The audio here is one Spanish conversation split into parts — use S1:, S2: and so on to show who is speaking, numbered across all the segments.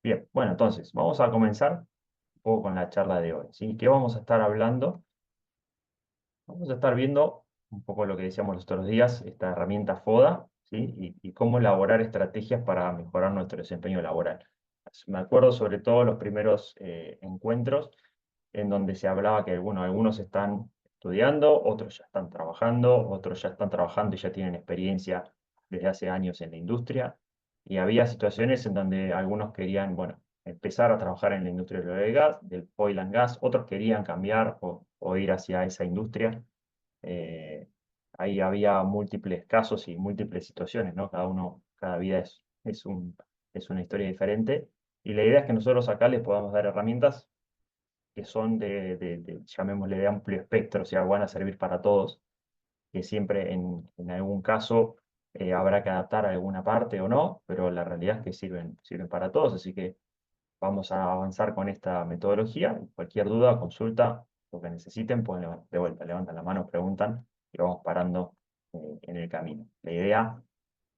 S1: Bien, bueno, entonces vamos a comenzar un poco con la charla de hoy, ¿sí? ¿Qué vamos a estar hablando? Vamos a estar viendo un poco lo que decíamos los otros días, esta herramienta FODA, ¿sí? Y cómo elaborar estrategias para mejorar nuestro desempeño laboral. Me acuerdo sobre todo los primeros encuentros en donde se hablaba que, bueno, algunos están estudiando, otros ya están trabajando, otros ya están trabajando y ya tienen experiencia desde hace años en la industria. Y había situaciones en donde algunos querían, bueno, empezar a trabajar en la industria del oil and gas, otros querían cambiar o ir hacia esa industria. Eh, Ahí había múltiples casos y múltiples situaciones, ¿no? Cada vida es una historia diferente. Y la idea es que nosotros acá les podamos dar herramientas que son llamémosle, de amplio espectro, o sea, van a servir para todos, que siempre en algún caso habrá que adaptar alguna parte o no, pero la realidad es que sirven para todos, así que vamos a avanzar con esta metodología. Cualquier duda, consulta, lo que necesiten, pueden de vuelta, levantan la mano, preguntan y vamos parando en el camino. La idea,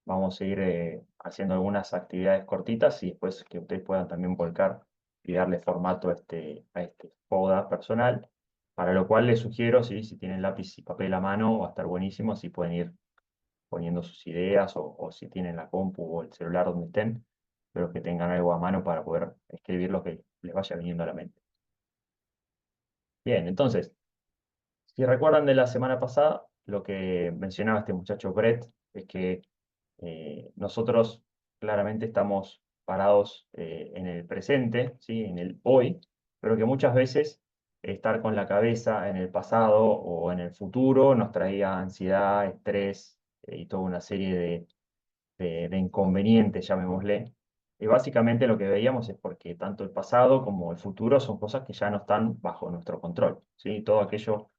S1: vamos a ir haciendo algunas actividades cortitas y después que ustedes puedan también volcar y darle formato a este FODA personal, para lo cual les sugiero, ¿sí? Si tienen lápiz y papel a mano, va a estar buenísimo, si pueden ir poniendo sus ideas o si tienen la compu o el celular donde estén, pero que tengan algo a mano para poder escribir lo que les vaya viniendo a la mente. Bien, entonces, si recuerdan de la semana pasada, lo que mencionaba este muchacho Brett es que nosotros claramente estamos parados en el presente, ¿sí? En el hoy, pero que muchas veces estar con la cabeza en el pasado o en el futuro nos traía ansiedad, estrés y toda una serie de inconvenientes, llamémosle. Y básicamente lo que veíamos es porque tanto el pasado como el futuro son cosas que ya no están bajo nuestro control, ¿sí? Todo aquello,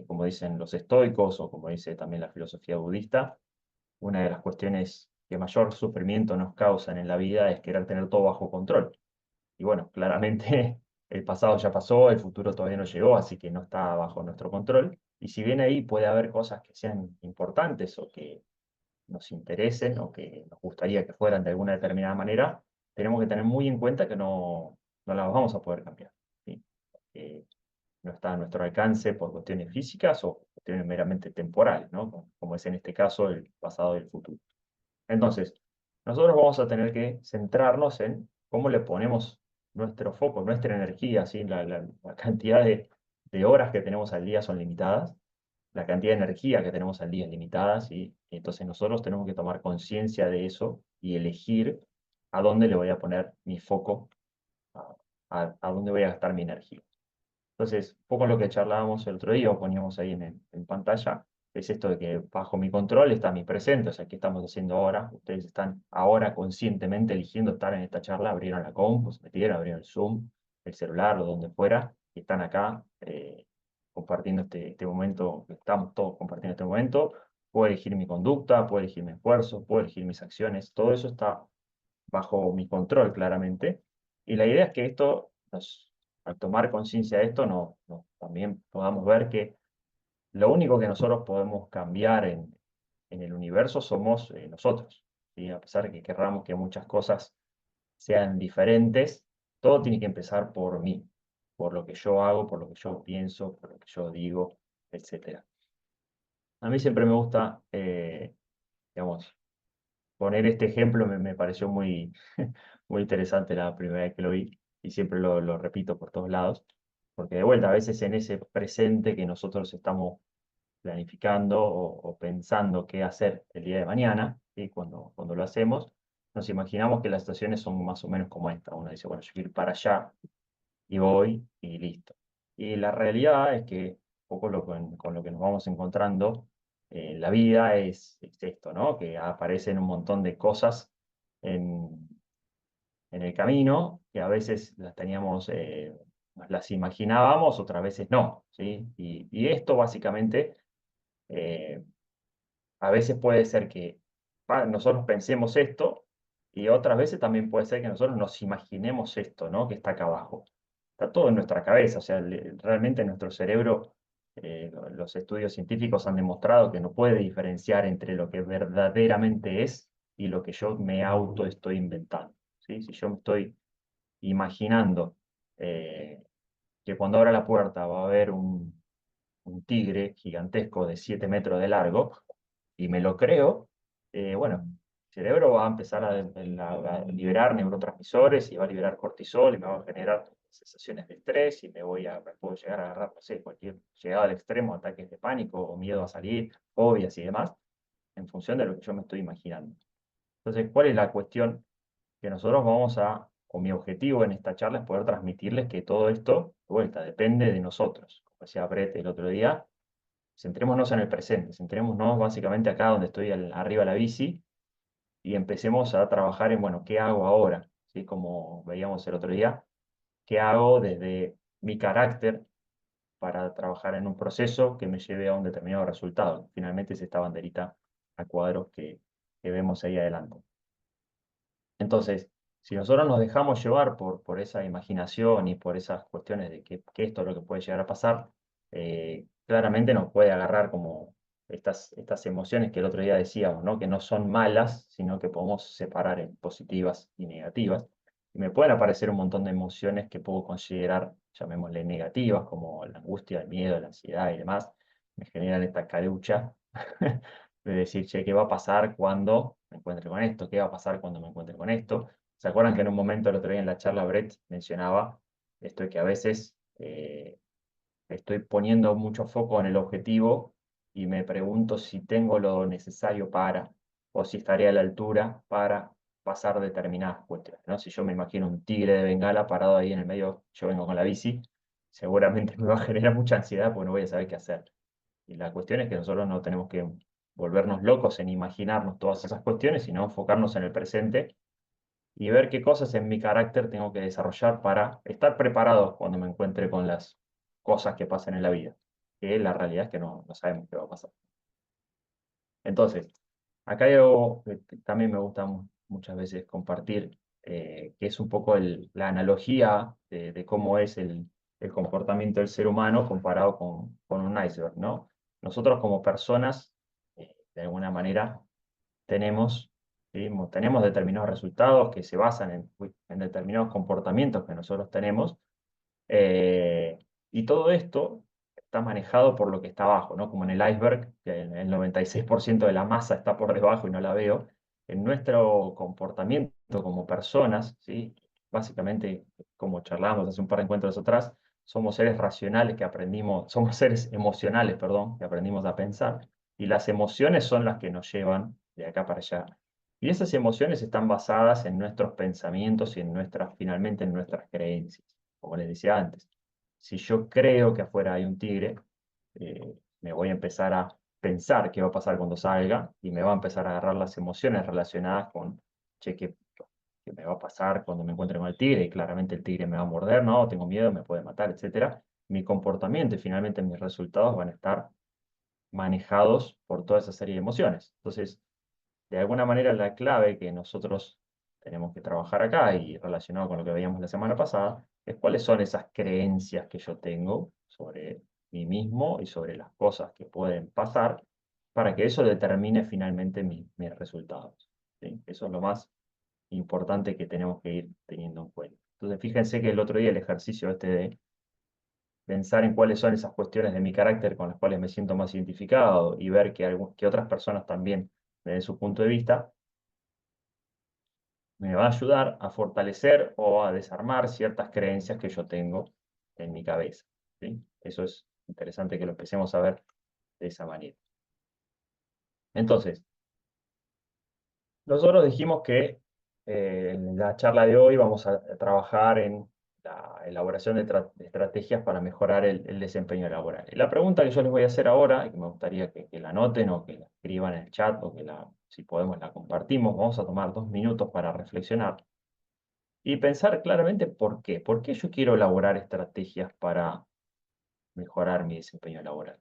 S1: como dicen los estoicos o como dice también la filosofía budista, una de las cuestiones que mayor sufrimiento nos causan en la vida es querer tener todo bajo control. Y bueno, claramente el pasado ya pasó, el futuro todavía no llegó, así que no está bajo nuestro control. Y si bien ahí puede haber cosas que sean importantes o que nos interesen o que nos gustaría que fueran de alguna determinada manera, tenemos que tener muy en cuenta que no las vamos a poder cambiar, ¿sí? Porque no está a nuestro alcance por cuestiones físicas o cuestiones meramente temporales, ¿no? Como es en este caso el pasado y el futuro. Entonces, nosotros vamos a tener que centrarnos en cómo le ponemos nuestro foco, nuestra energía, ¿sí? La cantidad de horas que tenemos al día son limitadas, la cantidad de energía que tenemos al día es limitada, ¿sí? Y entonces nosotros tenemos que tomar conciencia de eso y elegir a dónde le voy a poner mi foco, a, a dónde voy a gastar mi energía. Entonces, un poco lo que charlábamos el otro día, o poníamos ahí en pantalla, es esto de que bajo mi control está mi presente, o sea, ¿qué estamos haciendo ahora? Ustedes están ahora conscientemente eligiendo estar en esta charla, abrieron la compu, se metieron, abrieron el Zoom, el celular o donde fuera, y están acá compartiendo este momento, estamos todos compartiendo este momento. Puedo elegir mi conducta, puedo elegir mi esfuerzo, puedo elegir mis acciones, todo eso está bajo mi control claramente. Y la idea es que al tomar conciencia de esto, también podamos ver que lo único que nosotros podemos cambiar en el universo somos nosotros, ¿sí? A pesar de que querramos que muchas cosas sean diferentes, todo tiene que empezar por mí, por lo que yo hago, por lo que yo pienso, por lo que yo digo, etcétera. A mí siempre me gusta, digamos, poner este ejemplo, me pareció muy interesante la primera vez que lo vi y siempre lo repito por todos lados, porque de vuelta, a veces en ese presente que nosotros estamos planificando o pensando qué hacer el día de mañana, y cuando lo hacemos, nos imaginamos que las situaciones son más o menos como esta. Uno dice, bueno, yo quiero ir para allá y voy y listo. Y la realidad es que un poco con lo que nos vamos encontrando en la vida es esto, ¿no? Que aparecen un montón de cosas en, en el camino que a veces las teníamos, nos las imaginábamos, otras veces no, ¿sí? Y esto básicamente eh, a veces puede ser que nosotros pensemos esto y otras veces también puede ser que nosotros nos imaginemos esto, ¿no? Que está acá abajo. Está todo en nuestra cabeza, o sea, realmente nuestro cerebro, los estudios científicos han demostrado que no puede diferenciar entre lo que verdaderamente es y lo que yo me auto estoy inventando, ¿sí? Si yo me estoy imaginando que cuando abra la puerta va a haber un tigre gigantesco de 7 metros de largo, y me lo creo, bueno, el cerebro va a empezar a liberar neurotransmisores y va a liberar cortisol y me va a generar sensaciones de estrés y me puedo llegar a agarrar, no sé, cualquier llegada al extremo, ataques de pánico o miedo a salir, fobias y demás, en función de lo que yo me estoy imaginando. Entonces, ¿cuál es la cuestión? Que nosotros vamos a, o mi objetivo en esta charla es poder transmitirles que todo esto, de vuelta, depende de nosotros. Como decía Brett el otro día, centrémonos en el presente, centrémonos básicamente acá donde estoy arriba de la bici y empecemos a trabajar en, bueno, ¿qué hago ahora? ¿Sí? Como veíamos el otro día, ¿qué hago desde mi carácter para trabajar en un proceso que me lleve a un determinado resultado? Finalmente es esta banderita a cuadros que vemos ahí adelante. Entonces, si nosotros nos dejamos llevar por esa imaginación y por esas cuestiones de que esto es lo que puede llegar a pasar, claramente nos puede agarrar como estas emociones que el otro día decíamos, ¿no? Que no son malas, sino que podemos separar en positivas y negativas. Y me pueden aparecer un montón de emociones que puedo considerar, llamémosle negativas, como la angustia, el miedo, la ansiedad y demás. Me generan esta calucha de decir, che, ¿qué va a pasar cuando me encuentre con esto? ¿Qué va a pasar cuando me encuentre con esto? ¿Se acuerdan que en un momento el otro día en la charla Brett mencionaba esto de que a veces estoy poniendo mucho foco en el objetivo y me pregunto si tengo lo necesario para, o si estaré a la altura para pasar determinadas cuestiones, ¿no? Si yo me imagino un tigre de Bengala parado ahí en el medio, yo vengo con la bici, seguramente me va a generar mucha ansiedad porque no voy a saber qué hacer. Y la cuestión es que nosotros no tenemos que volvernos locos en imaginarnos todas esas cuestiones, sino enfocarnos en el presente y ver qué cosas en mi carácter tengo que desarrollar para estar preparado cuando me encuentre con las cosas que pasan en la vida. Que la realidad es que no sabemos qué va a pasar. Entonces, acá hay algo que también me gusta muchas veces compartir, que es un poco la analogía de cómo es el comportamiento del ser humano comparado con un iceberg, ¿no? Nosotros como personas, de alguna manera, tenemos, ¿sí? Tenemos determinados resultados que se basan en determinados comportamientos que nosotros tenemos, eh, y todo esto está manejado por lo que está abajo, ¿no? Como en el iceberg, que el 96% de la masa está por debajo y no la veo. En nuestro comportamiento como personas, ¿sí? Básicamente, como charlábamos hace un par de encuentros atrás, somos seres racionales que aprendimos, somos seres emocionales, perdón, que aprendimos a pensar, y las emociones son las que nos llevan de acá para allá. Y esas emociones están basadas en nuestros pensamientos y finalmente en nuestras creencias, como les decía antes. Si yo creo que afuera hay un tigre, me voy a empezar a pensar qué va a pasar cuando salga y me va a empezar a agarrar las emociones relacionadas con, che, ¿qué me va a pasar cuando me encuentre con el tigre? Y claramente el tigre me va a morder, no, tengo miedo, me puede matar, etcétera. Mi comportamiento y finalmente mis resultados van a estar manejados por toda esa serie de emociones. Entonces, de alguna manera la clave que nosotros tenemos que trabajar acá y relacionado con lo que veíamos la semana pasada, es cuáles son esas creencias que yo tengo sobre mí mismo y sobre las cosas que pueden pasar para que eso determine finalmente mis resultados. ¿Sí? Eso es lo más importante que tenemos que ir teniendo en cuenta. Entonces, fíjense que el otro día el ejercicio este de pensar en cuáles son esas cuestiones de mi carácter con las cuales me siento más identificado y ver que otras personas también me den su punto de vista, me va a ayudar a fortalecer o a desarmar ciertas creencias que yo tengo en mi cabeza, ¿sí? Eso es interesante que lo empecemos a ver de esa manera. Entonces, nosotros dijimos que en la charla de hoy vamos a trabajar en la elaboración de estrategias para mejorar el desempeño laboral. Y la pregunta que yo les voy a hacer ahora, y que me gustaría que la anoten o que la escriban en el chat o que si podemos la compartimos, vamos a tomar 2 minutos para reflexionar y pensar claramente por qué. ¿Por qué yo quiero elaborar estrategias para mejorar mi desempeño laboral?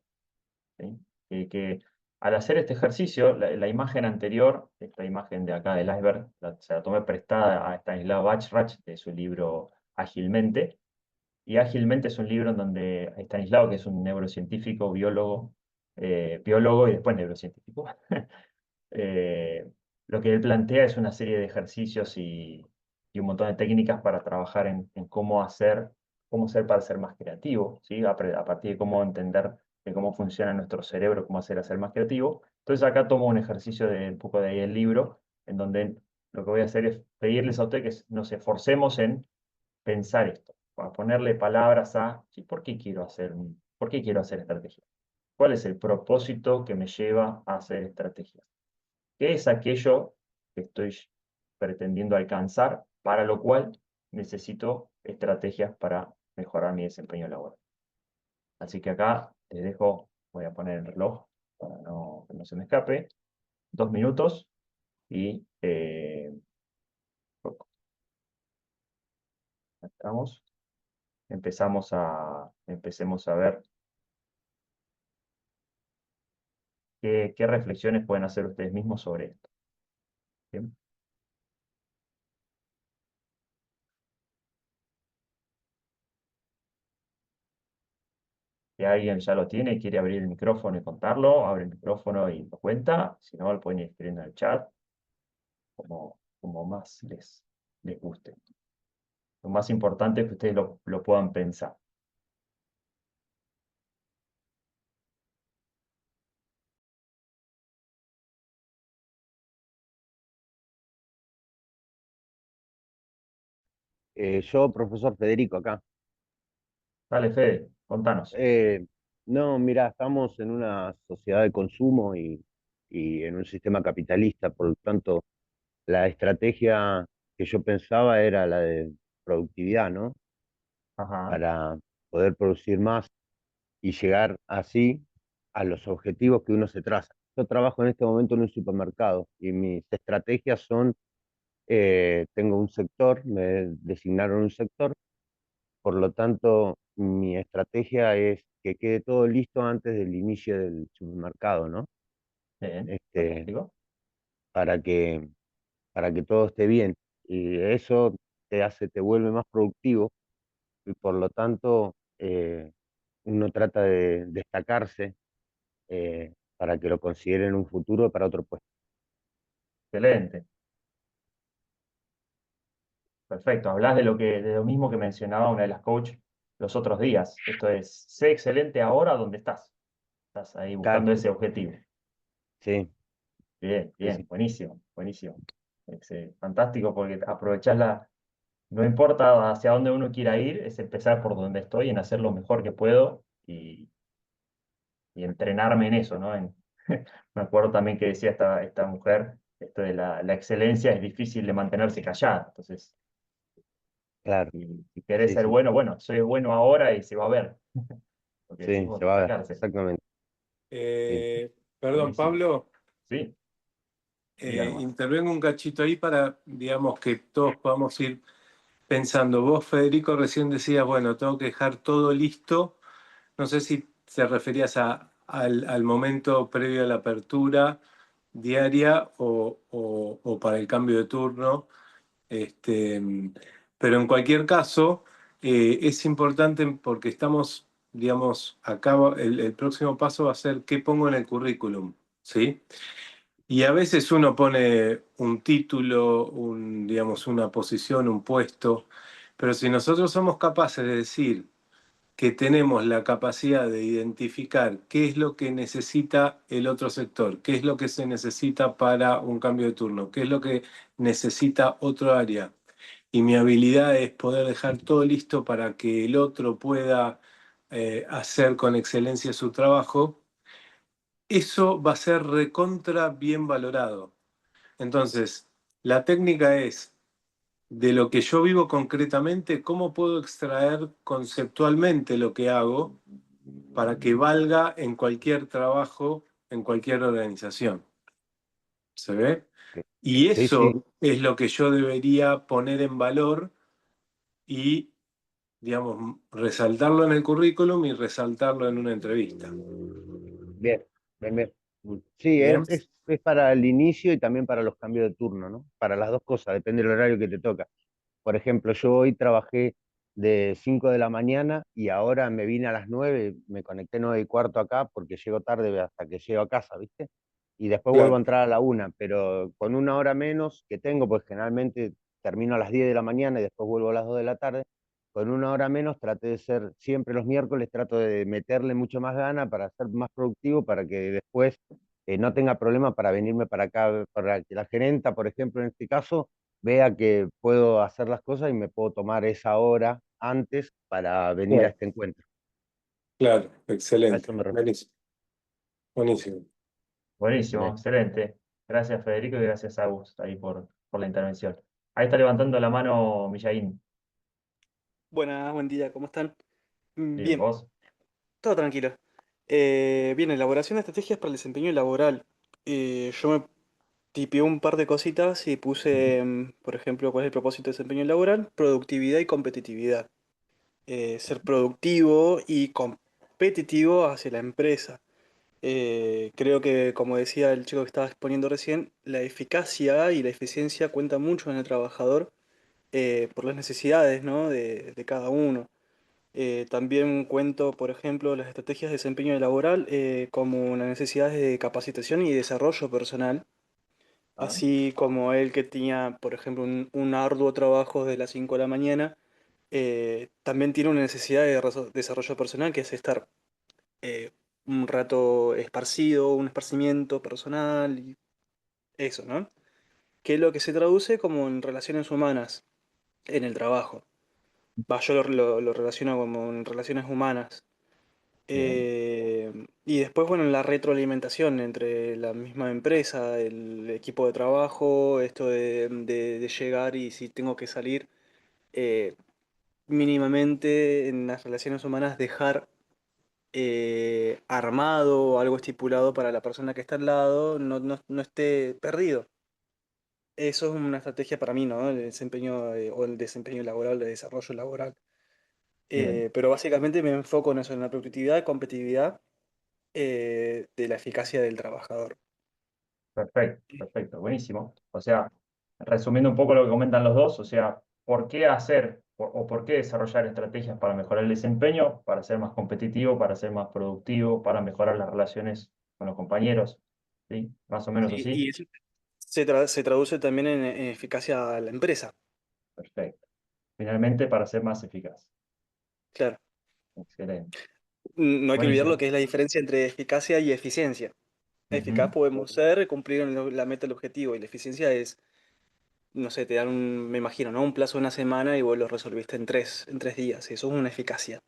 S1: ¿Sí? Que al hacer este ejercicio, la imagen anterior, esta imagen de acá del iceberg, se la tomé prestada a Stanislav Bachrach de su libro Ágilmente. Y Ágilmente es un libro en donde Stanislav, que es un neurocientífico, biólogo y después neurocientífico, eh, lo que él plantea es una serie de ejercicios y un montón de técnicas para trabajar en cómo ser para ser más creativo, ¿sí? A partir de cómo entender de cómo funciona nuestro cerebro, cómo hacer a ser más creativo. Entonces acá tomo un ejercicio de un poco de ahí el libro, en donde lo que voy a hacer es pedirles a ustedes que nos esforcemos en pensar esto, a ponerle palabras a, ¿sí? ¿Por qué quiero hacer estrategia? ¿Cuál es el propósito que me lleva a hacer estrategias? ¿Qué es aquello que estoy pretendiendo alcanzar, para lo cual necesito estrategias para mejorar mi desempeño laboral? Así que acá les dejo, voy a poner el reloj para que no se me escape, 2 minutos y estamos, empecemos a ver qué reflexiones pueden hacer ustedes mismos sobre esto. ¿Bien? Si alguien ya lo tiene y quiere abrir el micrófono y contarlo, abre el micrófono y lo cuenta. Si no, lo pueden ir escribiendo en el chat, como más les guste. Lo más importante es que ustedes lo puedan pensar.
S2: Yo, profesor Federico, acá.
S1: Dale, Fede, contanos.
S2: Eh, no, mira, estamos en una sociedad de consumo y en un sistema capitalista, por lo tanto, la estrategia que yo pensaba era la de productividad, ¿no?
S1: Ajá,
S2: Para poder producir más y llegar así a los objetivos que uno se traza. Yo trabajo en este momento en un supermercado y mis estrategias son, tengo un sector, me designaron un sector. Por lo tanto, mi estrategia es que quede todo listo antes del inicio del supermercado, ¿no?
S1: bien,
S2: Este,
S1: fantástico.
S2: para que, para que todo esté bien. Y eso te vuelve más productivo y por lo tanto uno trata de destacarse para que lo consideren en un futuro para otro puesto.
S1: Excelente, perfecto. Hablas de lo mismo que mencionaba una de las coaches los otros días. Esto es, sé excelente ahora donde estás. Estás ahí
S2: Claro,
S1: buscando ese objetivo.
S2: sí,
S1: Bien,
S2: sí, sí,
S1: bien, buenísimo, buenísimo. Fantástico porque aprovechás no importa hacia dónde uno quiera ir, es empezar por donde estoy, en hacer lo mejor que puedo y entrenarme en eso, ¿no? Me acuerdo también que decía esta mujer, esto de la excelencia es difícil de mantenerse callada. Entonces,
S2: claro,
S1: si querés
S2: sí,
S1: ser
S2: sí,
S1: bueno, bueno, soy bueno ahora y se va a ver. Porque
S2: sí,
S1: decimos
S2: se va a ver,
S1: destacarse.
S2: exactamente, sí.
S3: Perdón,
S1: Buenísimo.
S3: Pablo,
S1: Sí, diga nomás.
S3: intervengo un cachito ahí para, digamos, que todos podamos ir pensando. Vos, Federico, recién decías, bueno, tengo que dejar todo listo. No sé si te referías al momento previo a la apertura diaria o para el cambio de turno. Este, pero en cualquier caso, es importante porque estamos, digamos, acá el próximo paso va a ser qué pongo en el currículum, ¿sí? Y a veces uno pone un título, digamos, una posición, un puesto, pero si nosotros somos capaces de decir que tenemos la capacidad de identificar qué es lo que necesita el otro sector, qué es lo que se necesita para un cambio de turno, qué es lo que necesita otro área, y mi habilidad es poder dejar todo listo para que el otro pueda hacer con excelencia su trabajo, eso va a ser recontra bien valorado. Entonces, la técnica es, de lo que yo vivo concretamente, cómo puedo extraer conceptualmente lo que hago para que valga en cualquier trabajo, en cualquier organización. ¿Se ve? Y
S2: Sí, sí.
S3: eso es lo que yo debería poner en valor y, digamos, resaltarlo en el currículum y resaltarlo en una entrevista.
S2: Bien, bien, bien. Sí,
S3: ¿Bien?
S2: es para el inicio y también para los cambios de turno, ¿no? Para las dos cosas, depende del horario que te toca. Por ejemplo, yo hoy trabajé de 5 de la mañana y ahora me vine a las 9, me conecté 9:15 acá porque llego tarde hasta que llego a casa, ¿viste? Y después vuelvo a
S3: Claro.
S2: entrar a la 1, pero con una hora menos que tengo, pues generalmente termino a las 10 de la mañana y después vuelvo a las 2 de la tarde. Con una hora menos traté de ser, siempre los miércoles trato de meterle mucho más gana para ser más productivo, para que después no tenga problema para venirme para acá, para que la gerenta, por ejemplo, en este caso, vea que puedo hacer las cosas y me puedo tomar esa hora antes para venir a
S3: Claro,
S2: este encuentro.
S3: claro,
S2: A
S3: excelente.
S2: eso me refiero.
S3: Buenísimo. Buenísimo.
S1: Buenísimo,
S2: Sí.
S1: excelente. Gracias, Federico, y gracias, Agus, ahí por la intervención. Ahí está levantando la mano Millaín.
S4: Buenas, buen día, ¿cómo están?
S1: Bien,
S4: Bien,
S1: vos.
S4: todo tranquilo. Bien, elaboración de estrategias para el desempeño laboral. Yo me tipié un par de cositas y
S1: Ujú.
S4: puse, por ejemplo, cuál es el propósito de desempeño laboral, productividad y competitividad. Ser productivo y competitivo hacia la empresa. Creo que, como decía el chico que estaba exponiendo recién, la eficacia y la eficiencia cuentan mucho en el trabajador por las necesidades, ¿no? de cada uno. También cuento, por ejemplo, las estrategias de desempeño laboral como las necesidades de capacitación y desarrollo personal,
S1: Ah,
S4: así como el que tenía, por ejemplo, un arduo trabajo desde las 5 de la mañana, también tiene una necesidad de desarrollo personal, que es estar eh, un rato esparcido, un esparcimiento personal y eso, ¿no? Que es lo que se traduce como en relaciones humanas en el trabajo. Yo lo relaciono como en relaciones humanas.
S1: bien,
S4: Y después, bueno, la retroalimentación entre la misma empresa, el equipo de trabajo, esto de llegar y si tengo que salir, eh, mínimamente en las relaciones humanas dejar armado algo estipulado para la persona que está al lado, no esté perdido. Eso es una estrategia para mí, ¿no? El desempeño o el desempeño laboral, el desarrollo laboral.
S1: bien.
S4: Pero básicamente me enfoco en eso, en la productividad, competitividad de la eficacia del trabajador.
S1: Perfecto, perfecto, buenísimo. O sea, resumiendo un poco lo que comentan los dos, o sea, ¿por qué hacer o por qué desarrollar estrategias para mejorar el desempeño, para ser más competitivo, para ser más productivo, para mejorar las relaciones con los compañeros? ¿Sí? Más o menos
S4: Sí,
S1: así.
S4: y eso se traduce también en eficacia a la empresa,
S1: Perfecto. Finalmente, para ser más eficaz.
S4: claro.
S1: Excelente.
S4: No hay que olvidar lo
S1: Buenísimo.
S4: que es la diferencia entre eficacia y eficiencia. Eficaz
S1: Ujú.
S4: podemos ser, cumplir la meta, el objetivo, y la eficiencia es, no sé, te dan me imagino, ¿no? Un plazo de una semana y vos lo resolviste en 3 días. Eso es una eficacia.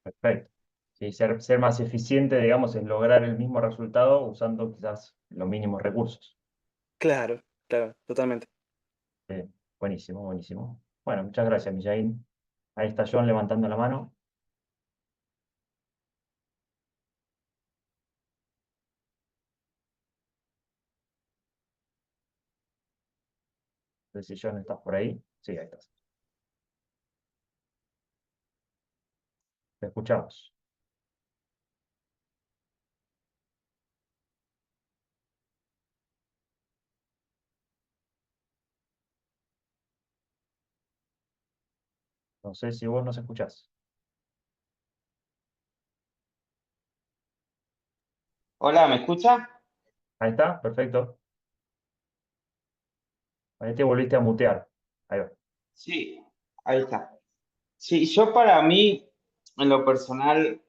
S1: Perfecto. Sí, ser más eficiente, digamos, es lograr el mismo resultado usando quizás los mínimos recursos.
S4: Claro, claro, totalmente.
S1: Buenísimo, buenísimo. Bueno, muchas gracias, Mijaín. Ahí está John levantando la mano. No sé si John estás por ahí. Sí, ahí estás. Te escuchamos. No sé si vos nos escuchás.
S5: Hola, ¿me escucha?
S1: Ahí está, perfecto. Ahí te volviste a mutear. Ahí va.
S5: Sí, ahí está. Sí, yo para mí, en lo personal,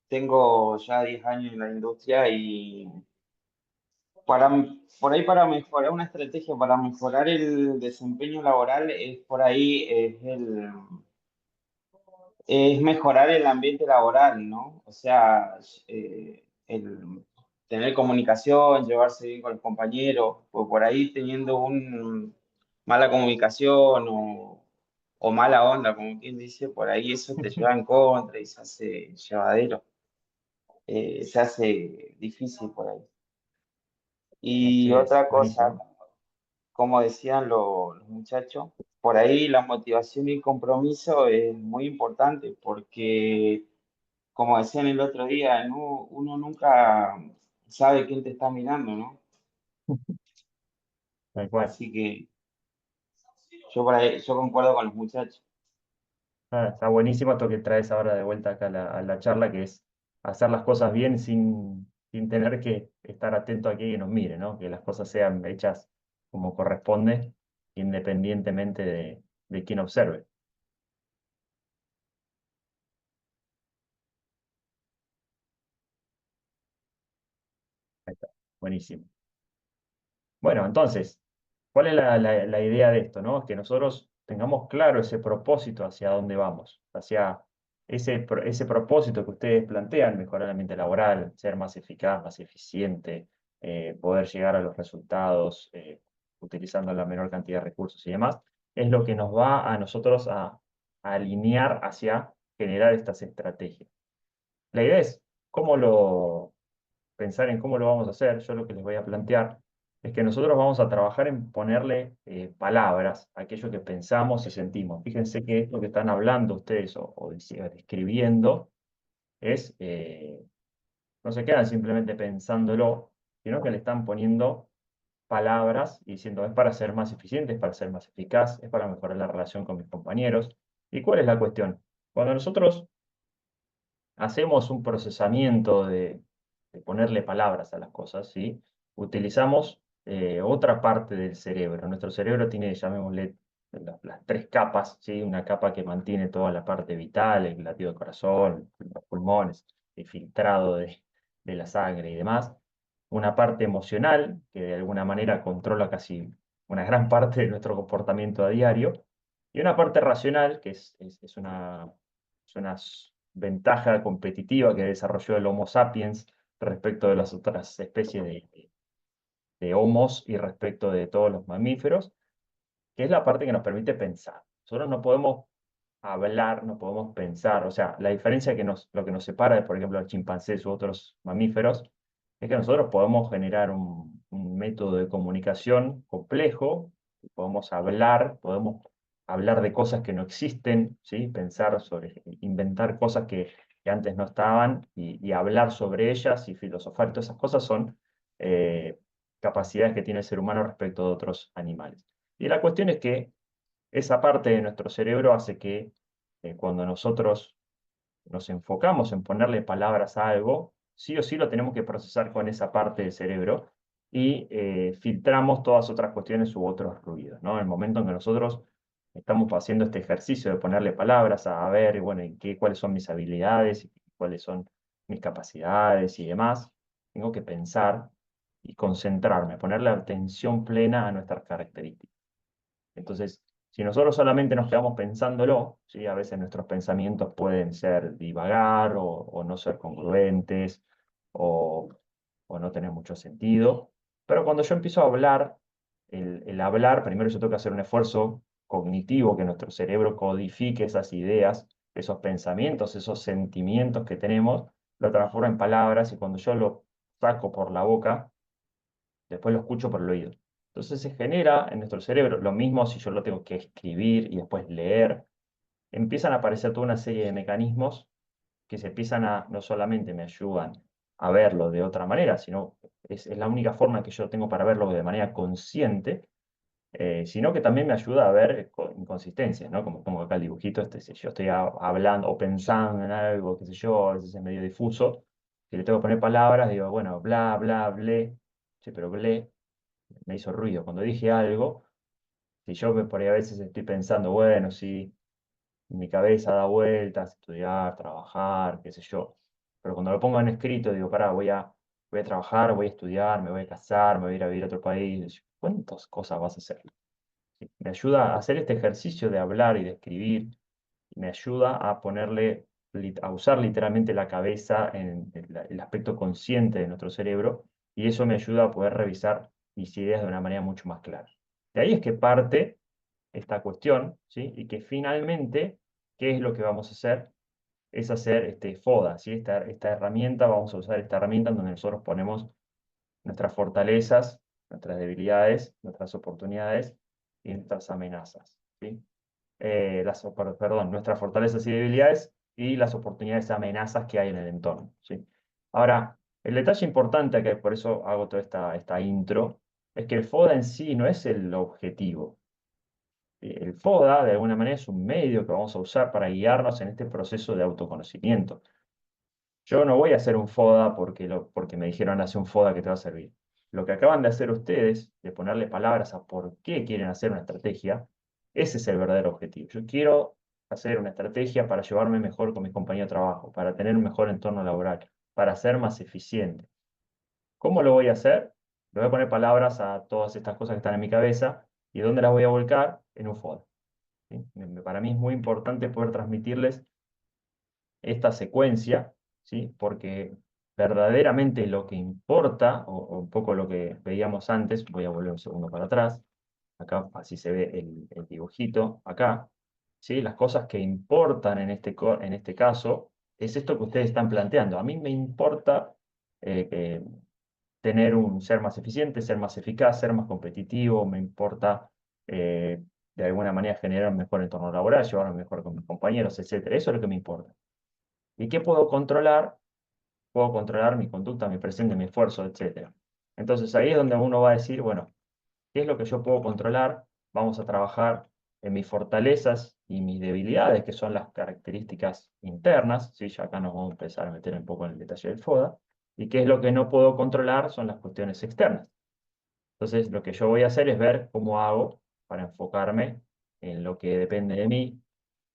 S5: tengo ya 10 años en la industria y por ahí para mejorar una estrategia, para mejorar el desempeño laboral, es por ahí, es mejorar el ambiente laboral, ¿no? O sea, el tener comunicación, llevarse bien con los compañeros, pues por ahí teniendo un mala comunicación o mala onda, como quien dice, por ahí eso te lleva en contra y se hace llevadero, se hace difícil por ahí.
S1: Así
S5: Y
S1: es,
S5: otra cosa,
S1: buenísimo.
S5: como decían los muchachos, por ahí la motivación y el compromiso es muy importante porque como decían el otro día, ¿no? Uno nunca sabe quién te está mirando, ¿no?
S1: Tal cual.
S5: Así que yo por ahí, yo concuerdo con los muchachos.
S1: Ah, está buenísimo esto que traes ahora de vuelta acá a la charla, que es hacer las cosas bien sin tener que estar atento a que alguien nos mire, ¿no? Que las cosas sean hechas como corresponde. independientemente de quién observe. Ahí está, buenísimo. Bueno, entonces, ¿cuál es la idea de esto, no? Que nosotros tengamos claro ese propósito hacia dónde vamos, hacia ese propósito que ustedes plantean, mejorar el ambiente laboral, ser más eficaz, más eficiente, poder llegar a los resultados utilizando la menor cantidad de recursos y demás, es lo que nos va a nosotros a alinear hacia generar estas estrategias. La idea es pensar en cómo lo vamos a hacer. Yo lo que les voy a plantear es que nosotros vamos a trabajar en ponerle palabras a aquello que pensamos y sentimos. Fíjense que esto que están hablando ustedes o describiendo es, no se quedan simplemente pensándolo, sino que le están poniendo palabras y diciendo, es para ser más eficiente, es para ser más eficaz, es para mejorar la relación con mis compañeros. ¿Y cuál es la cuestión? Cuando nosotros hacemos un procesamiento de ponerle palabras a las cosas, ¿sí? Utilizamos otra parte del cerebro. Nuestro cerebro tiene, llamémosle, las tres capas, ¿sí? Una capa que mantiene toda la parte vital, el latido del corazón, los pulmones, el filtrado de la sangre y demás. Una parte emocional, que de alguna manera controla casi una gran parte de nuestro comportamiento a diario. Y una parte racional, que es una ventaja competitiva que desarrolló el Homo sapiens respecto de las otras especies de homos y respecto de todos los mamíferos, que es la parte que nos permite pensar. Nosotros no podemos hablar, no podemos pensar. O sea, la diferencia lo que nos separa de, por ejemplo, los chimpancés u otros mamíferos, es que nosotros podemos generar un método de comunicación complejo, podemos hablar de cosas que no existen, ¿sí? Pensar sobre, inventar cosas que antes no estaban y hablar sobre ellas y filosofar. Todas esas cosas son capacidades que tiene el ser humano respecto de otros animales. Y la cuestión es que esa parte de nuestro cerebro hace que cuando nosotros nos enfocamos en ponerle palabras a algo, sí o sí lo tenemos que procesar con esa parte del cerebro y filtramos todas otras cuestiones u otros ruidos, ¿no? En el momento en que nosotros estamos haciendo este ejercicio de ponerle palabras a ver, bueno, cuáles son mis habilidades, y cuáles son mis capacidades y demás, tengo que pensar y concentrarme, ponerle atención plena a nuestras características. Entonces, si nosotros solamente nos quedamos pensándolo, ¿sí? A veces nuestros pensamientos pueden ser divagar o no ser congruentes o, o no tener mucho sentido. Pero cuando yo empiezo a hablar, el hablar, primero yo tengo que hacer un esfuerzo cognitivo, que nuestro cerebro codifique esas ideas, esos pensamientos, esos sentimientos que tenemos, lo transforma en palabras y cuando yo lo saco por la boca, después lo escucho por el oído. Entonces se genera en nuestro cerebro, lo mismo si yo lo tengo que escribir y después leer, empiezan a aparecer toda una serie de mecanismos que se empiezan no solamente me ayudan a verlo de otra manera, sino es la única forma que yo tengo para verlo de manera consciente, sino que también me ayuda a ver inconsistencias, ¿no? Como pongo acá el dibujito, si yo estoy hablando o pensando en algo, qué sé yo, a veces es medio difuso, si le tengo que poner palabras, digo, bueno, bla, bla, ble, sí, pero ble me hizo ruido. Cuando dije algo, si yo por ahí a veces estoy pensando, bueno, sí, mi cabeza da vueltas, estudiar, trabajar, qué sé yo. Pero cuando lo pongo en escrito, digo, pará, voy a trabajar, voy a estudiar, me voy a casar, me voy a ir a vivir a otro país. ¿Cuántas cosas vas a hacer? Sí, me ayuda a hacer este ejercicio de hablar y de escribir, me ayuda a a usar literalmente la cabeza en el aspecto consciente de nuestro cerebro, y eso me ayuda a poder revisar mis ideas de una manera mucho más clara. De ahí es que parte esta cuestión, ¿sí? Y que finalmente, ¿qué es lo que vamos a hacer? Es hacer este FODA, ¿sí? Esta herramienta, vamos a usar esta herramienta en donde nosotros ponemos nuestras fortalezas, nuestras debilidades, nuestras oportunidades y nuestras amenazas, ¿sí? Perdón, nuestras fortalezas y debilidades y las oportunidades y amenazas que hay en el entorno, ¿sí? Ahora, el detalle importante, que por eso hago toda esta intro, es que el FODA en sí no es el objetivo. El FODA, de alguna manera, es un medio que vamos a usar para guiarnos en este proceso de autoconocimiento. Yo no voy a hacer un FODA porque me dijeron hacer un FODA que te va a servir. lo que acaban de hacer ustedes, de ponerle palabras a por qué quieren hacer una estrategia, ese es el verdadero objetivo. Yo quiero hacer una estrategia para llevarme mejor con mis compañeros de trabajo, para tener un mejor entorno laboral, para ser más eficiente. ¿Cómo lo voy a hacer? Le voy a poner palabras a todas estas cosas que están en mi cabeza. ¿Y dónde las voy a volcar? En un FODA. ¿Sí? Para mí es muy importante poder transmitirles esta secuencia, ¿sí? Porque verdaderamente lo que importa, o un poco lo que veíamos antes, voy a volver un segundo para atrás, acá así se ve el dibujito, acá, ¿sí? Las cosas que importan en este caso, es esto que ustedes están planteando. A mí me importa ser más eficiente, ser más eficaz, ser más competitivo, me importa de alguna manera generar un mejor entorno laboral, llevarme mejor con mis compañeros, etcétera. Eso es lo que me importa. ¿Y qué puedo controlar? Puedo controlar mi conducta, mi presente, mi esfuerzo, etcétera. Entonces ahí es donde uno va a decir, bueno, ¿qué es lo que yo puedo controlar? Vamos a trabajar en mis fortalezas y mis debilidades, que son las características internas, ¿sí? Ya acá nos vamos a empezar a meter un poco en el detalle del FODA. ¿Y qué es lo que no puedo controlar? Son las cuestiones externas. Entonces, lo que yo voy a hacer es ver cómo hago para enfocarme en lo que depende de mí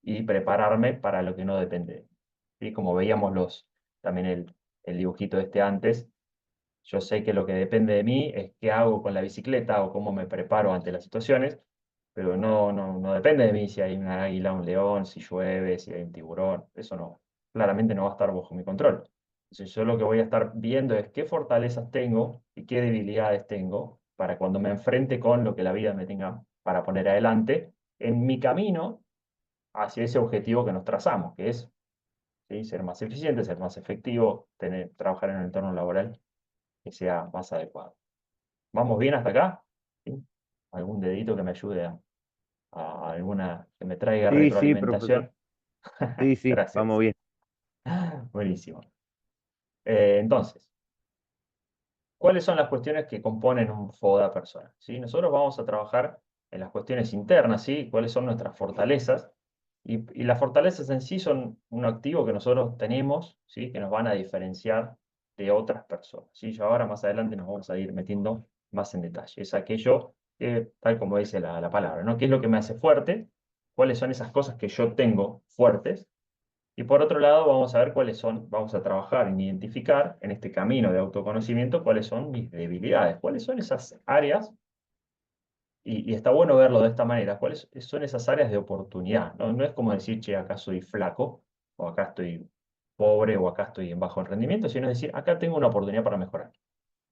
S1: y prepararme para lo que no depende de mí. ¿Sí? Como veíamos también el dibujito antes, yo sé que lo que depende de mí es qué hago con la bicicleta o cómo me preparo ante las situaciones, pero no depende de mí si hay una águila, un león, si llueve, si hay un tiburón. Eso no, claramente no va a estar bajo mi control. Entonces yo lo que voy a estar viendo es qué fortalezas tengo y qué debilidades tengo para cuando me enfrente con lo que la vida me tenga para poner adelante en mi camino hacia ese objetivo que nos trazamos, que es, ¿sí?, ser más eficiente, ser más efectivo, trabajar en un entorno laboral que sea más adecuado. ¿Vamos bien hasta acá? ¿Sí? ¿Algún dedito que me ayude a alguna, que me traiga
S2: Sí, sí, profesor.
S1: retroalimentación?
S2: Sí, sí, vamos
S1: Gracias.
S2: bien.
S1: Buenísimo. Entonces, ¿cuáles son las cuestiones que componen un FODA personal? ¿Sí? Nosotros vamos a trabajar en las cuestiones internas, ¿sí? ¿Cuáles son nuestras fortalezas? Y las fortalezas en sí son un activo que nosotros tenemos, ¿sí?, que nos van a diferenciar de otras personas, ¿sí? Yo ahora más adelante nos vamos a ir metiendo más en detalle. Es aquello que, tal como dice la palabra, ¿no? ¿Qué es lo que me hace fuerte? ¿Cuáles son esas cosas que yo tengo fuertes? Y por otro lado, vamos a ver vamos a trabajar en identificar en este camino de autoconocimiento cuáles son mis debilidades, cuáles son esas áreas, y está bueno verlo de esta manera, cuáles son esas áreas de oportunidad, ¿no? No es como decir, che, acá soy flaco, o acá estoy pobre, o acá estoy en bajo rendimiento, sino decir, acá tengo una oportunidad para mejorar.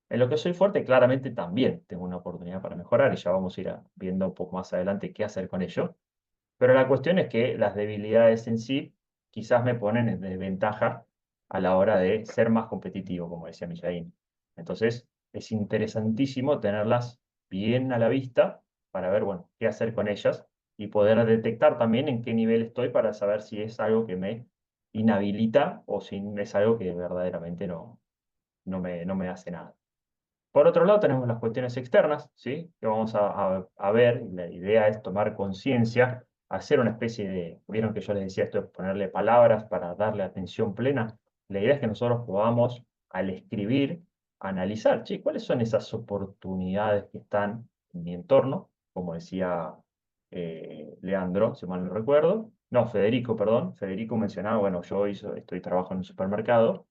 S1: En lo que soy fuerte, claramente también tengo una oportunidad para mejorar, y ya vamos a ir viendo un poco más adelante qué hacer con ello. Pero la cuestión es que las debilidades en sí quizás me ponen en desventaja a la hora de ser más competitivo, como decía Mijaín. Entonces, es interesantísimo tenerlas bien a la vista para ver, bueno, qué hacer con ellas y poder detectar también en qué nivel estoy para saber si es algo que me inhabilita o si es algo que verdaderamente no me hace nada. Por otro lado, tenemos las cuestiones externas, ¿sí?, que vamos a ver. Y la idea es tomar conciencia, hacer una especie de, vieron que yo les decía esto de ponerle palabras para darle atención plena. La idea es que nosotros podamos, al escribir, analizar, che, ¿cuáles son esas oportunidades que están en mi entorno? Como decía Leandro, si mal no recuerdo. No, Federico, perdón. Federico mencionaba, bueno, estoy trabajando en un supermercado,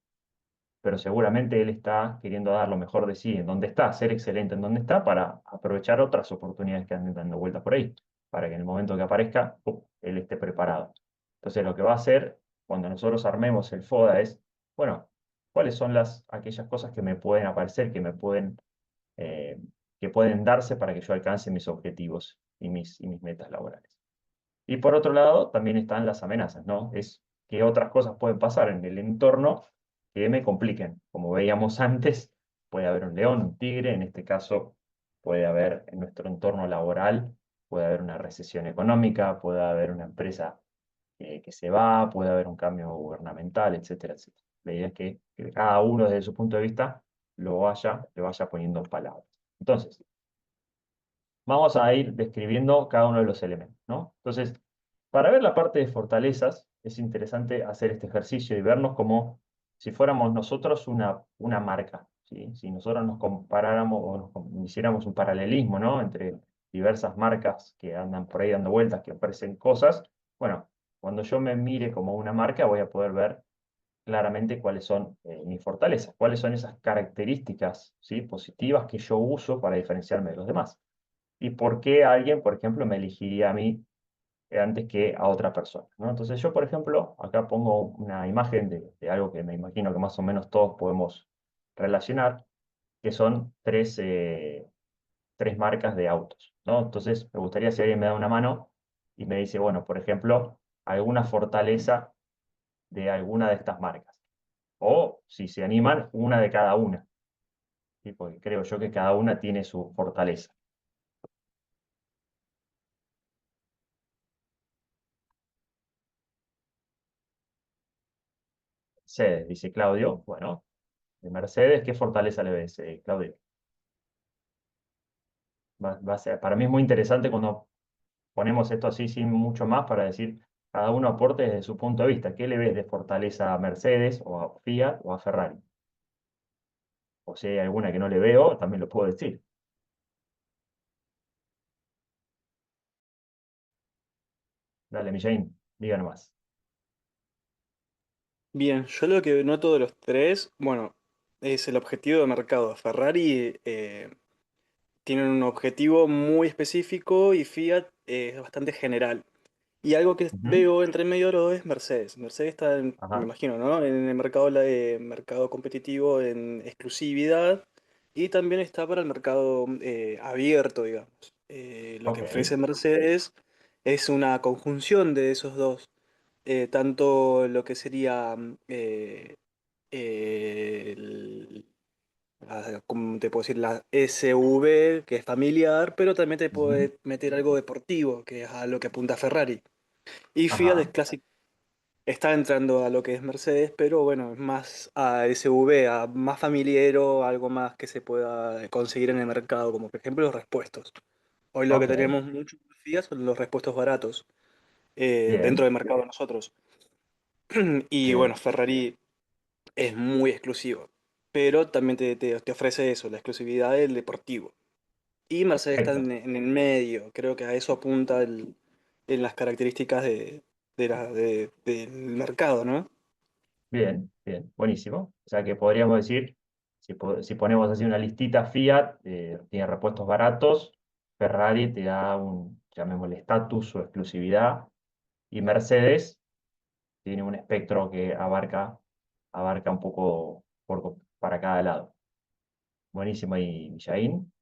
S1: pero seguramente él está queriendo dar lo mejor de sí en donde está, ser excelente en donde está, para aprovechar otras oportunidades que andan dando vueltas por ahí, para que en el momento que aparezca, ¡pum!, él esté preparado. Entonces, lo que va a hacer cuando nosotros armemos el FODA es, bueno, ¿cuáles son aquellas cosas que me pueden aparecer, eh, que pueden darse para que yo alcance mis objetivos y mis metas laborales? Y por otro lado, también están las amenazas, ¿no? Es que otras cosas pueden pasar en el entorno que me compliquen. Como veíamos antes, puede haber un león, un tigre, en este caso puede haber en nuestro entorno laboral, puede haber una recesión económica, puede haber una empresa que se va, puede haber un cambio gubernamental, etcétera, etcétera. La idea es que cada uno desde su punto de vista le vaya poniendo palabras. Entonces, vamos a ir describiendo cada uno de los elementos, ¿no? Entonces, para ver la parte de fortalezas, es interesante hacer este ejercicio y vernos como si fuéramos nosotros una marca, ¿sí? Si nosotros nos comparáramos o hiciéramos un paralelismo, ¿no? Entre diversas marcas que andan por ahí dando vueltas, que ofrecen cosas, bueno, cuando yo me mire como una marca voy a poder ver claramente cuáles son mis fortalezas, cuáles son esas características, ¿sí? Positivas que yo uso para diferenciarme de los demás. Y por qué alguien, por ejemplo, me elegiría a mí antes que a otra persona, ¿no? Entonces yo, por ejemplo, acá pongo una imagen de algo que me imagino que más o menos todos podemos relacionar, que son tres marcas de autos, ¿no? Entonces me gustaría si alguien me da una mano y me dice, bueno, por ejemplo, alguna fortaleza de alguna de estas marcas. O, si se animan, una de cada una, ¿sí? Porque creo yo que cada una tiene su fortaleza. Mercedes, dice Claudio. Bueno, de Mercedes, ¿qué fortaleza le ves, Claudio? Va a ser, para mí es muy interesante cuando ponemos esto así sin mucho más para decir, cada uno aporte desde su punto de vista. ¿Qué le ves de fortaleza a Mercedes o a Fiat o a Ferrari? O si hay alguna que no le veo, también lo puedo decir. Dale, Mijain, diga nomás.
S4: Bien, yo lo que noto de los tres, bueno, es el objetivo de mercado. Ferrari tiene un objetivo muy específico y Fiat es bastante general. Y algo que
S1: Ujú.
S4: veo entre medio de los dos es Mercedes. Mercedes está, me
S1: Ajá,
S4: imagino, ¿no? En el mercado, mercado competitivo en exclusividad y también está para el mercado abierto, digamos. Lo que
S1: ok.
S4: ofrece Mercedes es una conjunción de esos dos. Tanto lo que sería el, ¿cómo te puedo decir? La SV, que es familiar, pero también te
S1: Ujú.
S4: puede meter algo deportivo, que es a lo que apunta Ferrari. Y Fiat es
S1: Ajá,
S4: clásico, está entrando a lo que es Mercedes, pero bueno, es más a SV, a más familiero, algo más que se pueda conseguir en el mercado, como por ejemplo los repuestos. Hoy lo que
S1: ok.
S4: tenemos mucho en Fiat son los repuestos baratos dentro
S1: Bien,
S4: del mercado de nosotros. Y bueno,
S1: bien.
S4: Ferrari es muy exclusivo, pero también te ofrece eso, la exclusividad del deportivo. Y Mercedes está
S1: Perfecto.
S4: en el medio, creo que a eso apunta en las características del mercado, ¿no?
S1: Bien, bien, buenísimo. O sea que podríamos decir, si ponemos así una listita, Fiat tiene repuestos baratos, Ferrari te da un, llamémosle, estatus o exclusividad, y Mercedes tiene un espectro que abarca un poco para cada lado. Buenísimo, y Mijaín.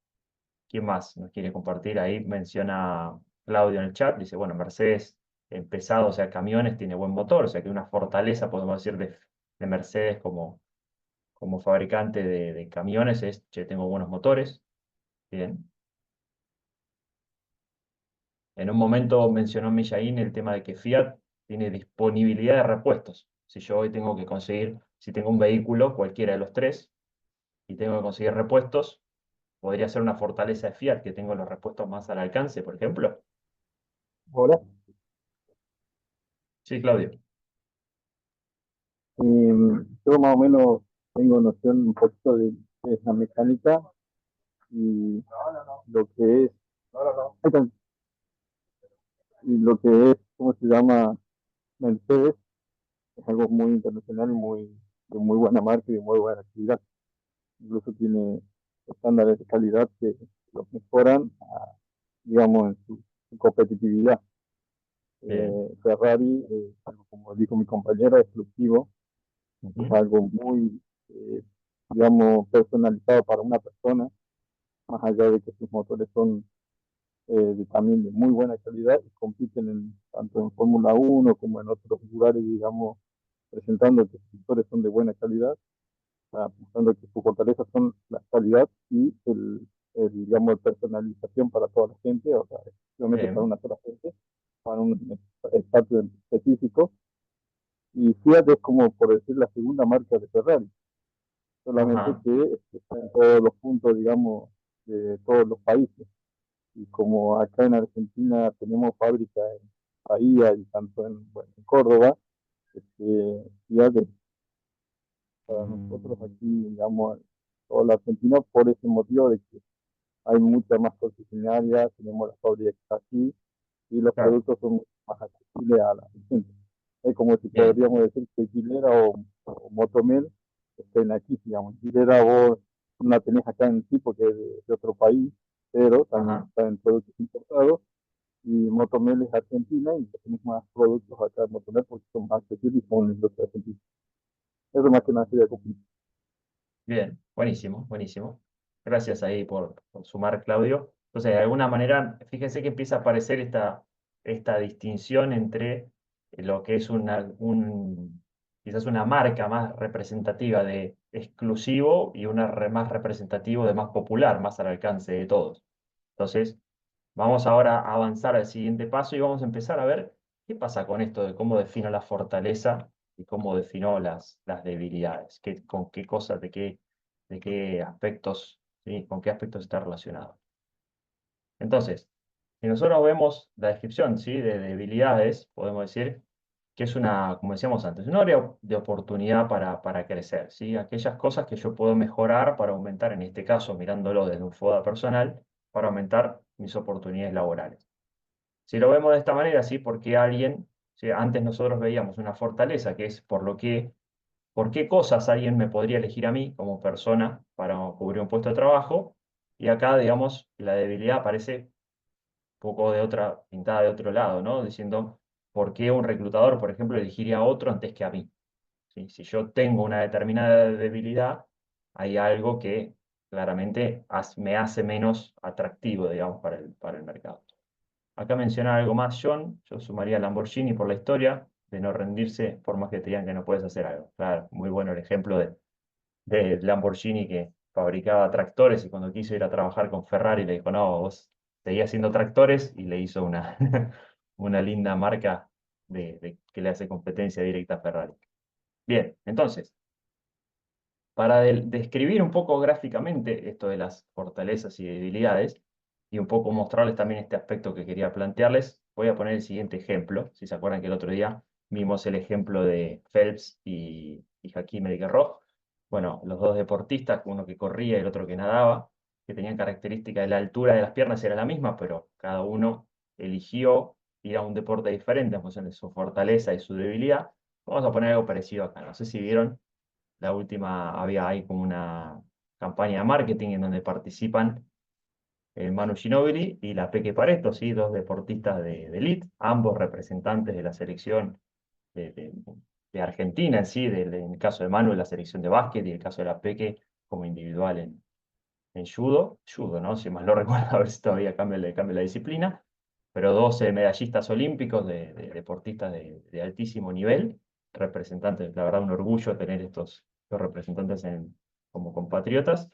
S1: ¿Quién más nos quiere compartir? Ahí menciona Claudio en el chat, dice, bueno, Mercedes en pesado, o sea, camiones, tiene buen motor, o sea que una fortaleza, podemos decir, de Mercedes como fabricante de camiones es, che, tengo buenos motores. Bien. En un momento mencionó Millaín el tema de que Fiat tiene disponibilidad de repuestos. Si yo hoy tengo que conseguir, si tengo un vehículo, cualquiera de los tres, y tengo que conseguir repuestos, podría ser una fortaleza de Fiat que tengo los repuestos más al alcance, por ejemplo.
S6: Hola,
S1: Sí, Claudio.
S6: yo más o menos tengo noción un poquito de qué es la mecánica y lo que es, ahí está, y lo que es, ¿cómo se llama? Mercedes, es algo muy internacional, de muy buena marca y de muy buena calidad. Incluso tiene estándares de calidad que los mejoran, digamos, en su competitividad.
S1: Bien.
S6: Ferrari, algo como dijo mi compañero, exclusivo, es
S1: Ujú.
S6: algo muy, digamos, personalizado para una persona, más allá de que sus motores son también de muy buena calidad y compiten tanto en Fórmula 1 como en otros lugares, digamos, presentando que sus motores son de buena calidad, mostrando que sus fortalezas son la calidad y digamos, personalización para toda la gente, o sea, exclusivamente para
S1: Bien.
S6: una sola gente, para un estatus específico. Y Fiat es como, por decir, la segunda marca de Ferrari, solamente
S1: Ajá.
S6: que está en todos los puntos, digamos, de todos los países. Y como acá en Argentina tenemos fábrica en Bahía y tanto bueno, en Córdoba, ya para nosotros aquí, digamos, toda la Argentina por ese motivo de que hay mucha más concesionaria, tenemos las fábricas aquí y los
S1: Claro,
S6: productos son mucho más accesibles a la gente. Es como si
S1: bien,
S6: podríamos decir que Gilera o Motomel estén aquí, digamos. Gilera vos no la tenés acá en sí porque es de otro país, pero también
S1: ajá,
S6: está en productos importados. Y Motomel es argentina y tenemos más productos acá en Motomel porque son más accesibles y son los argentinos. Eso más que nada sería complicado.
S1: bien, buenísimo, buenísimo. Gracias ahí por sumar, Claudio. Entonces, de alguna manera, fíjense que empieza a aparecer esta distinción entre lo que es quizás una marca más representativa de exclusivo y una más representativo de más popular, más al alcance de todos. Entonces, vamos ahora a avanzar al siguiente paso y vamos a empezar a ver qué pasa con esto de cómo defino la fortaleza y cómo defino las debilidades, con qué cosas, de qué aspectos, ¿sí? Con qué aspectos está relacionado. Entonces, si nosotros vemos la descripción, ¿sí? De debilidades, podemos decir que es una, como decíamos antes, una área de oportunidad para crecer, ¿sí? Aquellas cosas que yo puedo mejorar para aumentar, en este caso, mirándolo desde un FODA personal, para aumentar mis oportunidades laborales. Si lo vemos de esta manera, ¿sí? Porque alguien, ¿sí? Antes nosotros veíamos una fortaleza, que es por qué cosas alguien me podría elegir a mí como persona para cubrir un puesto de trabajo, y acá, digamos, la debilidad aparece poco de otra, pintada de otro lado, ¿no? Diciendo, ¿por qué un reclutador, por ejemplo, elegiría a otro antes que a mí? ¿Sí? Si yo tengo una determinada debilidad, hay algo que claramente me hace menos atractivo, digamos, para el mercado. Acá menciona algo más John, yo sumaría Lamborghini por la historia, de no rendirse por más que te digan que no puedes hacer algo. Claro, muy bueno el ejemplo de Lamborghini que fabricaba tractores y cuando quiso ir a trabajar con Ferrari le dijo, no, vos seguís haciendo tractores y le hizo una, una linda marca que le hace competencia directa a Ferrari. Bien, entonces, para describir un poco gráficamente esto de las fortalezas y debilidades, y un poco mostrarles también este aspecto que quería plantearles, voy a poner el siguiente ejemplo. Si se acuerdan que el otro día vimos el ejemplo de Phelps y Hakeem El Guerroj. Bueno, los dos deportistas, uno que corría y el otro que nadaba, que tenían características de la altura de las piernas era la misma, pero cada uno eligió ir a un deporte diferente en función de su fortaleza y su debilidad. Vamos a poner algo parecido acá. No sé si vieron la última, había ahí como una campaña de marketing en donde participan el Manu Ginóbili y la Peque Pareto, ¿sí? Dos deportistas de elite, ambos representantes de la selección de, de- de Argentina en sí, en el caso de Manu la selección de básquet y el caso de la Peque como individual en judo, ¿no? Si más no recuerdo, a ver si todavía cambia la disciplina, pero 12 medallistas olímpicos de deportistas de altísimo nivel, representantes, la verdad un orgullo tener estos representantes como compatriotas.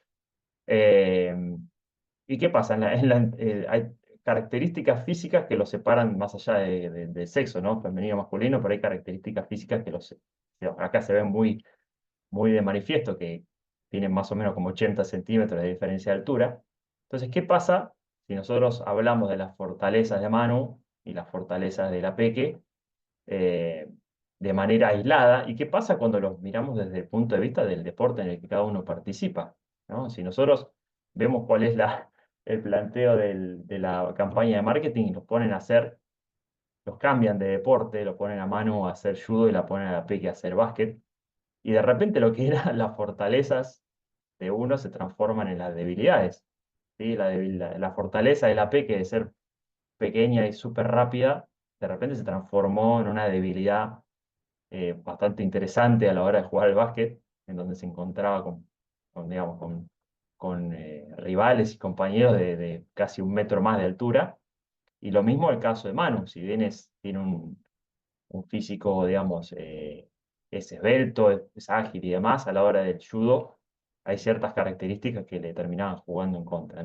S1: Eh, ¿Y qué pasa? Hay características físicas que los separan más allá del sexo, ¿no? Femenino, masculino, pero hay características físicas que acá se ven muy de manifiesto, que tienen más o menos como 80 centímetros de diferencia de altura. Entonces, ¿qué pasa si nosotros hablamos de las fortalezas de Manu y las fortalezas de la Peque eh, de manera aislada? ¿Y qué pasa cuando los miramos desde el punto de vista del deporte en el que cada uno participa? ¿No? Si nosotros vemos cuál es el planteo de la campaña de marketing y los ponen a hacer, los cambian de deporte, lo ponen a Manu a hacer judo y la ponen a la Peque a hacer básquet, y de repente lo que eran las fortalezas de uno se transforman en las debilidades. ¿Sí? La fortaleza de la Peque de ser pequeña y súper rápida, de repente se transformó en una debilidad bastante interesante a la hora de jugar al básquet, en donde se encontraba digamos, con rivales y compañeros de casi un metro más de altura. Y lo mismo el caso de Manu, si bien tiene un físico, digamos, es esbelto, es ágil y demás, a la hora del judo hay ciertas características que le terminaban jugando en contra.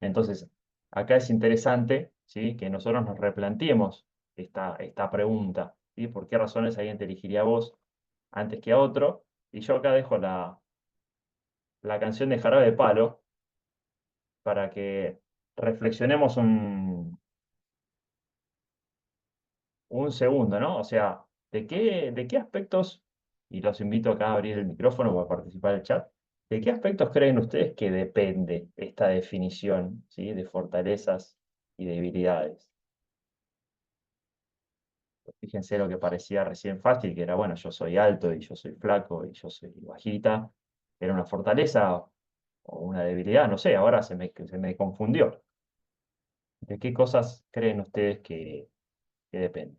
S1: Entonces acá es interesante, ¿sí? Que nosotros nos replanteemos esta pregunta, ¿sí? ¿Por qué razones alguien te elegiría a vos antes que a otro? Y yo acá dejo la canción de Jarabe de Palo para que reflexionemos un segundo, ¿no? O sea, ¿de qué aspectos, y los invito acá a abrir el micrófono o a participar del chat, ¿De qué aspectos creen ustedes que depende esta definición, ¿sí? De fortalezas y debilidades? Fíjense lo que parecía recién fácil, que era, bueno, yo soy alto y yo soy flaco y yo soy bajita. ¿Era una fortaleza o una debilidad? No sé, ahora se me confundió. ¿De qué cosas creen ustedes que depende?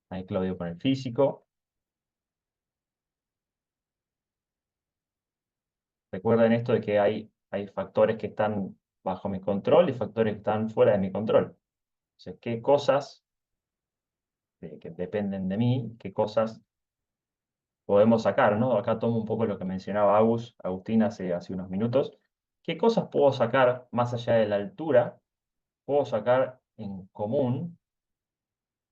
S1: Ahí Claudio con el físico. Recuerden esto de que hay factores que están bajo mi control y factores que están fuera de mi control. Entonces, ¿qué cosas que dependen de mí, qué cosas podemos sacar, ¿no? Acá tomo un poco lo que mencionaba Agustín hace unos minutos. ¿Qué cosas puedo sacar más allá de la altura? Puedo sacar en común,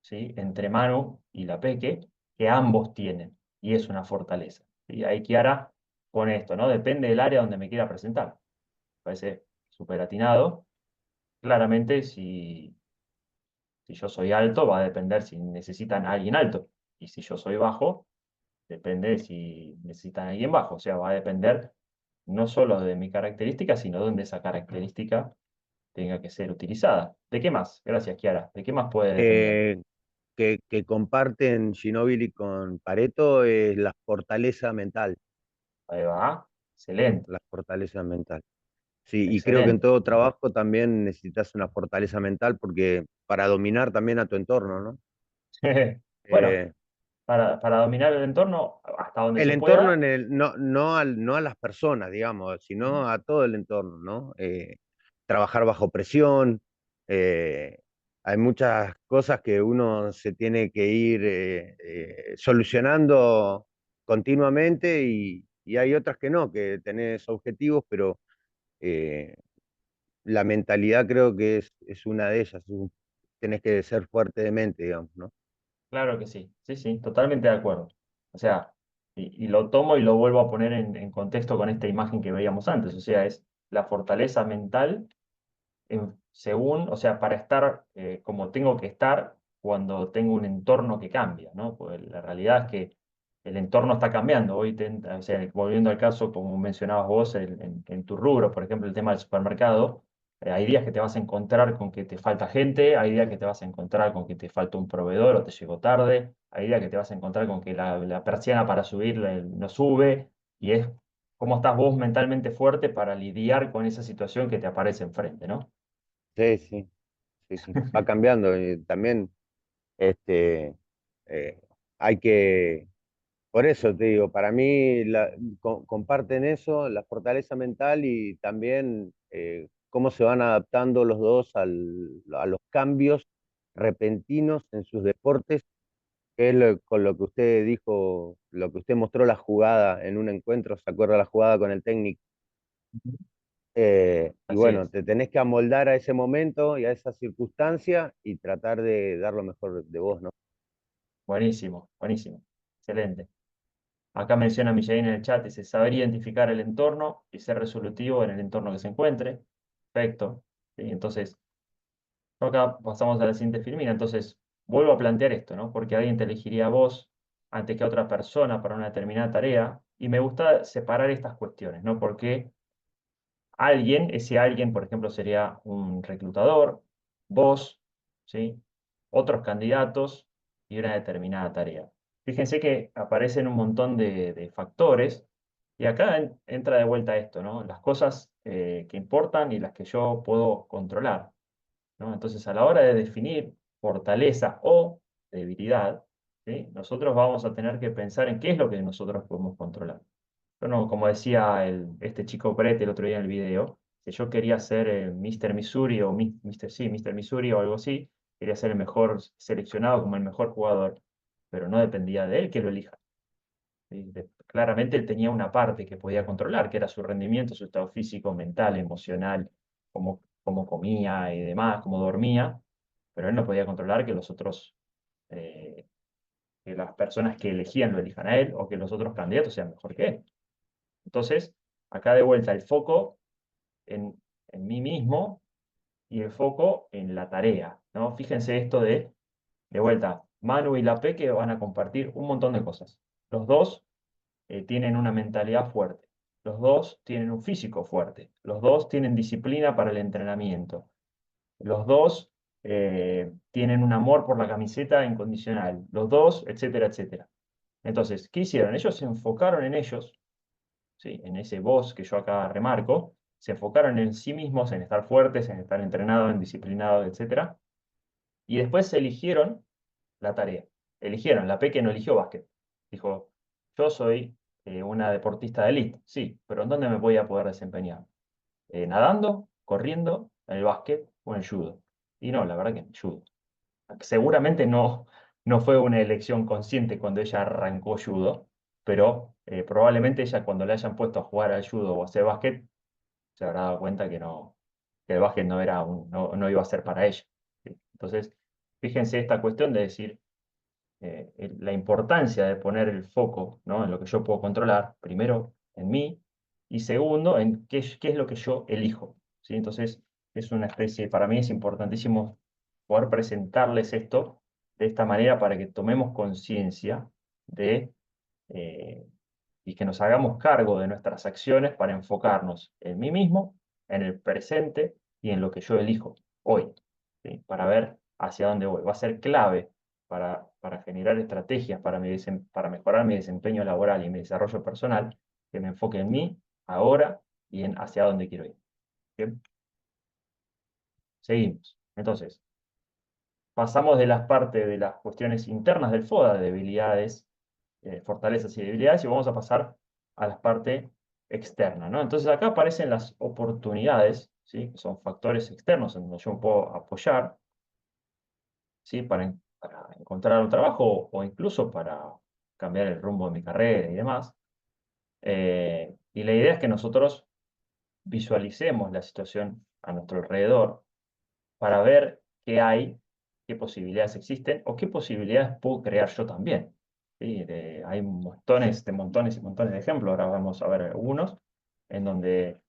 S1: ¿sí? Entre Manu y la Peque, que ambos tienen, y es una fortaleza. Y ahí Kiara pone esto, ¿no? Depende del área donde me quiera presentar. Parece súper atinado. Claramente, si yo soy alto, va a depender si necesitan a alguien alto. Y si yo soy bajo, depende de si necesitan a alguien bajo. O sea, va a depender no solo de mi característica, sino de donde esa característica tenga que ser utilizada. ¿De qué más? Gracias, Kiara. ¿De qué más puede depender?
S2: Que comparten Ginóbili con Pareto es la fortaleza mental,
S1: Ahí va. Excelente,
S2: la fortaleza mental. Sí, y creo que en
S1: excelente.
S2: todo trabajo también necesitas una fortaleza mental porque para dominar también a tu entorno, ¿no?
S1: Bueno,
S2: Eh,
S1: para dominar el entorno, hasta donde
S2: el
S1: se
S2: entorno
S1: pueda.
S2: no a las personas, digamos, sino a todo el entorno, ¿no? Trabajar bajo presión, eh, hay muchas cosas que uno se tiene que ir solucionando continuamente y hay otras que no, que tenés objetivos, pero eh, la mentalidad creo que es una de ellas, tenés que ser fuerte de mente, digamos, ¿no?
S1: Claro que sí, sí, sí, totalmente de acuerdo. O sea, y lo tomo y lo vuelvo a poner en contexto con esta imagen que veíamos antes. O sea, es la fortaleza mental según, o sea, para estar como tengo que estar cuando tengo un entorno que cambia, ¿no? Pues la realidad es que el entorno está cambiando. Hoy, o sea, volviendo al caso, como mencionabas vos, en tu rubro, por ejemplo, el tema del supermercado, hay días que te vas a encontrar con que te falta gente, hay días que te vas a encontrar con que te falta un proveedor o te llegó tarde, hay días que te vas a encontrar con que la persiana para subir no sube, y es cómo estás vos mentalmente fuerte para lidiar con esa situación que te aparece enfrente, ¿no?
S2: Sí, sí, sí, sí, va cambiando y también este, eh, hay que, por eso te digo, para mí comparten eso, la fortaleza mental y también cómo se van adaptando los dos a los cambios repentinos en sus deportes, que es con lo que usted dijo, lo que usted mostró la jugada en un encuentro, ¿se acuerda la jugada con el técnico? Y
S1: Así
S2: bueno,
S1: es.
S2: te tenés que amoldar a ese momento y a esa circunstancia y tratar de dar lo mejor de vos, ¿no?
S1: Buenísimo, buenísimo. Excelente. Acá menciona Mijaín en el chat, dice, saber identificar el entorno y ser resolutivo en el entorno que se encuentre. Perfecto. Sí, entonces, acá pasamos a la siguiente filmina. Entonces, vuelvo a plantear esto, ¿no? Porque alguien te elegiría a vos antes que a otra persona para una determinada tarea. Y me gusta separar estas cuestiones, ¿no? Porque ese alguien, por ejemplo, sería un reclutador, vos, ¿sí? Otros candidatos y una determinada tarea. Fíjense que aparecen un montón de factores y acá entra de vuelta esto, ¿no? Las cosas que importan y las que yo puedo controlar, ¿no? Entonces, a la hora de definir fortaleza o debilidad, ¿sí? Nosotros vamos a tener que pensar en qué es lo que nosotros podemos controlar. Yo no, como decía este chico Brett el otro día en el video, que yo quería ser Mr. Missouri o sí, Mr. Missouri o algo así, quería ser el mejor seleccionado como el mejor jugador, pero no dependía de él que lo elija. ¿Sí? Claramente él tenía una parte que podía controlar, que era su rendimiento, su estado físico, mental, emocional, cómo comía y demás, cómo dormía, pero él no podía controlar que los otros, eh, que las personas que elegían lo elijan a él o que los otros candidatos sean mejor que él. Entonces, acá de vuelta el foco en, en mí mismo y el foco en la tarea, ¿no? Fíjense esto de vuelta, Manu y la Peque van a compartir un montón de cosas. Los dos tienen una mentalidad fuerte. Los dos tienen un físico fuerte. Los dos tienen disciplina para el entrenamiento. Los dos tienen un amor por la camiseta incondicional. Los dos, etcétera, etcétera. Entonces, ¿qué hicieron? Ellos se enfocaron en ellos, ¿sí? En ese vos que yo acá remarco, se enfocaron en sí mismos, en estar fuertes, en estar entrenados, en disciplinados, etcétera. Y después eligieron la tarea. Eligieron, la Peque no eligió básquet. Dijo, yo soy una deportista de élite, sí, pero ¿en dónde me voy a poder desempeñar? ¿Nadando, corriendo, en el básquet o en el judo? Y no, la verdad que en el judo. Seguramente no fue una elección consciente cuando ella arrancó judo, pero probablemente ella cuando le hayan puesto a jugar al judo o a hacer básquet, se habrá dado cuenta que el básquet no iba a ser para ella, ¿sí? Entonces, fíjense esta cuestión de decir la importancia de poner el foco, ¿no? En lo que yo puedo controlar, primero en mí, y segundo en qué es lo que yo elijo, ¿sí? Entonces, es una especie, para mí es importantísimo poder presentarles esto de esta manera para que tomemos conciencia de eh, y que nos hagamos cargo de nuestras acciones para enfocarnos en mí mismo, en el presente y en lo que yo elijo hoy, ¿sí? Para ver hacia dónde voy. Va a ser clave para generar estrategias para mejorar mi desempeño laboral y mi desarrollo personal, que me enfoque en mí, ahora y en hacia dónde quiero ir. ¿Bien? Seguimos. Entonces, pasamos de las partes de las cuestiones internas del FODA, de debilidades, fortalezas y debilidades, y vamos a pasar a la parte externa, ¿no? Entonces acá aparecen las oportunidades, ¿sí? Que son factores externos en donde yo puedo apoyar, ¿sí? Para encontrar un trabajo o incluso para cambiar el rumbo de mi carrera y demás. Y la idea es que nosotros visualicemos la situación a nuestro alrededor para ver qué hay, qué posibilidades existen o qué posibilidades puedo crear yo también, ¿sí? Hay montones y montones de ejemplos, ahora vamos a ver algunos, en donde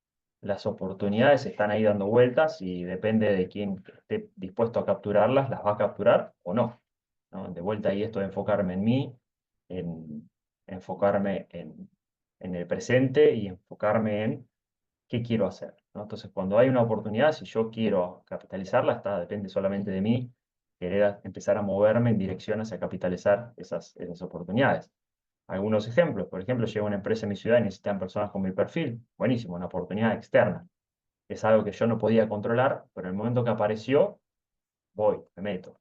S1: las oportunidades están ahí dando vueltas y depende de quién esté dispuesto a capturarlas, las va a capturar o no, ¿no? De vuelta ahí esto de enfocarme en mí, en enfocarme en el presente y enfocarme en qué quiero hacer, ¿no? Entonces, cuando hay una oportunidad, si yo quiero capitalizarla, depende solamente de mí querer empezar a moverme en dirección hacia capitalizar esas oportunidades. Algunos ejemplos, por ejemplo, llega una empresa en mi ciudad y necesitan personas con mi perfil, buenísimo, una oportunidad externa. Es algo que yo no podía controlar, pero en el momento que apareció, voy, me meto.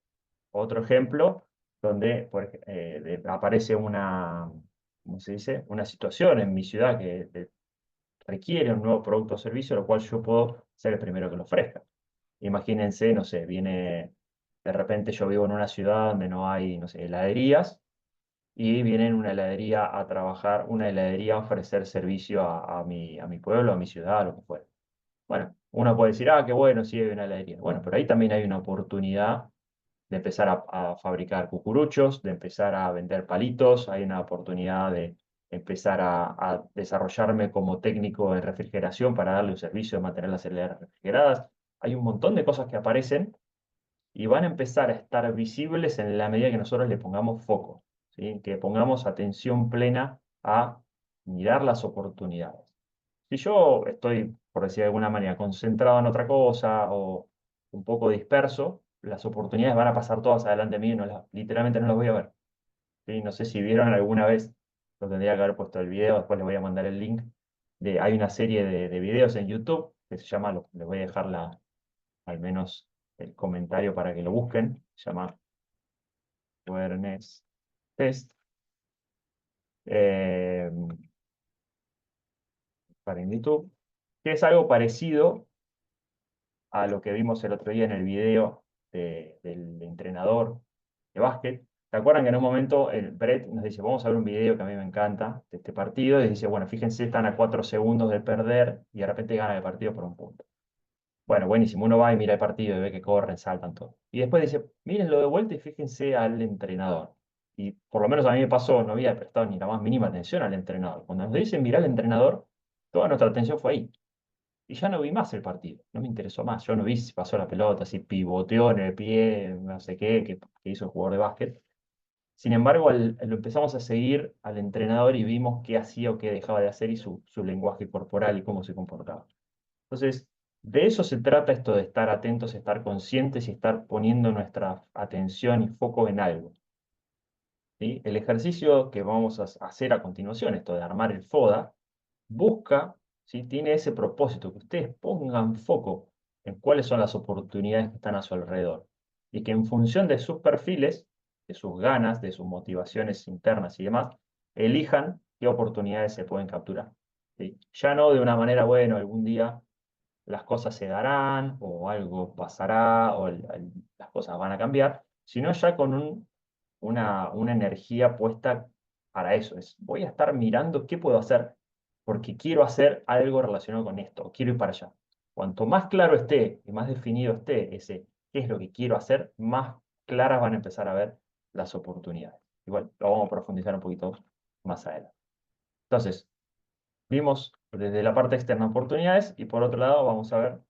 S1: Otro ejemplo, donde aparece ¿cómo se dice? Una situación en mi ciudad que requiere un nuevo producto o servicio, lo cual yo puedo ser el primero que lo ofrezca. Imagínense, no sé, de repente yo vivo en una ciudad donde no hay, no sé, heladerías, y viene una heladería a trabajar, una heladería a ofrecer servicio a mi pueblo, a mi ciudad, lo que fuera. Bueno, uno puede decir, ah, qué bueno, sí hay una heladería. Bueno, pero ahí también hay una oportunidad de empezar a fabricar cucuruchos, de empezar a vender palitos, hay una oportunidad de empezar a desarrollarme como técnico en refrigeración para darle un servicio de mantener las heladeras refrigeradas. Hay un montón de cosas que aparecen y van a empezar a estar visibles en la medida que nosotros le pongamos foco, ¿sí? Que pongamos atención plena a mirar las oportunidades. Si yo estoy, por decir de alguna manera, concentrado en otra cosa o un poco disperso, las oportunidades van a pasar todas adelante mío y literalmente no las voy a ver, ¿sí? No sé si vieron alguna vez, lo tendría que haber puesto el video, después les voy a mandar el link. Hay una serie de videos en YouTube que se llama, les voy a dejar al menos el comentario para que lo busquen, se llama Awareness Test. Eh, para en YouTube, que es algo parecido a lo que vimos el otro día en el video del entrenador de básquet. ¿Se acuerdan que en un momento el Brett nos dice, vamos a ver un video que a mí me encanta de este partido? Y dice, bueno, fíjense, están a 4 segundos de perder y de repente ganan el partido por un punto. Bueno, buenísimo, uno va y mira el partido y ve que corren, saltan todo. Y después dice, mírenlo de vuelta y fíjense al entrenador. Y por lo menos a mí me pasó, no había prestado ni la más mínima atención al entrenador. Cuando nos dicen mirar al entrenador, toda nuestra atención fue ahí. Y ya no vi más el partido, no me interesó más. Yo no vi si pasó la pelota, si pivoteó en el pie, no sé qué, que hizo el jugador de básquet. Sin embargo, lo empezamos a seguir al entrenador y vimos qué hacía o qué dejaba de hacer y su lenguaje corporal y cómo se comportaba. Entonces, de eso se trata esto de estar atentos, estar conscientes y estar poniendo nuestra atención y foco en algo. ¿Sí? El ejercicio que vamos a hacer a continuación, esto de armar el FODA, busca, ¿sí? Tiene ese propósito, que ustedes pongan foco en cuáles son las oportunidades que están a su alrededor. Y que en función de sus perfiles, de sus ganas, de sus motivaciones internas y demás, elijan qué oportunidades se pueden capturar. ¿Sí? Ya no de una manera, bueno, algún día las cosas se darán, o algo pasará, o las cosas van a cambiar, sino ya con una energía puesta para eso. Voy a estar mirando qué puedo hacer, porque quiero hacer algo relacionado con esto, o quiero ir para allá. Cuanto más claro esté y más definido esté ese qué es lo que quiero hacer, más claras van a empezar a ver las oportunidades. Igual lo vamos a profundizar un poquito más adelante. Entonces, vimos desde la parte externa oportunidades y por otro lado vamos a ver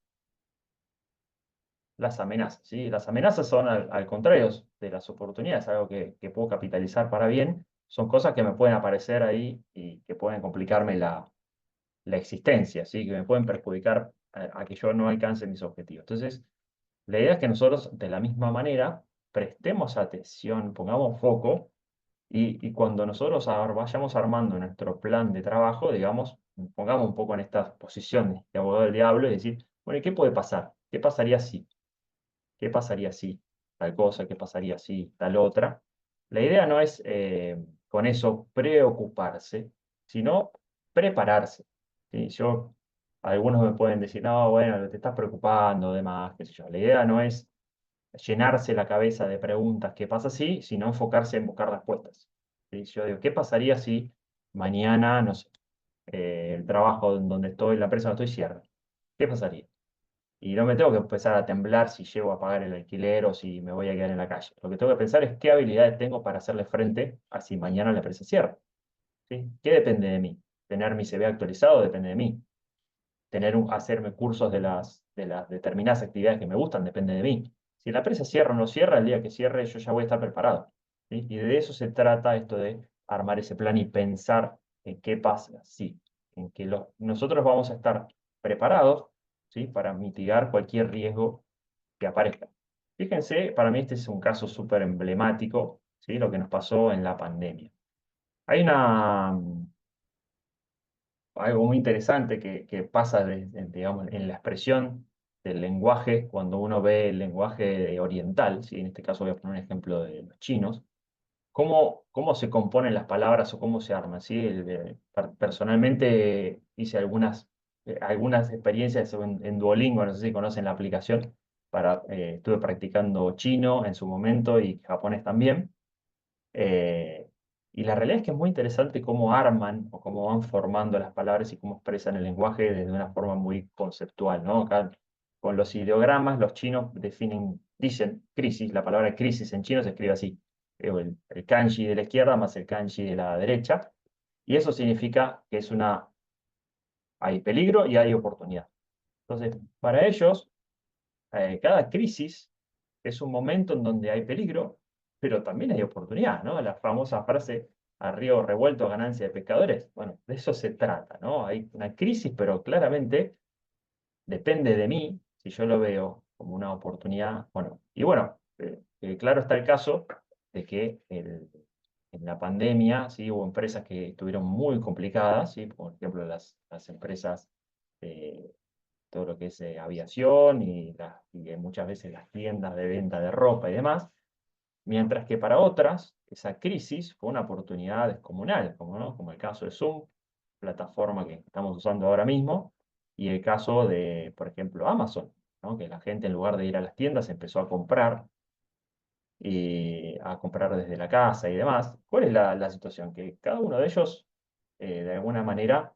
S1: las amenazas, ¿sí? Las amenazas son al contrario de las oportunidades, algo que puedo capitalizar para bien, son cosas que me pueden aparecer ahí y que pueden complicarme la existencia, ¿sí? Que me pueden perjudicar a que yo no alcance mis objetivos. Entonces, la idea es que nosotros, de la misma manera, prestemos atención, pongamos foco, y cuando nosotros vayamos armando nuestro plan de trabajo, digamos, pongamos un poco en esta posición de abogado del diablo y decir, bueno, ¿y qué puede pasar? ¿Qué pasaría si? ¿Qué pasaría si tal cosa? ¿Qué pasaría si tal otra? La idea no es con eso preocuparse, sino prepararse. ¿Sí? Algunos me pueden decir, no, bueno, te estás preocupando, demás, qué sé yo. La idea no es llenarse la cabeza de preguntas, ¿qué pasa si? Sino enfocarse en buscar respuestas. ¿Sí? Yo digo, ¿qué pasaría si mañana, no sé, el trabajo en donde estoy, la empresa donde estoy, cierra? ¿Qué pasaría? Y no me tengo que empezar a temblar si llego a pagar el alquiler o si me voy a quedar en la calle. Lo que tengo que pensar es qué habilidades tengo para hacerle frente a si mañana la empresa cierra. ¿Sí? ¿Qué depende de mí? Tener mi CV actualizado depende de mí. Hacerme cursos de las determinadas actividades que me gustan depende de mí. Si la empresa cierra o no cierra, el día que cierre yo ya voy a estar preparado. ¿Sí? Y de eso se trata esto de armar ese plan y pensar en qué pasa, sí, en que nosotros vamos a estar preparados, ¿sí? Para mitigar cualquier riesgo que aparezca. Fíjense, para mí este es un caso súper emblemático, ¿sí? Lo que nos pasó en la pandemia. Hay algo muy interesante que pasa, digamos, en la expresión del lenguaje, cuando uno ve el lenguaje oriental, ¿sí? En este caso voy a poner un ejemplo de los chinos, cómo se componen las palabras o cómo se arman, ¿sí? Personalmente hice algunas experiencias en Duolingo, no sé si conocen la aplicación, estuve practicando chino en su momento y japonés también. Eh, y la realidad es que es muy interesante cómo arman o cómo van formando las palabras y cómo expresan el lenguaje desde una forma muy conceptual, ¿no? Acá, con los ideogramas, los chinos dicen crisis, la palabra crisis en chino se escribe así, el kanji de la izquierda más el kanji de la derecha, y eso significa que hay peligro y hay oportunidad. Entonces, para ellos, cada crisis es un momento en donde hay peligro, pero también hay oportunidad, ¿no? La famosa frase, a río revuelto, ganancia de pescadores. Bueno, de eso se trata, ¿no? Hay una crisis, pero claramente depende de mí, si yo lo veo como una oportunidad, bueno. Y bueno, claro está el caso de que en la pandemia, ¿sí? Hubo empresas que estuvieron muy complicadas, ¿sí? Por ejemplo, las empresas todo lo que es aviación y muchas veces las tiendas de venta de ropa y demás, mientras que para otras esa crisis fue una oportunidad descomunal, como el caso de Zoom, plataforma que estamos usando ahora mismo, y el caso de, por ejemplo, Amazon, ¿no? Que la gente en lugar de ir a las tiendas empezó a comprar desde la casa y demás. ¿Cuál es la situación? Que cada uno de ellos, de alguna manera,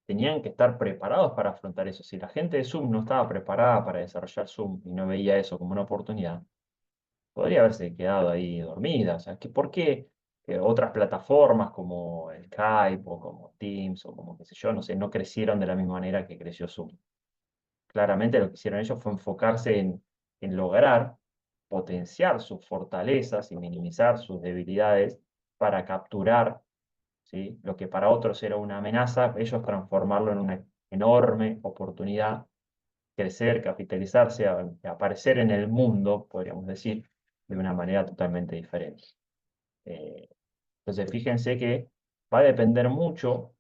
S1: tenían que estar preparados para afrontar eso. Si la gente de Zoom no estaba preparada para desarrollar Zoom y no veía eso como una oportunidad, podría haberse quedado ahí dormida. O sea, ¿por qué otras plataformas como el Skype o como Teams o como qué sé yo, no sé, no crecieron de la misma manera que creció Zoom? Claramente lo que hicieron ellos fue enfocarse en lograr potenciar sus fortalezas y minimizar sus debilidades para capturar, ¿sí?, lo que para otros era una amenaza, ellos transformarlo en una enorme oportunidad, crecer, capitalizarse, aparecer en el mundo, podríamos decir, de una manera totalmente diferente. Entonces, fíjense que va a depender mucho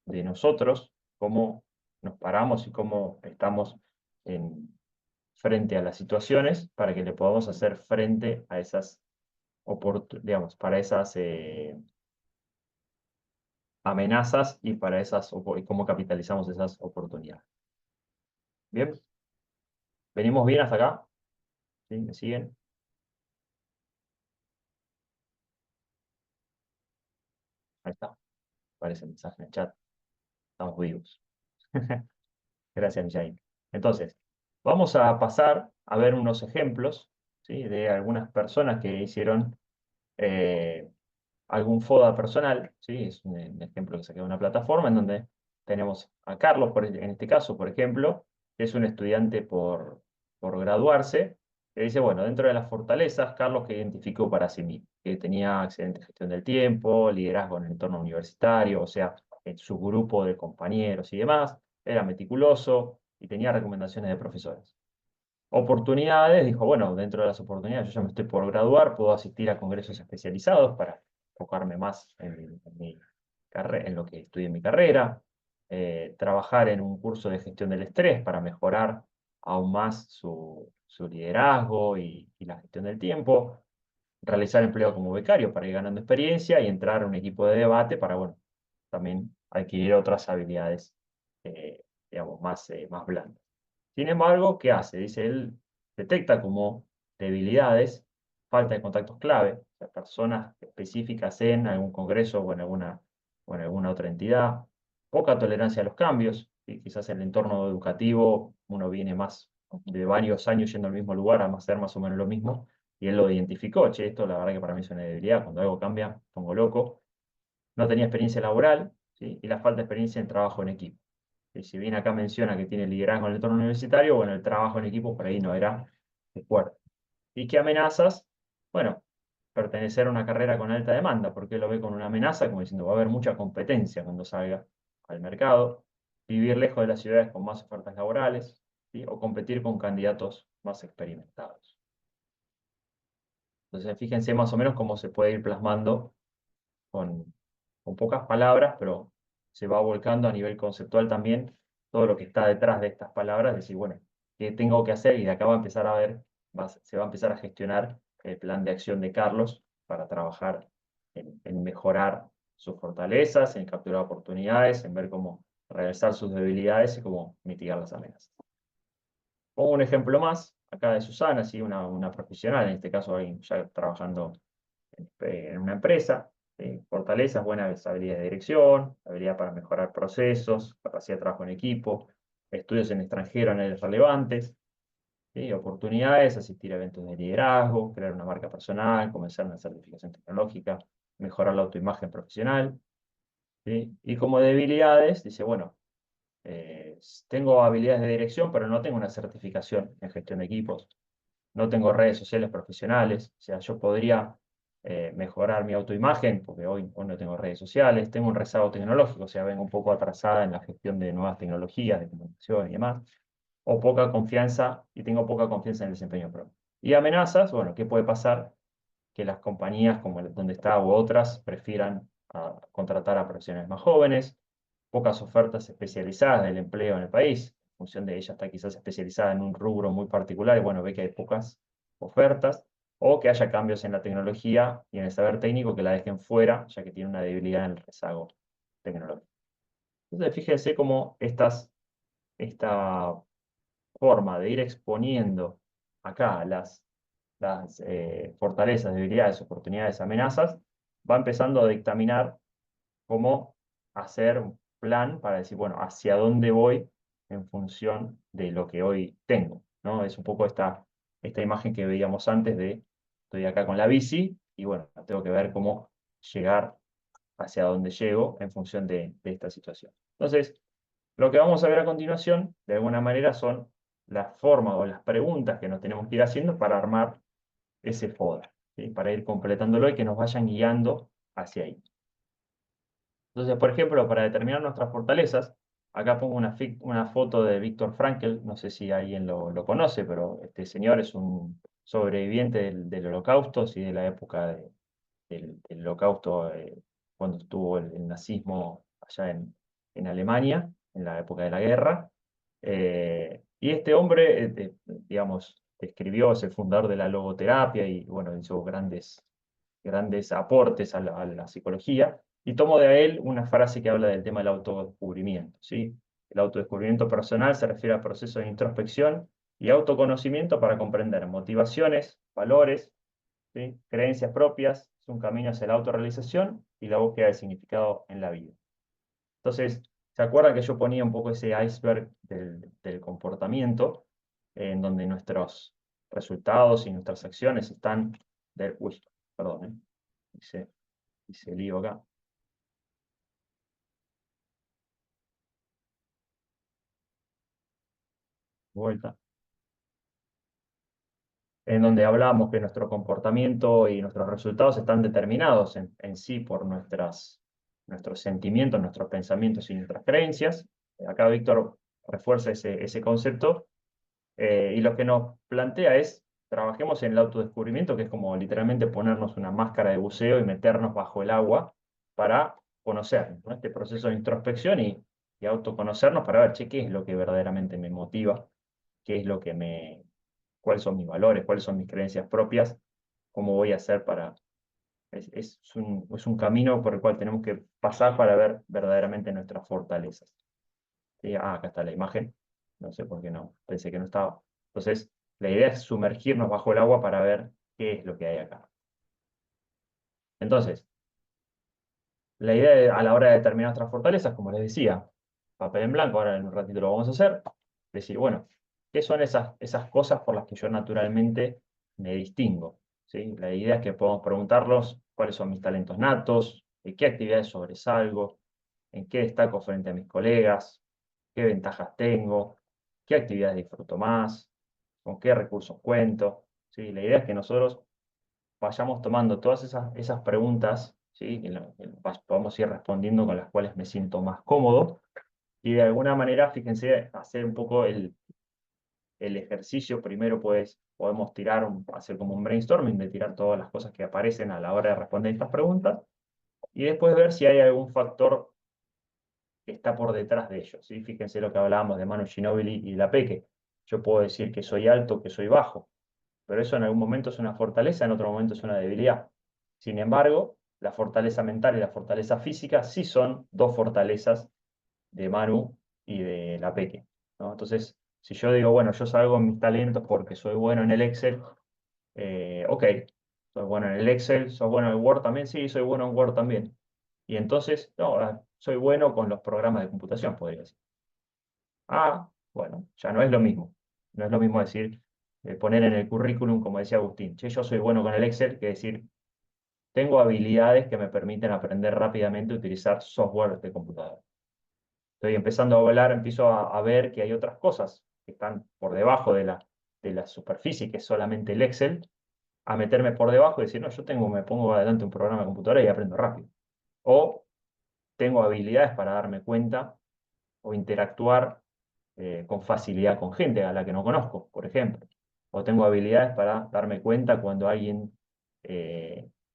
S1: de nosotros cómo nos paramos y cómo estamos frente a las situaciones para que le podamos hacer frente a esas digamos, para esas amenazas y para y cómo capitalizamos esas oportunidades. Bien, ¿venimos bien hasta acá? ¿Sí? ¿Me siguen? Ahí está, aparece el mensaje en el chat. Estamos vivos. Gracias, Mijail. Entonces, vamos a pasar a ver unos ejemplos, ¿sí?, de algunas personas que hicieron algún FODA personal, ¿sí? Es un ejemplo que saqué de una plataforma en donde tenemos a Carlos, en este caso, por ejemplo, que es un estudiante por graduarse, que dice, bueno, dentro de las fortalezas, Carlos que identificó para sí mismo, que tenía excelente gestión del tiempo, liderazgo en el entorno universitario, o sea, en su grupo de compañeros y demás, era meticuloso y tenía recomendaciones de profesores. Oportunidades, dijo, bueno, dentro de las oportunidades, yo ya me estoy por graduar, puedo asistir a congresos especializados para enfocarme más en lo que estudié en mi carrera, trabajar en un curso de gestión del estrés para mejorar aún más su liderazgo y la gestión del tiempo, realizar empleo como becario para ir ganando experiencia y entrar a un equipo de debate para, bueno, también adquirir otras habilidades, digamos, más blandas. Sin embargo, ¿qué hace? Dice, él detecta como debilidades, falta de contactos clave, o sea, personas específicas en algún congreso o en alguna otra entidad, poca tolerancia a los cambios, y quizás en el entorno educativo uno viene más de varios años yendo al mismo lugar a hacer más o menos lo mismo, y él lo identificó, che, esto la verdad que para mí es una debilidad, cuando algo cambia, pongo loco. No tenía experiencia laboral, ¿sí?, y la falta de experiencia en trabajo en equipo. Y si bien acá menciona que tiene liderazgo en el entorno universitario, bueno, el trabajo en equipo por ahí no era fuerte. ¿Y qué amenazas? Bueno, pertenecer a una carrera con alta demanda, porque lo ve con una amenaza, como diciendo, va a haber mucha competencia cuando salga al mercado, vivir lejos de las ciudades con más ofertas laborales, ¿sí?, o competir con candidatos más experimentados. Entonces, fíjense más o menos cómo se puede ir plasmando con pocas palabras, pero se va volcando a nivel conceptual también todo lo que está detrás de estas palabras, decir, bueno, ¿qué tengo que hacer? Y de acá va a empezar a ver, se va a empezar a gestionar el plan de acción de Carlos para trabajar en mejorar sus fortalezas, en capturar oportunidades, en ver cómo regresar sus debilidades y cómo mitigar las amenazas. Pongo un ejemplo más, acá de Susana, ¿sí?, una profesional, en este caso alguien ya trabajando en una empresa, fortalezas, buenas habilidades de dirección, habilidad para mejorar procesos, capacidad de trabajo en equipo, estudios en extranjero en áreas relevantes, ¿sí?, oportunidades, asistir a eventos de liderazgo, crear una marca personal, comenzar una certificación tecnológica, mejorar la autoimagen profesional, ¿sí? Y como debilidades, dice, bueno, tengo habilidades de dirección, pero no tengo una certificación en gestión de equipos, no tengo redes sociales profesionales, o sea, yo podría mejorar mi autoimagen, porque hoy no tengo redes sociales, tengo un rezago tecnológico, o sea, vengo un poco atrasada en la gestión de nuevas tecnologías, de comunicación y demás, o poca confianza, y tengo poca confianza en el desempeño propio. Y amenazas, bueno, ¿qué puede pasar? Que las compañías como donde está u otras prefieran contratar a profesionales más jóvenes, pocas ofertas especializadas del empleo en el país, en función de ella está quizás especializada en un rubro muy particular y bueno, ve que hay pocas ofertas, o que haya cambios en la tecnología y en el saber técnico que la dejen fuera, ya que tiene una debilidad en el rezago tecnológico. Entonces, fíjense cómo esta forma de ir exponiendo acá las fortalezas, debilidades, oportunidades, amenazas, va empezando a dictaminar cómo hacer un plan para decir, bueno, hacia dónde voy en función de lo que hoy tengo, ¿no? Es un poco esta imagen que veíamos antes de, estoy acá con la bici y bueno, tengo que ver cómo llegar hacia dónde llego en función de esta situación. Entonces, lo que vamos a ver a continuación, de alguna manera, son las formas o las preguntas que nos tenemos que ir haciendo para armar ese FODA, ¿sí? Para ir completándolo y que nos vayan guiando hacia ahí. Entonces, por ejemplo, para determinar nuestras fortalezas, acá pongo una foto de Viktor Frankl, no sé si alguien lo conoce, pero este señor es un sobreviviente del Holocausto, ¿sí? De la época del Holocausto, cuando estuvo el nazismo allá en Alemania, en la época de la guerra. Y este hombre, digamos, escribió, es el fundador de la logoterapia y, bueno, hizo grandes aportes a la psicología. Y tomo de él una frase que habla del tema del autodescubrimiento, ¿sí? El autodescubrimiento personal se refiere al proceso de introspección y autoconocimiento para comprender motivaciones, valores, ¿sí? Creencias propias, es un camino hacia la autorrealización y la búsqueda de significado en la vida. Entonces, ¿se acuerdan que yo ponía un poco ese iceberg del comportamiento, en donde nuestros resultados y nuestras acciones están uy, perdón, hice lío acá. Vuelta. En donde hablamos que nuestro comportamiento y nuestros resultados están determinados en sí por nuestros sentimientos, nuestros pensamientos y nuestras creencias. Acá Víctor refuerza ese concepto, y lo que nos plantea es, trabajemos en el autodescubrimiento, que es como literalmente ponernos una máscara de buceo y meternos bajo el agua para conocernos, ¿no? Este proceso de introspección y autoconocernos para ver, che, qué es lo que verdaderamente me motiva, qué es lo que cuáles son mis valores, cuáles son mis creencias propias, cómo voy a hacer para... es un camino por el cual tenemos que pasar para ver verdaderamente nuestras fortalezas. ¿Sí? Ah, acá está la imagen. No sé por qué no, pensé que no estaba. Entonces, la idea es sumergirnos bajo el agua para ver qué es lo que hay acá. Entonces, la idea a la hora de determinar nuestras fortalezas, como les decía, papel en blanco, ahora en un ratito lo vamos a hacer, decir, bueno, ¿qué son esas cosas por las que yo naturalmente me distingo? ¿Sí? La idea es que podamos preguntarnos cuáles son mis talentos natos, en qué actividades sobresalgo, en qué destaco frente a mis colegas, qué ventajas tengo, qué actividades disfruto más, con qué recursos cuento. ¿Sí? La idea es que nosotros vayamos tomando todas esas preguntas, ¿sí? Que podamos ir respondiendo, con las cuales me siento más cómodo, y de alguna manera, fíjense, hacer un poco el ejercicio. Primero pues, podemos hacer como un brainstorming de tirar todas las cosas que aparecen a la hora de responder estas preguntas, y después ver si hay algún factor que está por detrás de ellos, ¿sí? Fíjense lo que hablábamos de Manu Ginóbili y la Peque. Yo puedo decir que soy alto, que soy bajo, pero eso en algún momento es una fortaleza, en otro momento es una debilidad. Sin embargo, la fortaleza mental y la fortaleza física sí son dos fortalezas de Manu y de la Peque, ¿no? Entonces, si yo digo, bueno, yo salgo en mis talentos porque soy bueno en el Excel, ok, soy bueno en el Excel, ¿soy bueno en el Word también? Sí, soy bueno en Word también. Y entonces, no, soy bueno con los programas de computación, podría decir. Ah, bueno, ya no es lo mismo. No es lo mismo decir, poner en el currículum, como decía Agustín, che, yo soy bueno con el Excel, que decir, tengo habilidades que me permiten aprender rápidamente a utilizar software de computadora. Estoy empezando a volar, empiezo a ver que hay otras cosas que están por debajo de la superficie, que es solamente el Excel, a meterme por debajo y decir, no, me pongo adelante un programa de computadora y aprendo rápido. O tengo habilidades para darme cuenta o interactuar con facilidad con gente a la que no conozco, por ejemplo. O tengo habilidades para darme cuenta cuando alguien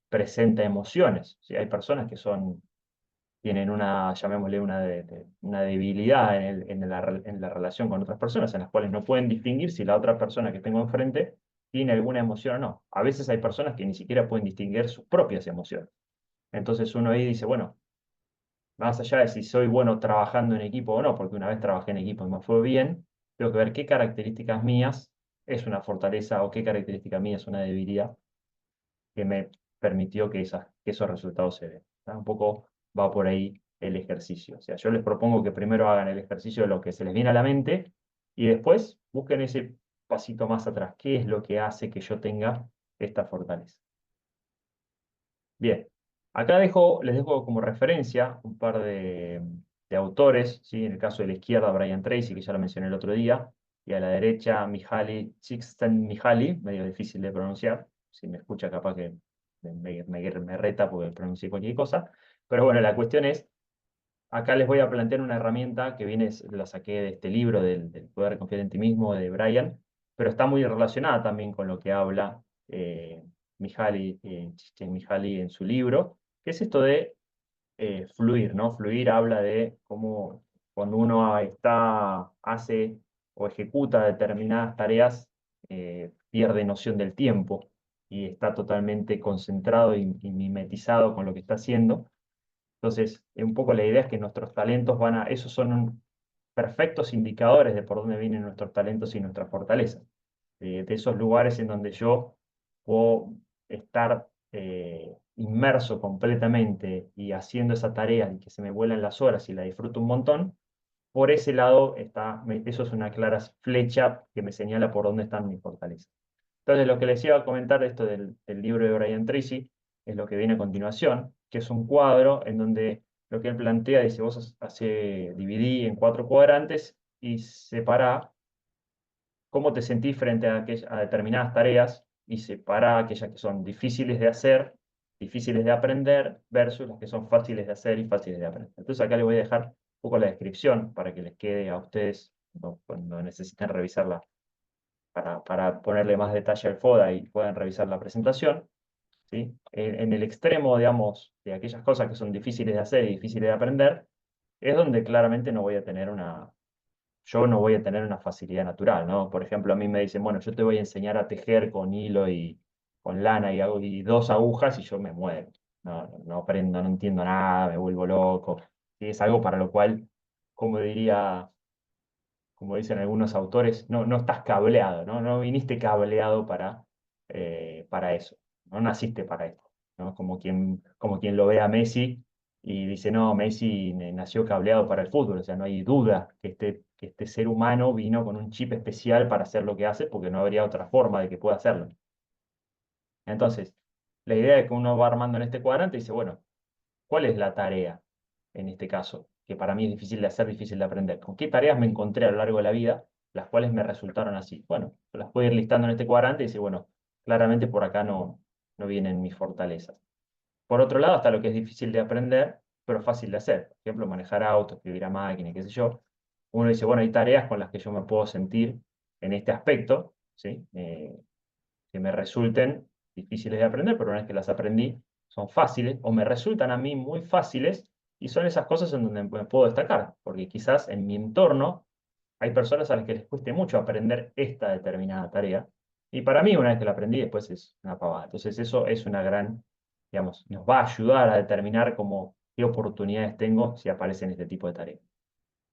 S1: presenta emociones. ¿Sí? Hay personas que tienen llamémosle una debilidad en la relación con otras personas, en las cuales no pueden distinguir si la otra persona que tengo enfrente tiene alguna emoción o no. A veces hay personas que ni siquiera pueden distinguir sus propias emociones. Entonces uno ahí dice, bueno, más allá de si soy bueno trabajando en equipo o no, porque una vez trabajé en equipo y me fue bien, tengo que ver qué características mías es una fortaleza o qué característica mía es una debilidad que me permitió que esos resultados se den. Un poco va por ahí el ejercicio. O sea, yo les propongo que primero hagan el ejercicio de lo que se les viene a la mente y después busquen ese pasito más atrás. ¿Qué es lo que hace que yo tenga esta fortaleza? Bien, acá les dejo como referencia un par de autores, ¿sí? En el caso de la izquierda, Brian Tracy, que ya lo mencioné el otro día, y a la derecha, Csikszentmihalyi, medio difícil de pronunciar, si me escucha capaz que me reta porque pronuncié cualquier cosa. Pero bueno, la cuestión es, acá les voy a plantear una herramienta que la saqué de este libro del poder confiar en ti mismo de Brian, pero está muy relacionada también con lo que habla Csikszentmihalyi en su libro, que es esto de fluir, ¿no? Fluir habla de cómo cuando uno hace o ejecuta determinadas tareas, pierde noción del tiempo y está totalmente concentrado y mimetizado con lo que está haciendo. Entonces, un poco la idea es que nuestros talentos esos son perfectos indicadores de por dónde vienen nuestros talentos y nuestras fortalezas. De esos lugares en donde yo puedo estar inmerso completamente y haciendo esa tarea y que se me vuelan las horas y la disfruto un montón, por ese lado eso es una clara flecha que me señala por dónde están mis fortalezas. Entonces, lo que les iba a comentar de esto del libro de Brian Tracy es lo que viene a continuación, que es un cuadro en donde lo que él plantea, dice, vos dividí en 4 cuadrantes y separá cómo te sentís frente a determinadas tareas y separa aquellas que son difíciles de hacer, difíciles de aprender, versus las que son fáciles de hacer y fáciles de aprender. Entonces acá les voy a dejar un poco la descripción para que les quede a ustedes cuando necesiten revisarla, para ponerle más detalle al FODA y puedan revisar la presentación. ¿Sí? En el extremo, digamos, de aquellas cosas que son difíciles de hacer y difíciles de aprender, es donde claramente yo no voy a tener una facilidad natural, ¿no? Por ejemplo, a mí me dicen, bueno, yo te voy a enseñar a tejer con hilo y con lana y 2 agujas y yo me muero. No aprendo, no entiendo nada, me vuelvo loco. Y es algo para lo cual, como como dicen algunos autores, no estás cableado, ¿no? No viniste cableado para eso. No naciste para esto, ¿no? Como quien lo ve a Messi y dice, no, Messi nació cableado para el fútbol. O sea, no hay duda que este ser humano vino con un chip especial para hacer lo que hace, porque no habría otra forma de que pueda hacerlo. Entonces, la idea es que uno va armando en este cuadrante y dice, bueno, ¿cuál es la tarea en este caso? Que para mí es difícil de hacer, difícil de aprender. ¿Con qué tareas me encontré a lo largo de la vida, las cuales me resultaron así? Bueno, las puedo ir listando en este cuadrante y decir, bueno, claramente por acá no vienen mis fortalezas. Por otro lado, está lo que es difícil de aprender, pero fácil de hacer. Por ejemplo, manejar autos, escribir a máquina, qué sé yo. Uno dice, bueno, hay tareas con las que yo me puedo sentir en este aspecto, ¿sí? Que me resulten difíciles de aprender, pero una vez que las aprendí, son fáciles, o me resultan a mí muy fáciles, y son esas cosas en donde me puedo destacar, porque quizás en mi entorno hay personas a las que les cueste mucho aprender esta determinada tarea, y para mí, una vez que la aprendí, después es una pavada. Entonces, eso es una gran, digamos, nos va a ayudar a determinar qué oportunidades tengo si aparecen este tipo de tareas.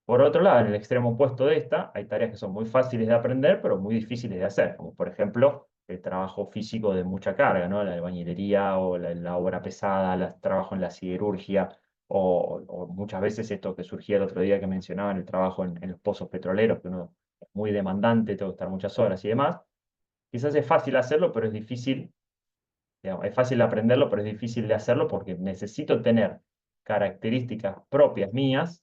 S1: Por otro lado, en el extremo opuesto de esta, hay tareas que son muy fáciles de aprender, pero muy difíciles de hacer, como por ejemplo el trabajo físico de mucha carga, ¿no? La albañilería o la obra pesada, el trabajo en la siderurgia, o muchas veces esto que surgía el otro día que mencionaban, el trabajo en los pozos petroleros, que uno es muy demandante, tengo que estar muchas horas y demás. Quizás es fácil hacerlo, pero es difícil, digamos, es fácil aprenderlo, pero es difícil de hacerlo porque necesito tener características propias mías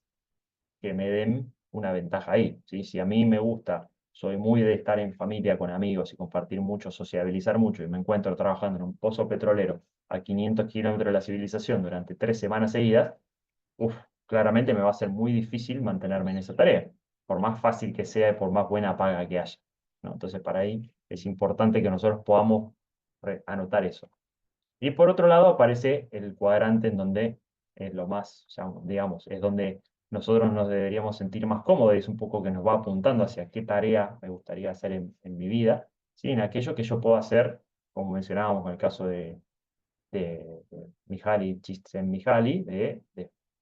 S1: que me den una ventaja ahí, ¿sí? Si a mí me gusta, soy muy de estar en familia con amigos y compartir mucho, sociabilizar mucho, y me encuentro trabajando en un pozo petrolero a 500 kilómetros de la civilización durante 3 semanas seguidas, uf, claramente me va a ser muy difícil mantenerme en esa tarea, por más fácil que sea y por más buena paga que haya, ¿no? Entonces, para ahí es importante que nosotros podamos anotar eso. Y por otro lado aparece el cuadrante en donde es lo más, o sea, digamos, es donde nosotros nos deberíamos sentir más cómodos, es un poco que nos va apuntando hacia qué tarea me gustaría hacer en mi vida, ¿sí? En aquello que yo puedo hacer, como mencionábamos en el caso de Mihaly Csikszentmihalyi,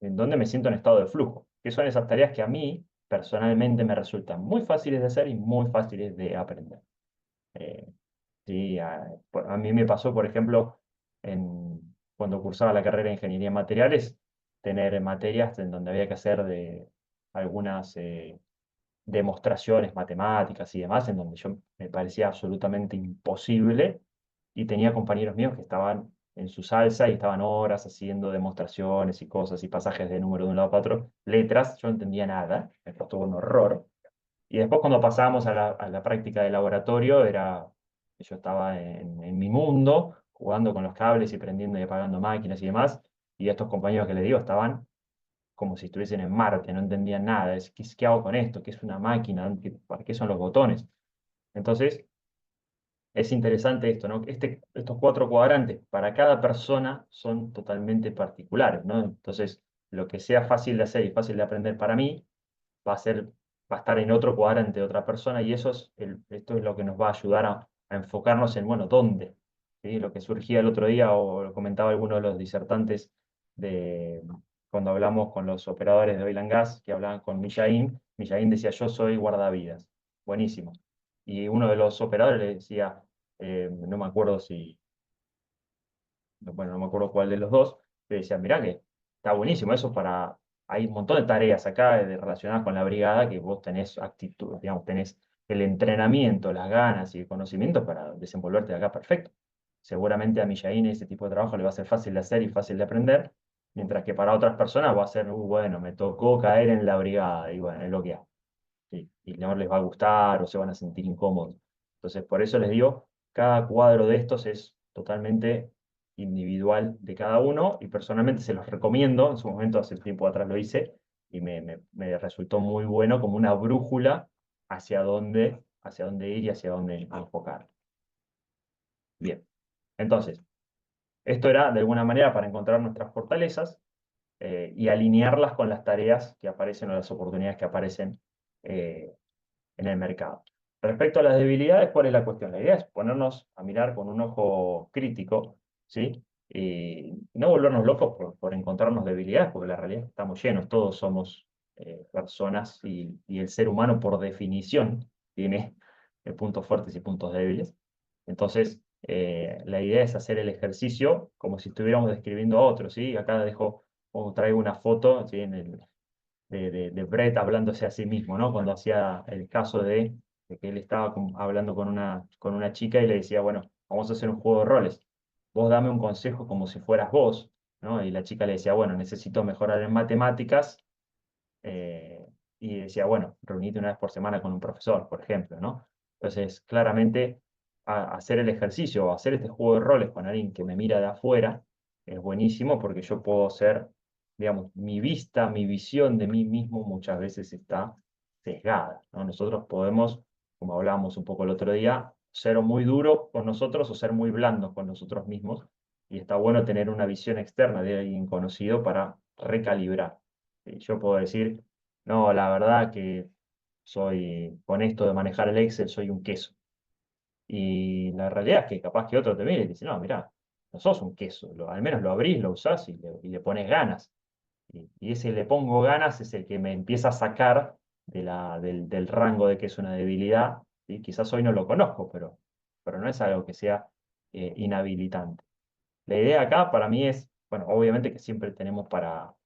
S1: en donde me siento en estado de flujo, que son esas tareas que a mí personalmente me resultan muy fáciles de hacer y muy fáciles de aprender. Eh, Sí, a mí me pasó, por ejemplo, cuando cursaba la carrera de Ingeniería en Materiales, tener materias en donde había que hacer algunas demostraciones matemáticas y demás, en donde yo me parecía absolutamente imposible, y tenía compañeros míos que estaban en su salsa y estaban horas haciendo demostraciones y cosas y pasajes de número de un lado para otro, letras, yo no entendía nada, me costó un horror. Y después cuando pasábamos a la práctica de laboratorio, era Yo estaba en mi mundo, jugando con los cables y prendiendo y apagando máquinas y demás, y estos compañeros que les digo estaban como si estuviesen en Marte, no entendían nada. ¿Qué hago con esto? ¿Qué es una máquina? ¿Para qué son los botones? Entonces, es interesante esto, ¿no? Estos 4 cuadrantes para cada persona son totalmente particulares, ¿no? Entonces, lo que sea fácil de hacer y fácil de aprender para mí, va a estar en otro cuadrante de otra persona, y esto es lo que nos va a ayudar a enfocarnos en, bueno, ¿dónde? ¿Sí? Lo que surgía el otro día, o lo comentaba alguno de los disertantes de, cuando hablamos con los operadores de Oil and Gas, que hablaban con Mijaín. Mijaín decía, yo soy guardavidas. Buenísimo. Y uno de los operadores le decía, no me acuerdo bueno, no me acuerdo cuál de los dos, le decía, mirá que está buenísimo eso para, hay un montón de tareas acá relacionadas con la brigada que vos tenés actitud, digamos, tenés el entrenamiento, las ganas y el conocimiento para desenvolverte acá perfecto. Seguramente a Millaín ese tipo de trabajo le va a ser fácil de hacer y fácil de aprender, mientras que para otras personas va a ser, bueno, me tocó caer en la brigada, y bueno, es lo que hay. Sí, y no les va a gustar o se van a sentir incómodos. Entonces, por eso les digo, cada cuadro de estos es totalmente individual de cada uno, y personalmente se los recomiendo. En su momento, hace tiempo atrás lo hice, y me resultó muy bueno como una brújula hacia dónde ir y hacia dónde enfocar. Bien, entonces, esto era de alguna manera para encontrar nuestras fortalezas, y alinearlas con las tareas que aparecen o las oportunidades que aparecen eh, en el mercado. Respecto a las debilidades, ¿cuál es la cuestión? La idea es ponernos a mirar con un ojo crítico, ¿sí? Y no volvernos locos por encontrarnos debilidades, porque la realidad es que estamos llenos, todos somos personas, y el ser humano por definición tiene puntos fuertes y puntos débiles. Entonces, la idea es hacer el ejercicio como si estuviéramos describiendo a otros, ¿sí? Acá traigo una foto, ¿sí? De Brett hablándose a sí mismo, ¿no? Cuando hacía el caso de que él estaba hablando con una chica y le decía, bueno, vamos a hacer un juego de roles. Vos dame un consejo como si fueras vos, ¿no? Y la chica le decía, bueno, necesito mejorar en matemáticas, eh, y decía, bueno, reunite una vez por semana con un profesor, por ejemplo, ¿no? Entonces, claramente, hacer el ejercicio o hacer este juego de roles con alguien que me mira de afuera es buenísimo, porque yo puedo ser, digamos, mi vista, mi visión de mí mismo muchas veces está sesgada, ¿no? Nosotros podemos, como hablábamos un poco el otro día, ser muy duros con nosotros o ser muy blandos con nosotros mismos, y está bueno tener una visión externa de alguien conocido para recalibrar. Yo puedo decir, no, la verdad que con esto de manejar el Excel, soy un queso. Y la realidad es que capaz que otro te mire y dice, no, mirá, no sos un queso, al menos lo abrís, lo usás y le pones ganas. Y ese le pongo ganas es el que me empieza a sacar del rango de que es una debilidad. Y quizás hoy no lo conozco, pero no es algo que sea inhabilitante. La idea acá para mí es, bueno, obviamente que siempre tenemos para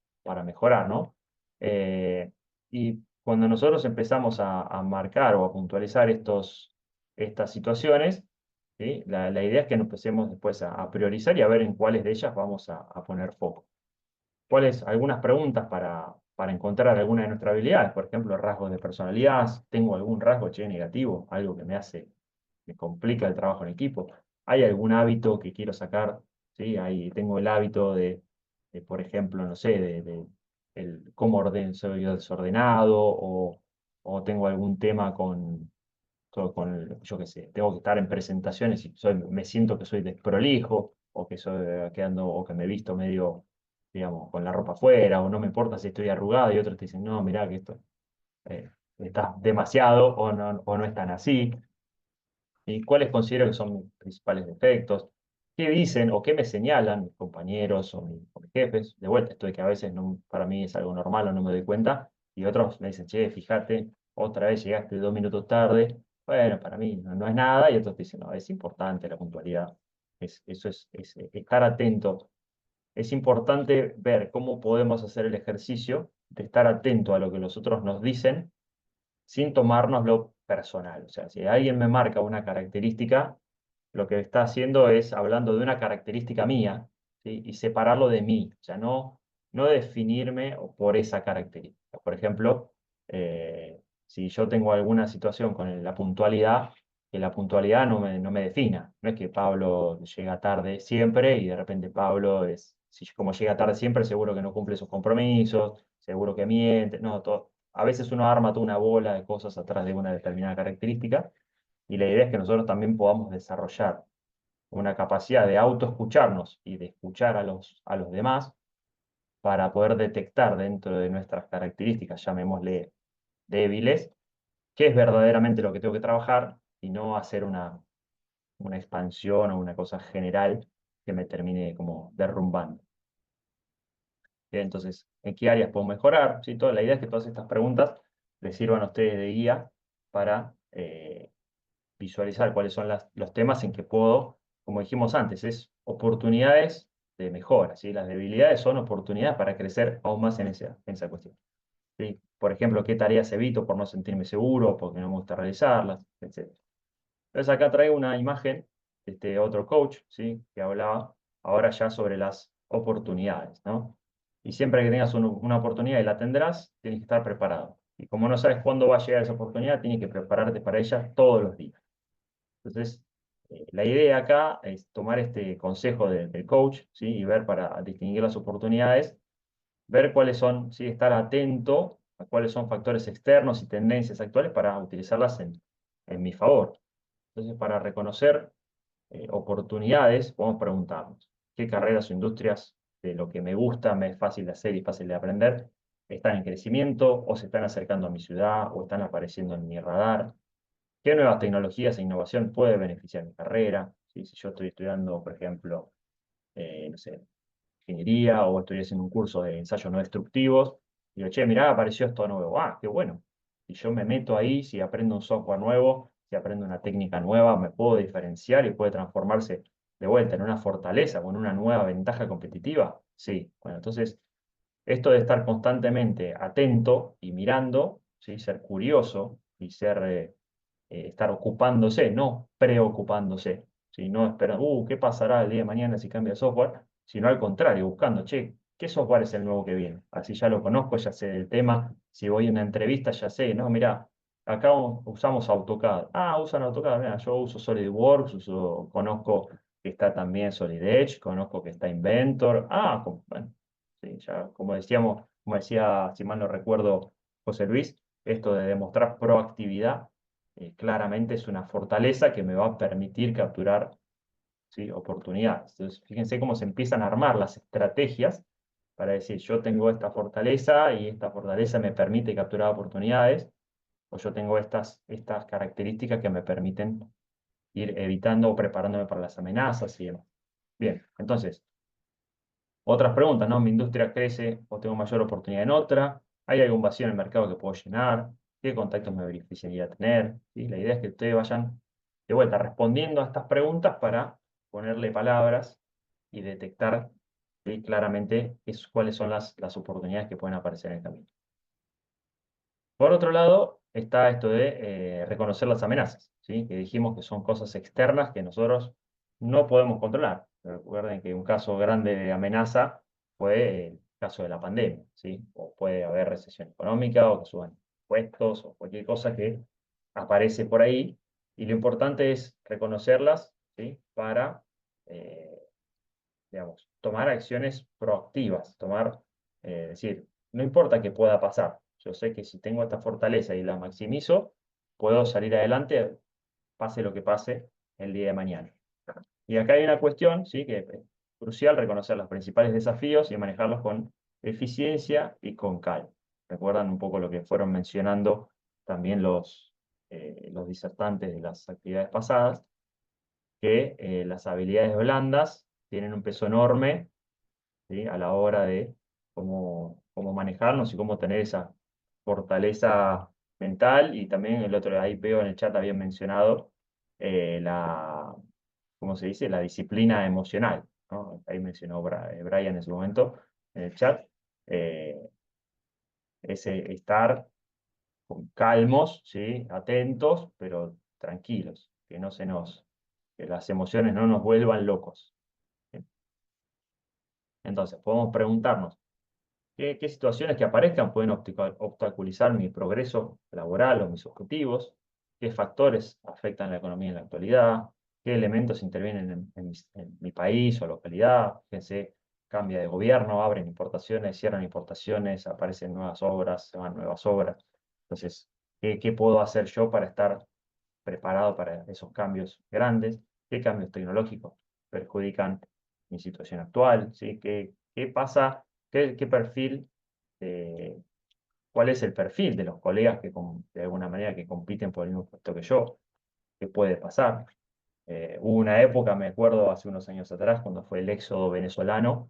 S1: mejorar, ¿no? Eh, y cuando nosotros empezamos a marcar o a puntualizar estas situaciones, ¿sí? La idea es que nos empecemos después a priorizar y a ver en cuáles de ellas vamos a poner foco. Algunas preguntas para encontrar alguna de nuestras habilidades, por ejemplo, rasgos de personalidad. ¿Tengo algún rasgo, negativo? Algo que me complica el trabajo en equipo. ¿Hay algún hábito que quiero sacar? ¿Sí? Tengo el hábito por ejemplo, no sé, cómo soy desordenado, o tengo algún tema yo qué sé, tengo que estar en presentaciones y me siento que soy desprolijo, o o que me visto medio, digamos, con la ropa afuera, o no me importa si estoy arrugado, y otros te dicen, no, mirá que esto eh, estás demasiado, o no es tan así. ¿Y cuáles considero que son mis principales defectos? ¿Qué dicen o qué me señalan mis compañeros o mis jefes? De vuelta, esto de que a veces para mí es algo normal o no me doy cuenta, y otros me dicen, che, fíjate, otra vez llegaste 2 minutos tarde. Bueno, para mí no es nada, y otros te dicen, no, es importante la puntualidad. Eso es estar atento. Es importante ver cómo podemos hacer el ejercicio de estar atento a lo que los otros nos dicen, sin tomárnoslo personal. O sea, si alguien me marca una característica, lo que está haciendo es hablando de una característica mía, ¿sí? Y separarlo de mí. O sea, no definirme por esa característica. Por ejemplo, si yo tengo alguna situación con la puntualidad, que la puntualidad no me defina. No es que Pablo llega tarde siempre y de repente Pablo es, si como llega tarde siempre, seguro que no cumple sus compromisos, seguro que miente. No, a veces uno arma toda una bola de cosas atrás de una determinada característica y la idea es que nosotros también podamos desarrollar una capacidad de autoescucharnos y de escuchar a los demás para poder detectar dentro de nuestras características, llamémosle débiles, qué es verdaderamente lo que tengo que trabajar y no hacer una expansión o una cosa general que me termine como derrumbando. Bien, entonces, ¿en qué áreas puedo mejorar? ¿Sí? La idea es que todas estas preguntas les sirvan a ustedes de guía para visualizar cuáles son los temas en que puedo, como dijimos antes, es oportunidades de mejora, ¿sí? Las debilidades son oportunidades para crecer aún más en esa cuestión. ¿Sí? Por ejemplo, qué tareas evito por no sentirme seguro, porque no me gusta realizarlas, etc. Entonces acá traigo una imagen de este otro coach, ¿sí? Que hablaba ahora ya sobre las oportunidades, ¿no? Y siempre que tengas una oportunidad y la tendrás, tienes que estar preparado. Y como no sabes cuándo va a llegar esa oportunidad, tienes que prepararte para ella todos los días. Entonces, la idea acá es tomar este consejo del coach, ¿sí? Y ver para distinguir las oportunidades, ver cuáles son, ¿sí? Estar atento a cuáles son factores externos y tendencias actuales para utilizarlas en mi favor. Entonces, para reconocer oportunidades, podemos preguntarnos, ¿qué carreras o industrias de lo que me gusta, me es fácil de hacer y fácil de aprender, están en crecimiento o se están acercando a mi ciudad o están apareciendo en mi radar? ¿Qué nuevas tecnologías e innovación puede beneficiar mi carrera? ¿Sí? Si yo estoy estudiando, por ejemplo, no sé, ingeniería o estoy haciendo un curso de ensayos no destructivos, digo, che, mirá, apareció esto nuevo. Ah, qué bueno. Si yo me meto ahí, si aprendo un software nuevo, si aprendo una técnica nueva, me puedo diferenciar y puede transformarse de vuelta en una fortaleza, con una nueva ventaja competitiva. Sí, bueno, entonces, esto de estar constantemente atento y mirando, ¿sí? Ser curioso y estar ocupándose, no preocupándose, ¿sí? No esperando, ¿qué pasará el día de mañana si cambia el software? Sino al contrario, buscando, che, ¿qué software es el nuevo que viene? Así ya lo conozco, ya sé del tema, si voy a una entrevista ya sé, no, mira, acá usamos AutoCAD. Ah, usan AutoCAD, mira, yo uso SolidWorks, conozco que está también Solid Edge, conozco que está Inventor. Ah, bueno, sí, ya, como decíamos, como decía, si mal no recuerdo, José Luis, esto de demostrar proactividad claramente es una fortaleza que me va a permitir capturar, ¿sí? Oportunidades. Entonces, fíjense cómo se empiezan a armar las estrategias para decir, yo tengo esta fortaleza y esta fortaleza me permite capturar oportunidades, o yo tengo estas características que me permiten ir evitando o preparándome para las amenazas y demás. Bien, entonces, otras preguntas, ¿no? ¿Mi industria crece o tengo mayor oportunidad en otra? ¿Hay algún vacío en el mercado que puedo llenar? ¿Qué contactos me beneficiaría tener? ¿Sí? La idea es que ustedes vayan de vuelta respondiendo a estas preguntas para ponerle palabras y detectar, ¿sí? Claramente cuáles son las oportunidades que pueden aparecer en el camino. Por otro lado, está esto de reconocer las amenazas, ¿sí? Que dijimos que son cosas externas que nosotros no podemos controlar. Recuerden que un caso grande de amenaza fue el caso de la pandemia, ¿sí? O puede haber recesión económica o que suban impuestos o cualquier cosa que aparece por ahí. Y lo importante es reconocerlas, ¿sí? Para, eh, digamos, tomar acciones proactivas, decir, no importa qué pueda pasar, yo sé que si tengo esta fortaleza y la maximizo, puedo salir adelante, pase lo que pase el día de mañana. Y acá hay una cuestión, ¿sí? Que es crucial, reconocer los principales desafíos y manejarlos con eficiencia y con calma. Recuerdan un poco lo que fueron mencionando también los disertantes de las actividades pasadas, que las habilidades blandas tienen un peso enorme, ¿sí? A la hora de cómo manejarnos y cómo tener esa fortaleza mental. Y también el otro, ahí veo en el chat, habían mencionado ¿cómo se dice? La disciplina emocional, ¿no? Ahí mencionó Brian en su momento en el chat. eh, Ese estar calmos, ¿sí? Atentos, pero tranquilos, que las emociones no nos vuelvan locos. Entonces, podemos preguntarnos, ¿qué situaciones que aparezcan pueden obstaculizar mi progreso laboral o mis objetivos? qué factores afectan la economía en la actualidad, qué elementos intervienen en mi país o localidad. Fíjense, cambia de gobierno, abren importaciones, cierran importaciones, aparecen nuevas obras, se van nuevas obras. Entonces, ¿qué puedo hacer yo para estar preparado para esos cambios grandes? ¿Qué cambios tecnológicos perjudican mi situación actual? ¿Sí? ¿Qué pasa? ¿Qué perfil, cuál es el perfil de los colegas que de alguna manera que compiten por el mismo puesto que yo? ¿Qué puede pasar? Hubo una época, me acuerdo, hace unos años atrás, cuando fue el éxodo venezolano,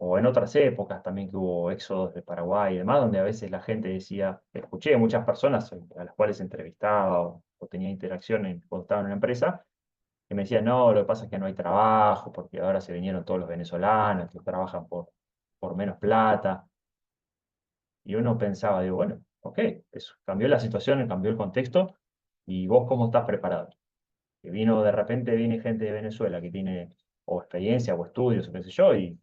S1: o en otras épocas también que hubo éxodos de Paraguay y demás, donde a veces la gente decía, escuché muchas personas a las cuales entrevistaba o tenía interacción cuando estaba en una empresa, que me decían, no, lo que pasa es que no hay trabajo, porque ahora se vinieron todos los venezolanos que trabajan por menos plata. Y uno pensaba, digo, bueno, ok, eso, cambió la situación, cambió el contexto, y vos cómo estás preparado. Que de repente viene gente de Venezuela que tiene o experiencia o estudios o qué sé yo, y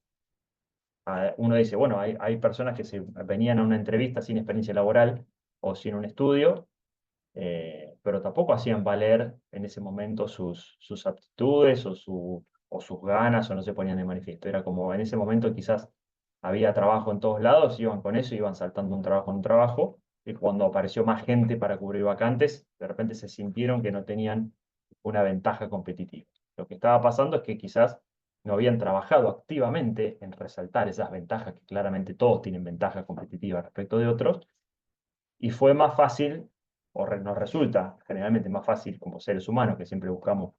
S1: uno dice, bueno, hay personas que se venían a una entrevista sin experiencia laboral o sin un estudio, pero tampoco hacían valer en ese momento sus aptitudes o sus ganas o no se ponían de manifiesto. Era como en ese momento quizás había trabajo en todos lados, iban con eso, iban saltando un trabajo en un trabajo, y cuando apareció más gente para cubrir vacantes, de repente se sintieron que no tenían una ventaja competitiva. Lo que estaba pasando es que quizás no habían trabajado activamente en resaltar esas ventajas, que claramente todos tienen ventaja competitiva respecto de otros, y fue más fácil, nos resulta generalmente más fácil como seres humanos, que siempre buscamos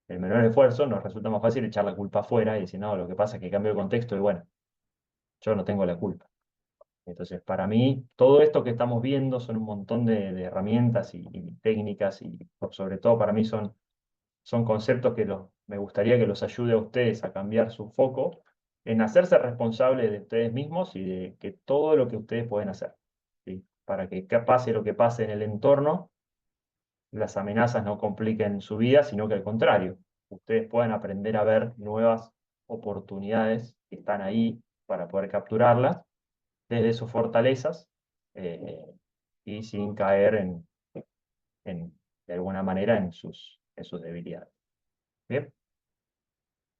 S1: el menor esfuerzo, nos resulta más fácil echar la culpa afuera y decir, no, lo que pasa es que cambio de contexto y bueno, yo no tengo la culpa. Entonces, para mí, todo esto que estamos viendo son un montón de herramientas y técnicas y sobre todo para mí son conceptos que me gustaría que los ayude a ustedes a cambiar su foco en hacerse responsables de ustedes mismos y de que todo lo que ustedes pueden hacer, ¿sí? Para que pase lo que pase en el entorno, las amenazas no compliquen su vida, sino que al contrario, ustedes puedan aprender a ver nuevas oportunidades que están ahí para poder capturarlas desde sus fortalezas, eh, y sin caer de alguna manera en sus debilidades. ¿Bien?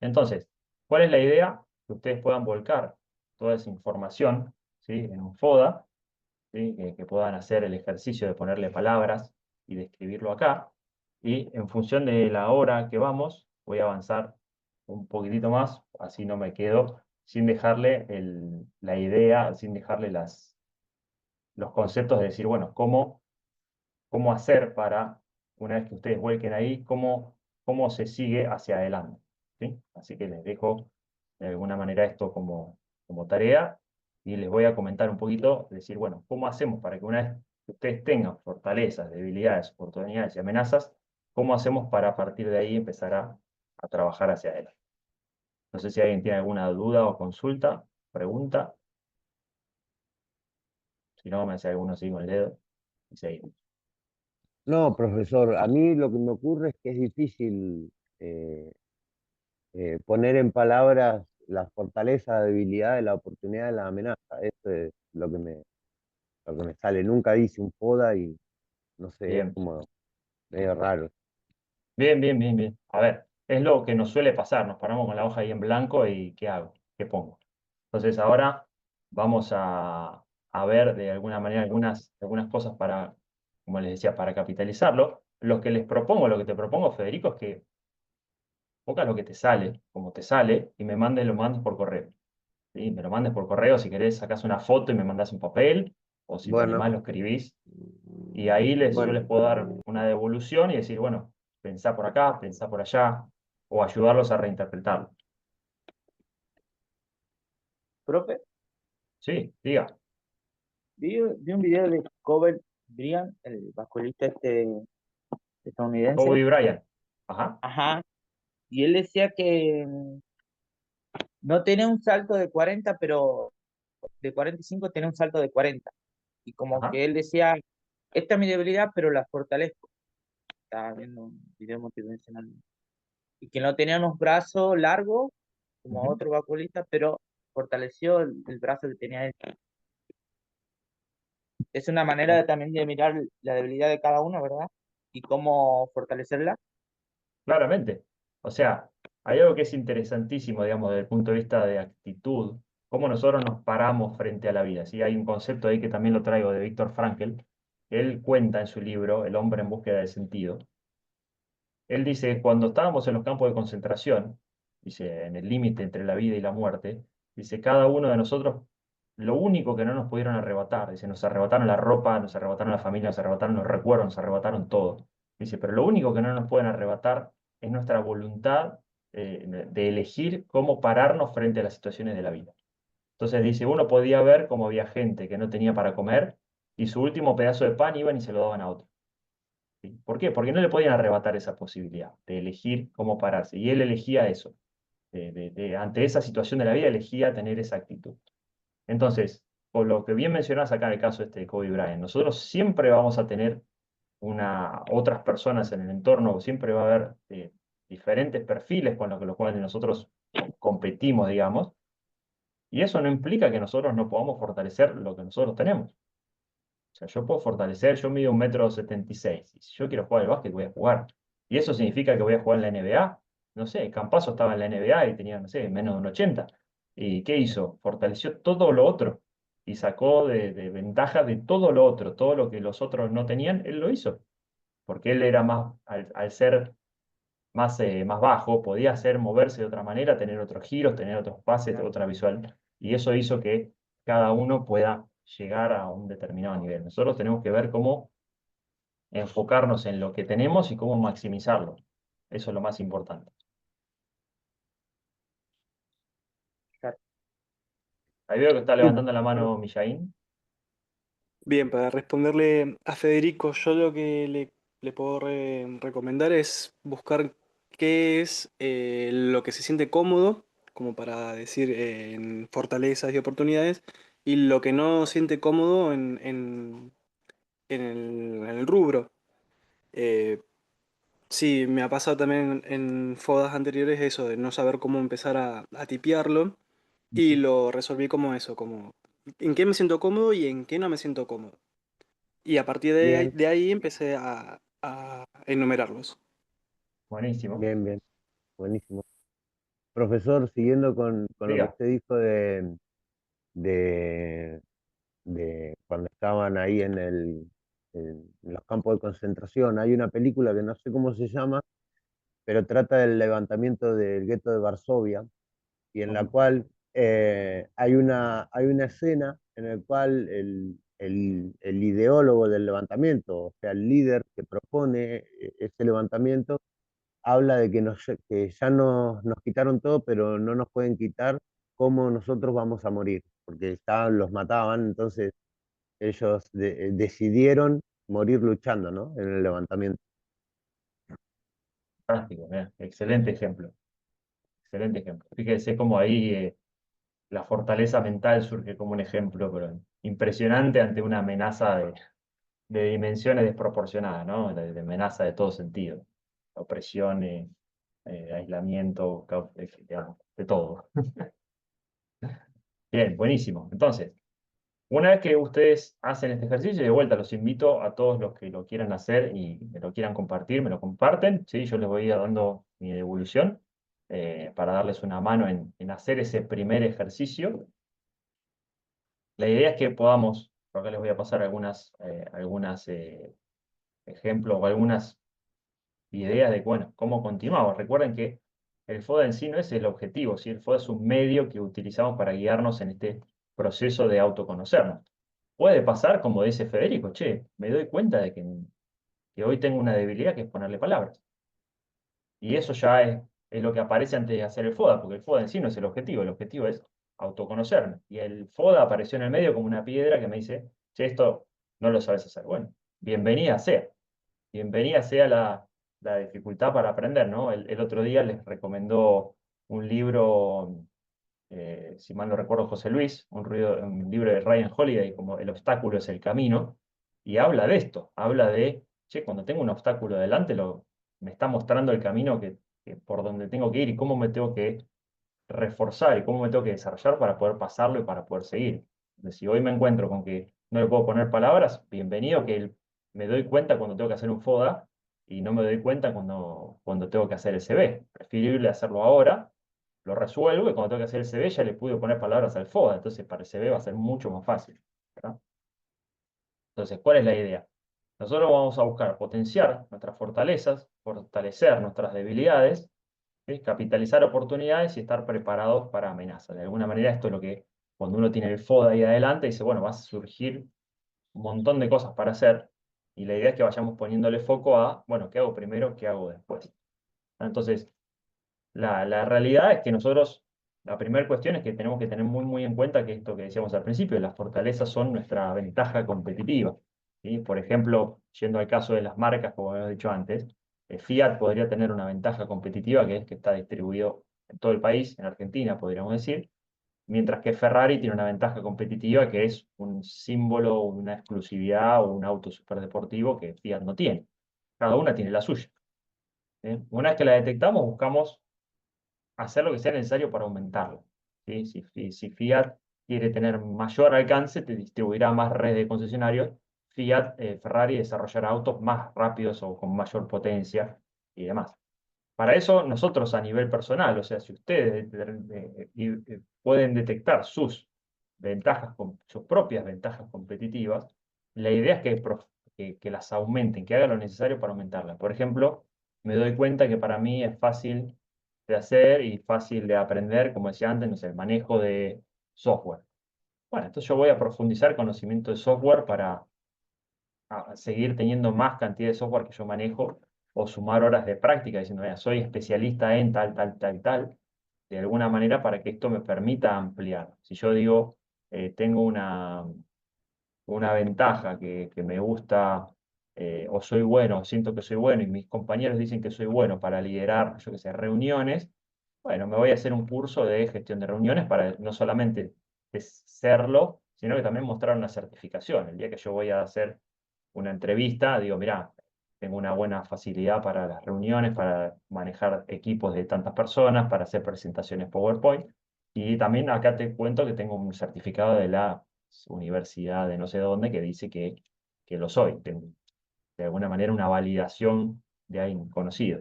S1: Entonces, ¿cuál es la idea? Que ustedes puedan volcar toda esa información, ¿sí? En un FODA, ¿sí? Que puedan hacer el ejercicio de ponerle palabras y de escribirlo acá. Y en función de la hora que vamos, voy a avanzar un poquitito más, así no me quedo sin dejarle la idea, sin dejarle los conceptos de decir, bueno, cómo hacer para, una vez que ustedes vuelquen ahí, cómo se sigue hacia adelante, ¿sí? Así que les dejo de alguna manera esto como tarea y les voy a comentar un poquito, decir, bueno, ¿cómo hacemos para que una vez que ustedes tengan fortalezas, debilidades, oportunidades y amenazas, cómo hacemos para a partir de ahí empezar a trabajar hacia adelante? No sé si alguien tiene alguna duda o consulta, pregunta. Si no, me hace alguno así con el dedo y seguimos.
S2: No, profesor, a mí lo que me ocurre es que es difícil eh, poner en palabras la fortaleza, la debilidad, la oportunidad, la amenaza. Eso es lo que me sale. Nunca hice un FODA y no sé, es
S1: Bien.
S2: como medio raro.
S1: Bien, bien, bien, bien. A ver, es lo que nos suele pasar, nos paramos con la hoja ahí en blanco y ¿qué hago? ¿Qué pongo? Entonces ahora vamos a ver de alguna manera algunas cosas para, como les decía, para capitalizarlo. Lo que les propongo, lo que te propongo, Federico, es que pongas lo que te sale, como te sale, y lo mandes por correo. ¿Sí? Me lo mandes por correo, si querés sacás una foto y me mandás un papel, o si te
S2: Bueno,
S1: animás lo escribís, y ahí yo
S2: bueno.
S1: les puedo dar una devolución y decir, bueno, pensá por acá, pensá por allá, o ayudarlos a reinterpretarlo.
S7: Profe,
S1: Sí, diga.
S7: vi un video de Kobe Bryant, el basquetbolista estadounidense.
S1: Kobe Bryant. Ajá,
S7: Ajá. Y él decía que no tenía un salto de 40, pero de 45 tenía un salto de 40. Y como
S1: ajá.
S7: que él decía, esta es mi debilidad, pero la fortalezco. Estaba viendo un video motivacional. Y que no tenía unos brazos largos, como
S1: Ujú.
S7: otro basquetbolista, pero fortaleció el brazo que tenía él. Es una manera también de mirar la debilidad de cada uno, ¿verdad? y cómo fortalecerla.
S1: Claramente. O sea, hay algo que es interesantísimo, digamos, desde el punto de vista de actitud, cómo nosotros nos paramos frente a la vida. ¿Sí? Hay un concepto ahí que también lo traigo de Viktor Frankl, que él cuenta en su libro El hombre en búsqueda de sentido. Él dice, cuando estábamos en los campos de concentración, dice, en el límite entre la vida y la muerte, dice, cada uno de nosotros, lo único que no nos pudieron arrebatar, dice, nos arrebataron la ropa, nos arrebataron la familia, nos arrebataron los recuerdos, nos arrebataron todo. Dice, pero lo único que no nos pueden arrebatar es nuestra voluntad de elegir cómo pararnos frente a las situaciones de la vida. Entonces dice, uno podía ver cómo había gente que no tenía para comer y su último pedazo de pan iban y se lo daban a otro. ¿Sí? ¿Por qué? Porque no le podían arrebatar esa posibilidad de elegir cómo pararse. Y él elegía eso. Ante esa situación de la vida, elegía tener esa actitud. Entonces, por lo que bien mencionás acá en el caso de Kobe Bryant, nosotros siempre vamos a tener otras personas en el entorno, siempre va a haber diferentes perfiles con los cuales nosotros competimos, digamos, y eso no implica que nosotros no podamos fortalecer lo que nosotros tenemos. O sea, yo puedo fortalecer, yo mido 1,76 m, y si yo quiero jugar al básquet, voy a jugar. ¿Y eso significa que voy a jugar en la NBA? No sé, Campazzo estaba en la NBA y tenía, no sé, menos de un 80. ¿Y qué hizo? Fortaleció todo lo otro y sacó de ventaja de todo lo otro, todo lo que los otros no tenían, él lo hizo. Porque él era más, al ser más bajo, podía hacer moverse de otra manera, tener otros giros, tener otros pases, otra visual. Y eso hizo que cada uno pueda llegar a un determinado nivel. Nosotros tenemos que ver cómo enfocarnos en lo que tenemos y cómo maximizarlo. Eso es lo más importante. Ahí veo que está levantando la mano Millaín.
S4: Bien, para responderle a Federico, yo lo que le puedo recomendar es buscar qué es lo que se siente cómodo, como para decir en fortalezas y oportunidades, y lo que no siente cómodo en el rubro. Eh, sí, me ha pasado también en fodas anteriores eso, de no saber cómo empezar a tipearlo, y lo resolví como eso, como en qué me siento cómodo y en qué no me siento cómodo. Y a partir
S2: Bien,
S4: de ahí empecé a enumerarlos.
S1: Buenísimo.
S2: bien, bien, buenísimo. Profesor, siguiendo con lo que
S1: Diga.
S2: usted dijo de, de cuando estaban ahí en los campos de concentración, hay una película que no sé cómo se llama, pero trata del levantamiento del gueto de Varsovia, y en la cual hay una escena en la cual el ideólogo del levantamiento, o sea, el líder que propone ese levantamiento, habla de que, que ya nos quitaron todo, pero no nos pueden quitar cómo nosotros vamos a morir, porque ya los mataban, entonces ellos decidieron morir luchando, ¿no? En el levantamiento.
S1: Fantástico. Excelente ejemplo. Excelente ejemplo. Fíjese cómo ahí la fortaleza mental surge como un ejemplo, pero impresionante ante una amenaza de dimensiones desproporcionadas, ¿no? De amenaza de todo sentido. Opresión, aislamiento, digamos, de todo. Bien, buenísimo. Entonces, una vez que ustedes hacen este ejercicio, de vuelta los invito a todos los que lo quieran hacer y me lo quieran compartir, me lo comparten, ¿sí? Yo les voy a ir dando mi devolución para darles una mano en hacer ese primer ejercicio. La idea es que podamos, por acá les voy a pasar algunas ejemplos o algunas ideas de, bueno, cómo continuamos. Recuerden que el FODA en sí no es el objetivo, ¿sí? El FODA es un medio que utilizamos para guiarnos en este proceso de autoconocernos. Puede pasar, como dice Federico, che, me doy cuenta de que hoy tengo una debilidad que es ponerle palabras. Y eso ya es lo que aparece antes de hacer el FODA, porque el FODA en sí no es el objetivo es autoconocerme. Y el FODA apareció en el medio como una piedra que me dice, che, esto no lo sabes hacer. Bueno, bienvenida sea. Bienvenida sea la dificultad para aprender, ¿no? El otro día les recomendó un libro, si mal no recuerdo, José Luis, un libro de Ryan Holiday, como El obstáculo es el camino, y habla de esto, habla de, che, cuando tengo un obstáculo delante, me está mostrando el camino que por donde tengo que ir y cómo me tengo que reforzar y cómo me tengo que desarrollar para poder pasarlo y para poder seguir. Entonces, si hoy me encuentro con que no le puedo poner palabras, bienvenido que me doy cuenta cuando tengo que hacer un FODA y no me doy cuenta cuando tengo que hacer el CV. Preferible hacerlo ahora, lo resuelvo y cuando tengo que hacer el CV ya le pude poner palabras al FODA, entonces para el CV va a ser mucho más fácil, ¿verdad? Entonces, ¿cuál es la idea? Nosotros vamos a buscar potenciar nuestras fortalezas, fortalecer nuestras debilidades, ¿sí? Capitalizar oportunidades y estar preparados para amenazas. De alguna manera esto es lo que cuando uno tiene el FODA ahí adelante dice, bueno, va a surgir un montón de cosas para hacer y la idea es que vayamos poniéndole foco a, bueno, ¿qué hago primero? ¿Qué hago después? Entonces, la realidad es que nosotros, la primera cuestión es que tenemos que tener muy en cuenta que esto que decíamos al principio, las fortalezas son nuestra ventaja competitiva, ¿sí? Por ejemplo, yendo al caso de las marcas, como habíamos dicho antes, Fiat podría tener una ventaja competitiva que es que está distribuido en todo el país, en Argentina, podríamos decir, mientras que Ferrari tiene una ventaja competitiva que es un símbolo, una exclusividad o un auto superdeportivo que Fiat no tiene. Cada una tiene la suya. ¿Sí? Una vez que la detectamos, buscamos hacer lo que sea necesario para aumentarla. ¿Sí? Si Fiat quiere tener mayor alcance, te distribuirá más red de concesionarios. Ferrari desarrollará autos más rápidos o con mayor potencia y demás. Para eso, nosotros a nivel personal, o sea, si ustedes pueden detectar sus ventajas, sus propias ventajas competitivas, la idea es que las aumenten, que hagan lo necesario para aumentarlas. Por ejemplo, me doy cuenta que para mí es fácil de hacer y fácil de aprender, como decía antes, no sé, el manejo de software. Bueno, entonces yo voy a profundizar conocimiento de software para seguir teniendo más cantidad de software que yo manejo o sumar horas de práctica diciendo, "Mira, soy especialista en tal", de alguna manera para que esto me permita ampliar. Si yo digo, tengo una ventaja que me gusta o soy bueno, siento que soy bueno y mis compañeros dicen que soy bueno para liderar, yo qué sé, reuniones, bueno, me voy a hacer un curso de gestión de reuniones para no solamente serlo, sino que también mostrar una certificación. El día que yo voy a hacer una entrevista, digo, mirá, tengo una buena facilidad para las reuniones, para manejar equipos de tantas personas, para hacer presentaciones PowerPoint. Y también acá te cuento que tengo un certificado de la universidad de no sé dónde que dice que lo soy. De alguna manera una validación de alguien conocido.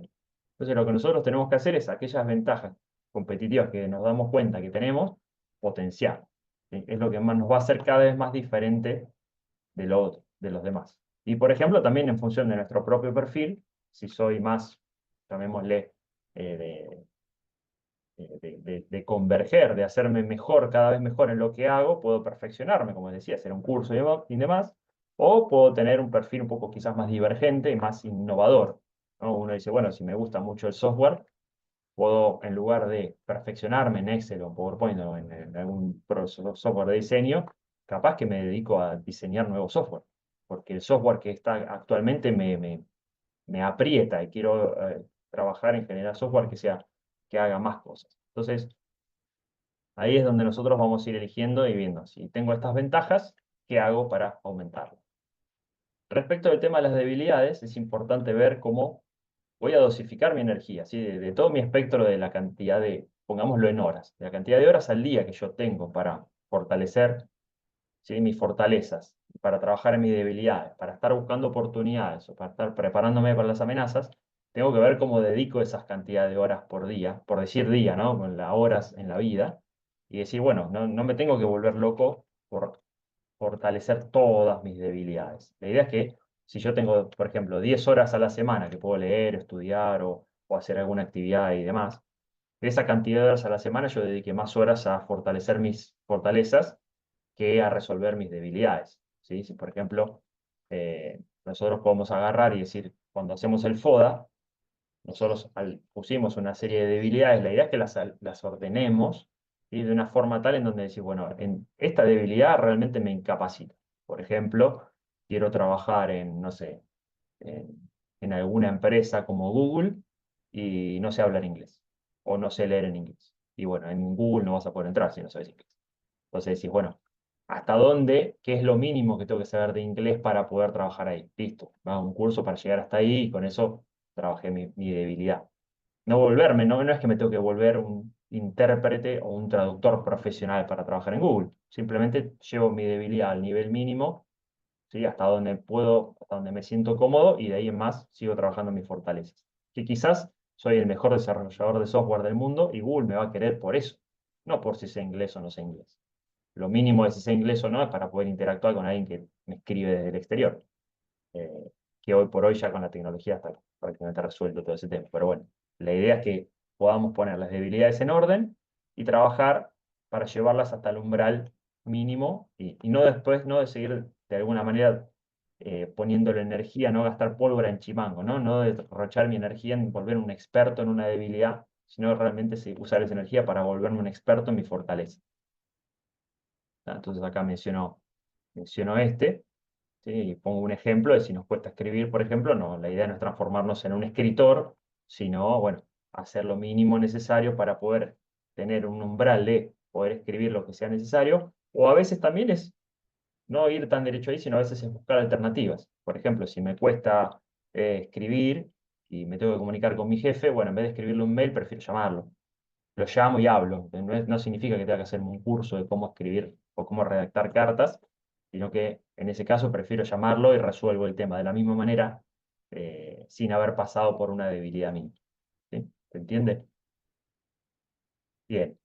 S1: Entonces lo que nosotros tenemos que hacer es aquellas ventajas competitivas que nos damos cuenta que tenemos, potenciar. ¿Sí? Es lo que más nos va a hacer cada vez más diferente de lo otro, de los demás. Y por ejemplo, también en función de nuestro propio perfil, si soy más, llamémosle, eh, de converger, de hacerme mejor, cada vez mejor en lo que hago, puedo perfeccionarme, como decía, hacer un curso y demás, o puedo tener un perfil un poco quizás más divergente y más innovador, ¿no? Uno dice, bueno, si me gusta mucho el software, puedo, en lugar de perfeccionarme en Excel o en PowerPoint o en algún software de diseño, capaz que me dedico a diseñar nuevo software, porque el software que está actualmente me aprieta y quiero trabajar en generar software que haga más cosas. Entonces, ahí es donde nosotros vamos a ir eligiendo y viendo, si tengo estas ventajas, ¿qué hago para aumentarlas? Respecto del tema de las debilidades, es importante ver cómo voy a dosificar mi energía, ¿sí? De todo mi espectro de la cantidad de, pongámoslo en horas, de la cantidad de horas al día que yo tengo para fortalecer, ¿sí? Mis fortalezas, para trabajar en mis debilidades, para estar buscando oportunidades o para estar preparándome para las amenazas, tengo que ver cómo dedico esas cantidades de horas por día, por decir día, ¿no? Con las horas en la vida, y decir, bueno, no me tengo que volver loco por fortalecer todas mis debilidades. La idea es que si yo tengo, por ejemplo, 10 horas a la semana que puedo leer, estudiar o hacer alguna actividad y demás, de esa cantidad de horas a la semana yo dedique más horas a fortalecer mis fortalezas que a resolver mis debilidades. ¿Sí? Si, por ejemplo, nosotros podemos agarrar y decir, cuando hacemos el FODA, nosotros pusimos una serie de debilidades, la idea es que las ordenemos y de una forma tal en donde decir, bueno, en esta debilidad realmente me incapacita. Por ejemplo, quiero trabajar en, no sé, en alguna empresa como Google y no sé hablar inglés o no sé leer en inglés. Y bueno, en Google no vas a poder entrar si no sabes inglés. Entonces decís, bueno, ¿hasta dónde? ¿Qué es lo mínimo que tengo que saber de inglés para poder trabajar ahí? Listo, hago un curso para llegar hasta ahí y con eso trabajé mi debilidad. No volverme, no es que me tengo que volver un intérprete o un traductor profesional para trabajar en Google. Simplemente llevo mi debilidad al nivel mínimo ¿sí? Hasta donde puedo, hasta donde me siento cómodo, y de ahí en más sigo trabajando en mis fortalezas. Que quizás soy el mejor desarrollador de software del mundo y Google me va a querer por eso, no por si sé inglés o no sé inglés. Lo mínimo de si sé inglés o no es para poder interactuar con alguien que me escribe desde el exterior. Que hoy por hoy ya con la tecnología está prácticamente resuelto todo ese tema. Pero bueno, la idea es que podamos poner las debilidades en orden y trabajar para llevarlas hasta el umbral mínimo y no después, no de seguir de alguna manera poniéndole energía, no gastar pólvora en chimango, ¿no? No derrochar mi energía en volverme un experto en una debilidad, sino realmente usar esa energía para volverme un experto en mi fortaleza. Entonces acá menciono este. ¿Sí? Y pongo un ejemplo de si nos cuesta escribir, por ejemplo, no, la idea no es transformarnos en un escritor, sino, bueno, hacer lo mínimo necesario para poder tener un umbral de poder escribir lo que sea necesario, o a veces también es no ir tan derecho ahí, sino a veces es buscar alternativas. Por ejemplo, si me cuesta escribir y me tengo que comunicar con mi jefe, bueno, en vez de escribirle un mail, prefiero llamarlo. Lo llamo y hablo. No significa que tenga que hacer un curso de cómo escribir o cómo redactar cartas, sino que en ese caso prefiero llamarlo y resuelvo el tema de la misma manera, sin haber pasado por una debilidad mía. ¿Sí? ¿Se entiende? Bien.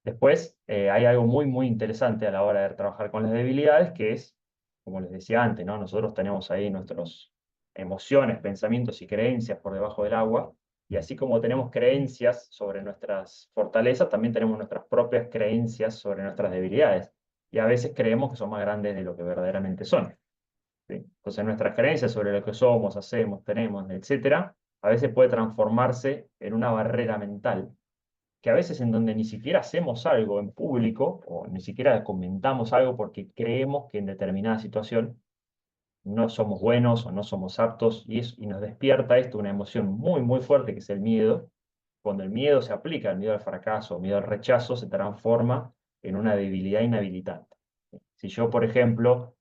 S1: Después, hay algo muy, muy interesante a la hora de trabajar con las debilidades, que es, como les decía antes, ¿no? Nosotros tenemos ahí nuestras emociones, pensamientos y creencias por debajo del agua, y así como tenemos creencias sobre nuestras fortalezas, también tenemos nuestras propias creencias sobre nuestras debilidades, y a veces creemos que son más grandes de lo que verdaderamente son. ¿Sí? Entonces, nuestras creencias sobre lo que somos, hacemos, tenemos, etcétera, a veces puede transformarse en una barrera mental que a veces en donde ni siquiera hacemos algo en público o ni siquiera comentamos algo porque creemos que en determinada situación no somos buenos o no somos aptos y nos despierta esto una emoción muy, muy fuerte que es el miedo. Cuando el miedo se aplica, el miedo al fracaso, el miedo al rechazo, se transforma en una debilidad inhabilitante. Si yo, por ejemplo,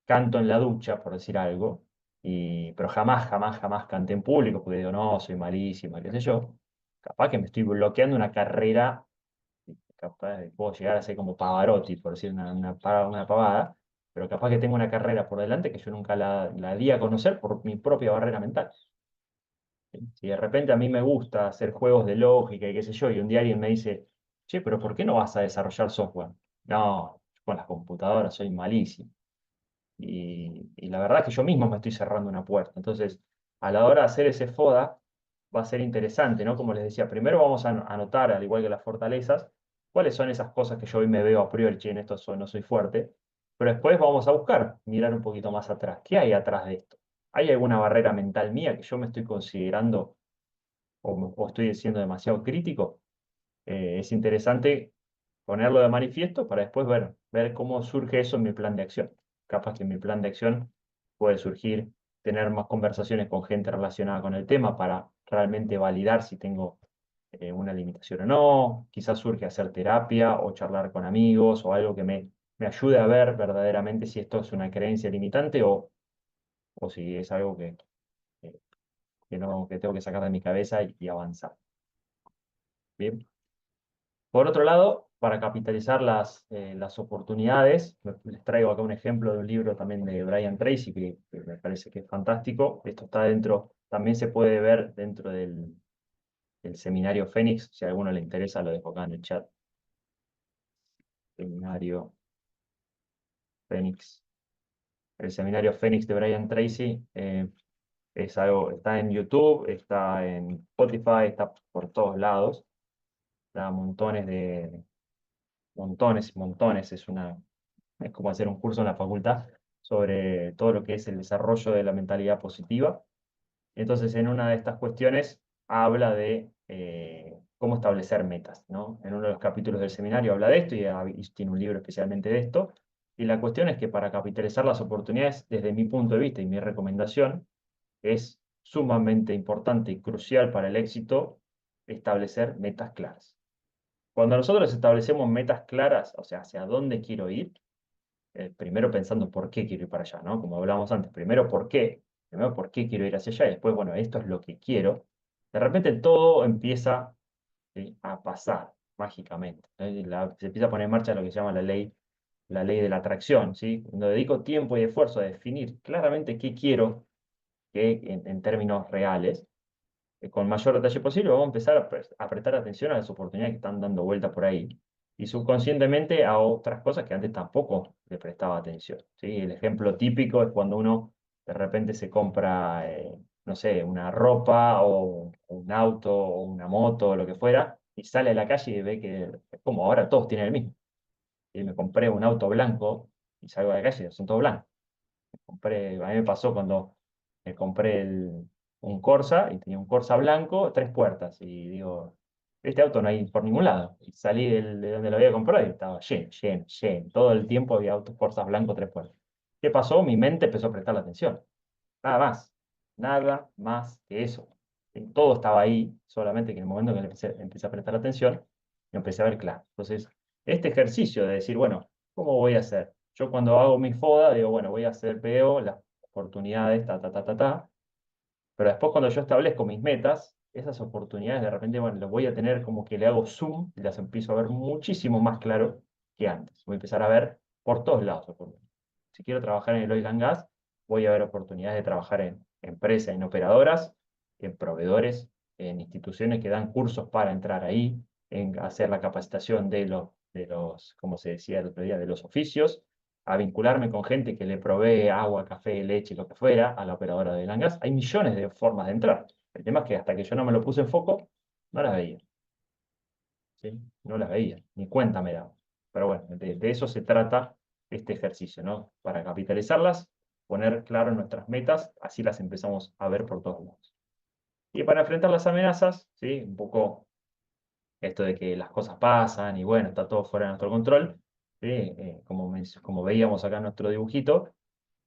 S1: canto en la ducha, por decir algo, pero jamás, jamás, jamás canté en público, porque digo, no, soy malísima, qué sé yo, capaz que me estoy bloqueando una carrera, capaz puedo llegar a ser como Pavarotti, por decir una pavada, pero capaz que tengo una carrera por delante que yo nunca la di a conocer por mi propia barrera mental. ¿Sí? Si de repente a mí me gusta hacer juegos de lógica y qué sé yo, y un día alguien me dice, che, pero ¿por qué no vas a desarrollar software? No, yo con las computadoras soy malísimo. Y la verdad es que yo mismo me estoy cerrando una puerta. Entonces, a la hora de hacer ese FODA, va a ser interesante, ¿no? Como les decía, primero vamos a anotar, al igual que las fortalezas, cuáles son esas cosas que yo hoy me veo a priori, che, en esto no soy fuerte, pero después vamos a buscar, mirar un poquito más atrás. ¿Qué hay atrás de esto? ¿Hay alguna barrera mental mía que yo me estoy considerando o estoy siendo demasiado crítico? Es interesante ponerlo de manifiesto para después ver cómo surge eso en mi plan de acción. Capaz que en mi plan de acción puede surgir tener más conversaciones con gente relacionada con el tema para realmente validar si tengo una limitación o no. Quizás surge hacer terapia o charlar con amigos o algo que me ayude a ver verdaderamente si esto es una creencia limitante o si es algo eh, que tengo que sacar de mi cabeza y avanzar. Bien. Por otro lado, para capitalizar las oportunidades, les traigo acá un ejemplo de un libro también de Brian Tracy, que me parece que es fantástico. Esto está dentro, también se puede ver dentro del seminario Fénix. Si a alguno le interesa, lo dejo acá en el chat. Seminario Fénix. El seminario Fénix de Brian Tracy es algo, está en YouTube, está en Spotify, está por todos lados. Da montones, montones. Es como hacer un curso en la facultad sobre todo lo que es el desarrollo de la mentalidad positiva. Entonces, en una de estas cuestiones habla de cómo establecer metas, ¿no? En uno de los capítulos del seminario habla de esto y tiene un libro especialmente de esto. Y la cuestión es que para capitalizar las oportunidades, desde mi punto de vista y mi recomendación, es sumamente importante y crucial para el éxito establecer metas claras. Cuando nosotros establecemos metas claras, o sea, hacia dónde quiero ir, primero pensando por qué quiero ir para allá, ¿no? Como hablábamos antes, primero por qué quiero ir hacia allá y después, bueno, esto es lo que quiero. De repente todo empieza, ¿sí?, a pasar mágicamente. Se empieza a poner en marcha lo que se llama la ley la ley de la atracción, ¿sí? Cuando dedico tiempo y esfuerzo a definir claramente qué quiero que en términos reales, con mayor detalle posible, vamos a empezar a prestar atención a las oportunidades que están dando vuelta por ahí y subconscientemente a otras cosas que antes tampoco le prestaba atención, ¿sí? El ejemplo típico es cuando uno de repente se compra, no sé, una ropa o un auto o una moto o lo que fuera y sale a la calle y ve que es como ahora todos tienen el mismo. Y me compré un auto blanco y salgo a la calle y son todos blancos. A mí me pasó cuando me compré un Corsa y tenía un Corsa blanco, 3 puertas. Y digo, este auto no hay por ningún lado. Y salí de donde lo había comprado y estaba lleno, lleno, lleno. Todo el tiempo había autos Corsas blancos, 3 puertas. ¿Qué pasó? Mi mente empezó a prestar la atención. Nada más. Nada más que eso. Todo estaba ahí, solamente que en el momento que empecé a prestar atención, lo empecé a ver claro. Entonces, este ejercicio de decir, bueno, ¿cómo voy a hacer? Yo cuando hago mi FODA, digo, bueno, voy a hacer, veo las oportunidades, pero después cuando yo establezco mis metas, esas oportunidades de repente, bueno, las voy a tener como que le hago zoom y las empiezo a ver muchísimo más claro que antes. Voy a empezar a ver por todos lados oportunidades. Si quiero trabajar en el oil and gas, voy a ver oportunidades de trabajar en empresas, en operadoras, en proveedores, en instituciones que dan cursos para entrar ahí, en hacer la capacitación como se decía el otro día, de los oficios, a vincularme con gente que le provee agua, café, leche, lo que fuera, a la operadora de Langas. Hay millones de formas de entrar. El tema es que hasta que yo no me lo puse en foco, no las veía. ¿Sí? No las veía, ni cuenta me daba. Pero bueno, de eso se trata este ejercicio, ¿no? Para capitalizarlas, poner claro nuestras metas, así las empezamos a ver por todos lados. Y para enfrentar las amenazas, ¿sí? Un poco esto de que las cosas pasan y bueno, está todo fuera de nuestro control, ¿sí? Como veíamos acá en nuestro dibujito,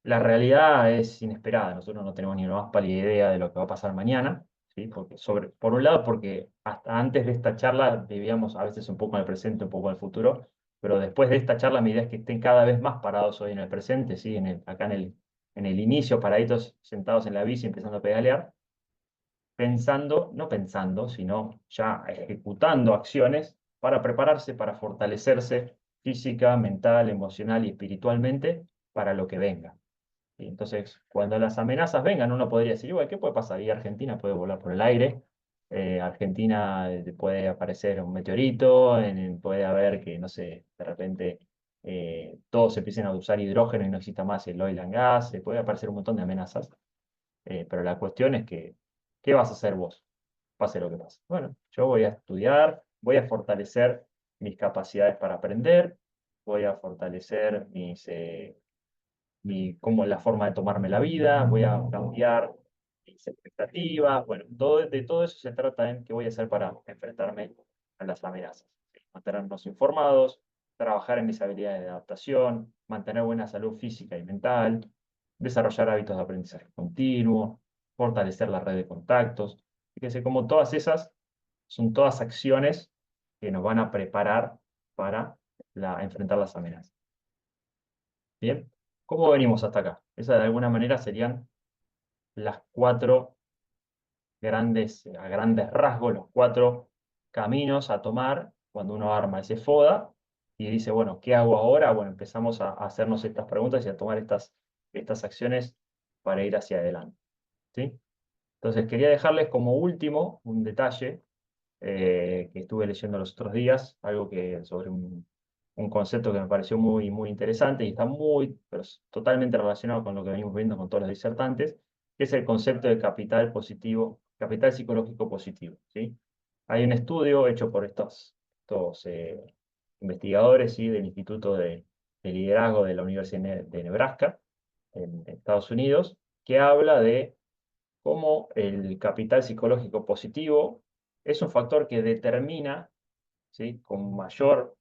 S1: la realidad es inesperada. Nosotros no tenemos ni la más pálida idea de lo que va a pasar mañana, ¿sí? Por un lado, porque hasta antes de esta charla vivíamos a veces un poco en el presente, un poco en el futuro, pero después de esta charla mi idea es que estén cada vez más parados hoy en el presente, ¿sí? Acá en el inicio, paraditos sentados en la bici empezando a pedalear, pensando, no pensando, sino ya ejecutando acciones para prepararse, para fortalecerse física, mental, emocional y espiritualmente para lo que venga. Y entonces, cuando las amenazas vengan, uno podría decir, bueno, ¿qué puede pasar? Y Argentina puede volar por el aire, Argentina puede aparecer un meteorito, puede haber que, no sé, de repente todos empiecen a usar hidrógeno y no exista más el oil and gas, puede aparecer un montón de amenazas. Pero la cuestión es que, ¿qué vas a hacer vos? Pase lo que pase. Bueno, yo voy a estudiar, voy a fortalecer mis capacidades para aprender, voy a fortalecer como la forma de tomarme la vida, voy a cambiar mis expectativas. Bueno, de todo eso se trata en qué voy a hacer para enfrentarme a las amenazas. Mantenernos informados, trabajar en mis habilidades de adaptación, mantener buena salud física y mental, desarrollar hábitos de aprendizaje continuo, fortalecer la red de contactos. Fíjense como todas esas son todas acciones que nos van a preparar para enfrentar las amenazas. Bien, ¿cómo venimos hasta acá? Esas de alguna manera serían las 4 a grandes rasgos, los 4 caminos a tomar cuando uno arma ese FODA y dice, bueno, ¿qué hago ahora? Bueno, empezamos a hacernos estas preguntas y a tomar estas acciones para ir hacia adelante. ¿Sí? Entonces, quería dejarles como último un detalle que estuve leyendo los otros días, algo sobre un concepto que me pareció muy, muy interesante y está pero es totalmente relacionado con lo que venimos viendo con todos los disertantes, que es el concepto de capital positivo, capital psicológico positivo, ¿sí? Hay un estudio hecho por estos investigadores, ¿sí? Del Instituto de Liderazgo de la Universidad de Nebraska, en Estados Unidos, que habla de cómo el capital psicológico positivo es un factor que determina, ¿sí? Con mayor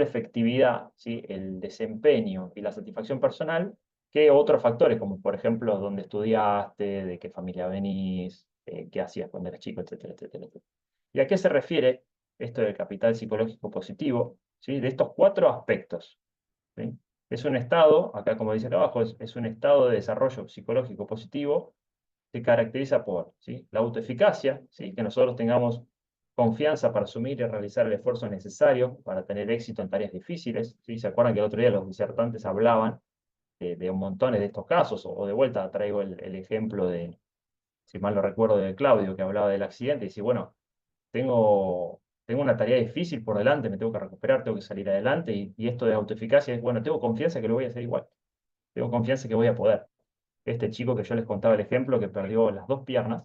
S1: efectividad, ¿sí? El desempeño y la satisfacción personal que otros factores, como por ejemplo dónde estudiaste, de qué familia venís, qué hacías cuando eras chico, etcétera, etcétera, etcétera. ¿Y a qué se refiere esto del capital psicológico positivo? ¿Sí? De estos 4 aspectos. ¿Sí? Es un estado, acá como dice acá abajo, es un estado de desarrollo psicológico positivo, se caracteriza por, ¿sí? La autoeficacia, ¿sí? Que nosotros tengamos confianza para asumir y realizar el esfuerzo necesario para tener éxito en tareas difíciles. ¿Sí? ¿Se acuerdan que el otro día los disertantes hablaban de un montón de estos casos? O de vuelta traigo el ejemplo de, si mal no recuerdo, de Claudio, que hablaba del accidente, y dice, bueno, tengo una tarea difícil por delante, me tengo que recuperar, tengo que salir adelante, y esto de autoeficacia es, bueno, tengo confianza que lo voy a hacer igual, tengo confianza que voy a poder. Este chico que yo les contaba el ejemplo, que perdió las 2 piernas,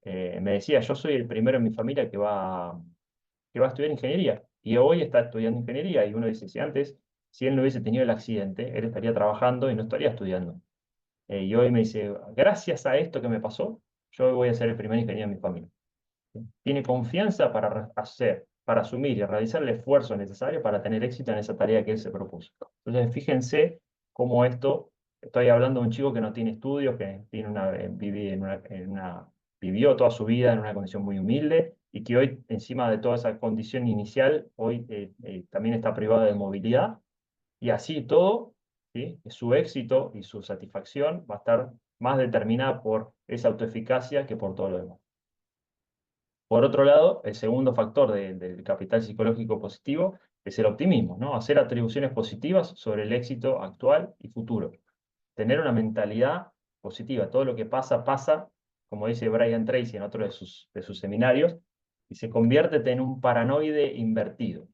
S1: me decía, yo soy el primero en mi familia que va a estudiar ingeniería, y hoy está estudiando ingeniería, y uno dice, si él no hubiese tenido el accidente, él estaría trabajando y no estaría estudiando. Y hoy me dice, gracias a esto que me pasó, yo hoy voy a ser el primer ingeniero de mi familia. Tiene confianza para asumir y realizar el esfuerzo necesario para tener éxito en esa tarea que él se propuso. Entonces, fíjense cómo estoy hablando de un chico que no tiene estudios, que tiene vivió toda su vida en una condición muy humilde y que hoy, encima de toda esa condición inicial, hoy también está privado de movilidad, y así todo, ¿sí? Su éxito y su satisfacción va a estar más determinada por esa autoeficacia que por todo lo demás. Por otro lado, el segundo factor del capital psicológico positivo es el optimismo, ¿no? Hacer atribuciones positivas sobre el éxito actual y futuro. Tener una mentalidad positiva. Todo lo que pasa, pasa, como dice Brian Tracy en otro de sus seminarios, y se convierte en un paranoide invertido.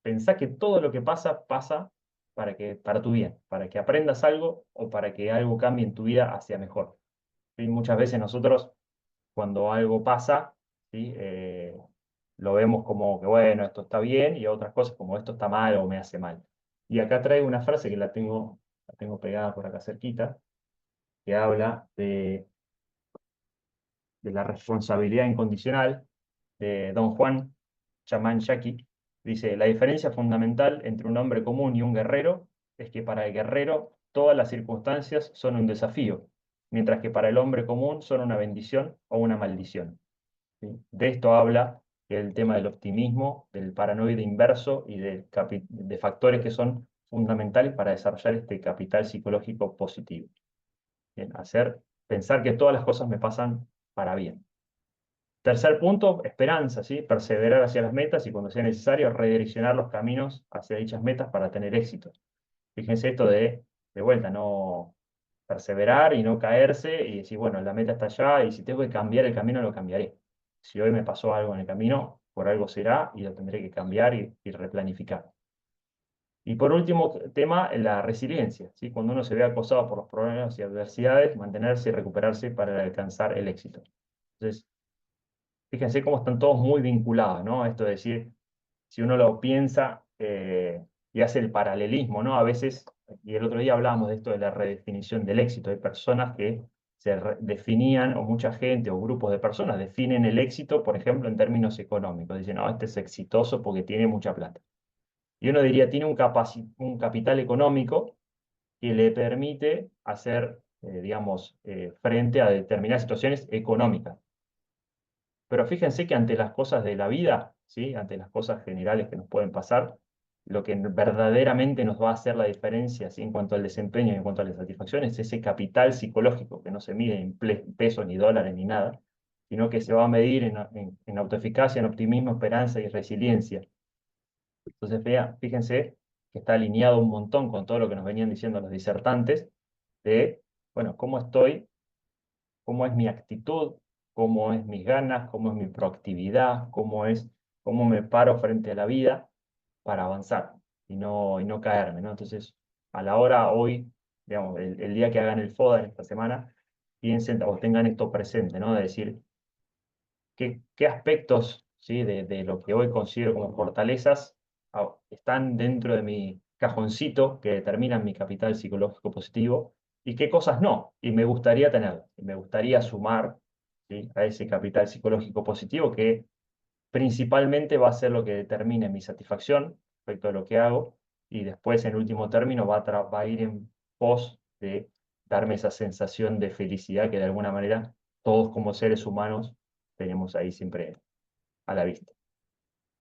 S1: Pensá que todo lo que pasa, pasa para tu bien, para que aprendas algo o para que algo cambie en tu vida hacia mejor. ¿Sí? Muchas veces nosotros, cuando algo pasa, ¿sí? Lo vemos como que, bueno, esto está bien, y otras cosas como esto está mal o me hace mal. Y acá traigo una frase que la tengo pegada por acá cerquita, que habla de la responsabilidad incondicional de Don Juan Chamán Yaqui. Dice, la diferencia fundamental entre un hombre común y un guerrero es que para el guerrero todas las circunstancias son un desafío, mientras que para el hombre común son una bendición o una maldición. ¿Sí? De esto habla el tema del optimismo, del paranoide inverso y de factores que son fundamentales para desarrollar este capital psicológico positivo. Bien, pensar que todas las cosas me pasan para bien. Tercer punto, esperanza, ¿sí? Perseverar hacia las metas y, cuando sea necesario, redireccionar los caminos hacia dichas metas para tener éxito. Fíjense esto de vuelta, no perseverar y no caerse y decir, bueno, la meta está allá, y si tengo que cambiar el camino, lo cambiaré. Si hoy me pasó algo en el camino, por algo será, y lo tendré que cambiar y replanificar. Y por último tema, la resiliencia, ¿sí? Cuando uno se ve acosado por los problemas y adversidades, mantenerse y recuperarse para alcanzar el éxito. Entonces, fíjense cómo están todos muy vinculados, ¿no? Esto de decir, si uno lo piensa y hace el paralelismo, ¿no? A veces, y el otro día hablábamos de esto de la redefinición del éxito. Hay personas que definían, o mucha gente, o grupos de personas definen el éxito, por ejemplo, en términos económicos. Dicen, no, este es exitoso porque tiene mucha plata. Y uno diría, tiene un capital económico que le permite hacer, digamos, frente a determinadas situaciones económicas. Pero fíjense que ante las cosas de la vida, ¿sí? Ante las cosas generales que nos pueden pasar, lo que verdaderamente nos va a hacer la diferencia, ¿sí? En cuanto al desempeño y en cuanto a las satisfacciones, es ese capital psicológico que no se mide en pesos ni dólares ni nada, sino que se va a medir en autoeficacia, en optimismo, esperanza y resiliencia. Entonces, fíjense que está alineado un montón con todo lo que nos venían diciendo los disertantes de, bueno, cómo estoy, cómo es mi actitud, cómo es mis ganas, cómo es mi proactividad, cómo me paro frente a la vida para avanzar y no caerme, ¿no? Entonces, a la hora hoy, digamos, el día que hagan el FODA en esta semana, piensen o tengan esto presente, ¿no? De decir, ¿qué aspectos, ¿sí? de lo que hoy considero como fortalezas están dentro de mi cajoncito que determinan mi capital psicológico positivo, y qué cosas no, y me gustaría tener, y me gustaría sumar, ¿sí? A ese capital psicológico positivo que principalmente va a ser lo que determine mi satisfacción respecto a lo que hago, y después, en último término, va a ir en pos de darme esa sensación de felicidad que, de alguna manera, todos como seres humanos tenemos ahí siempre a la vista.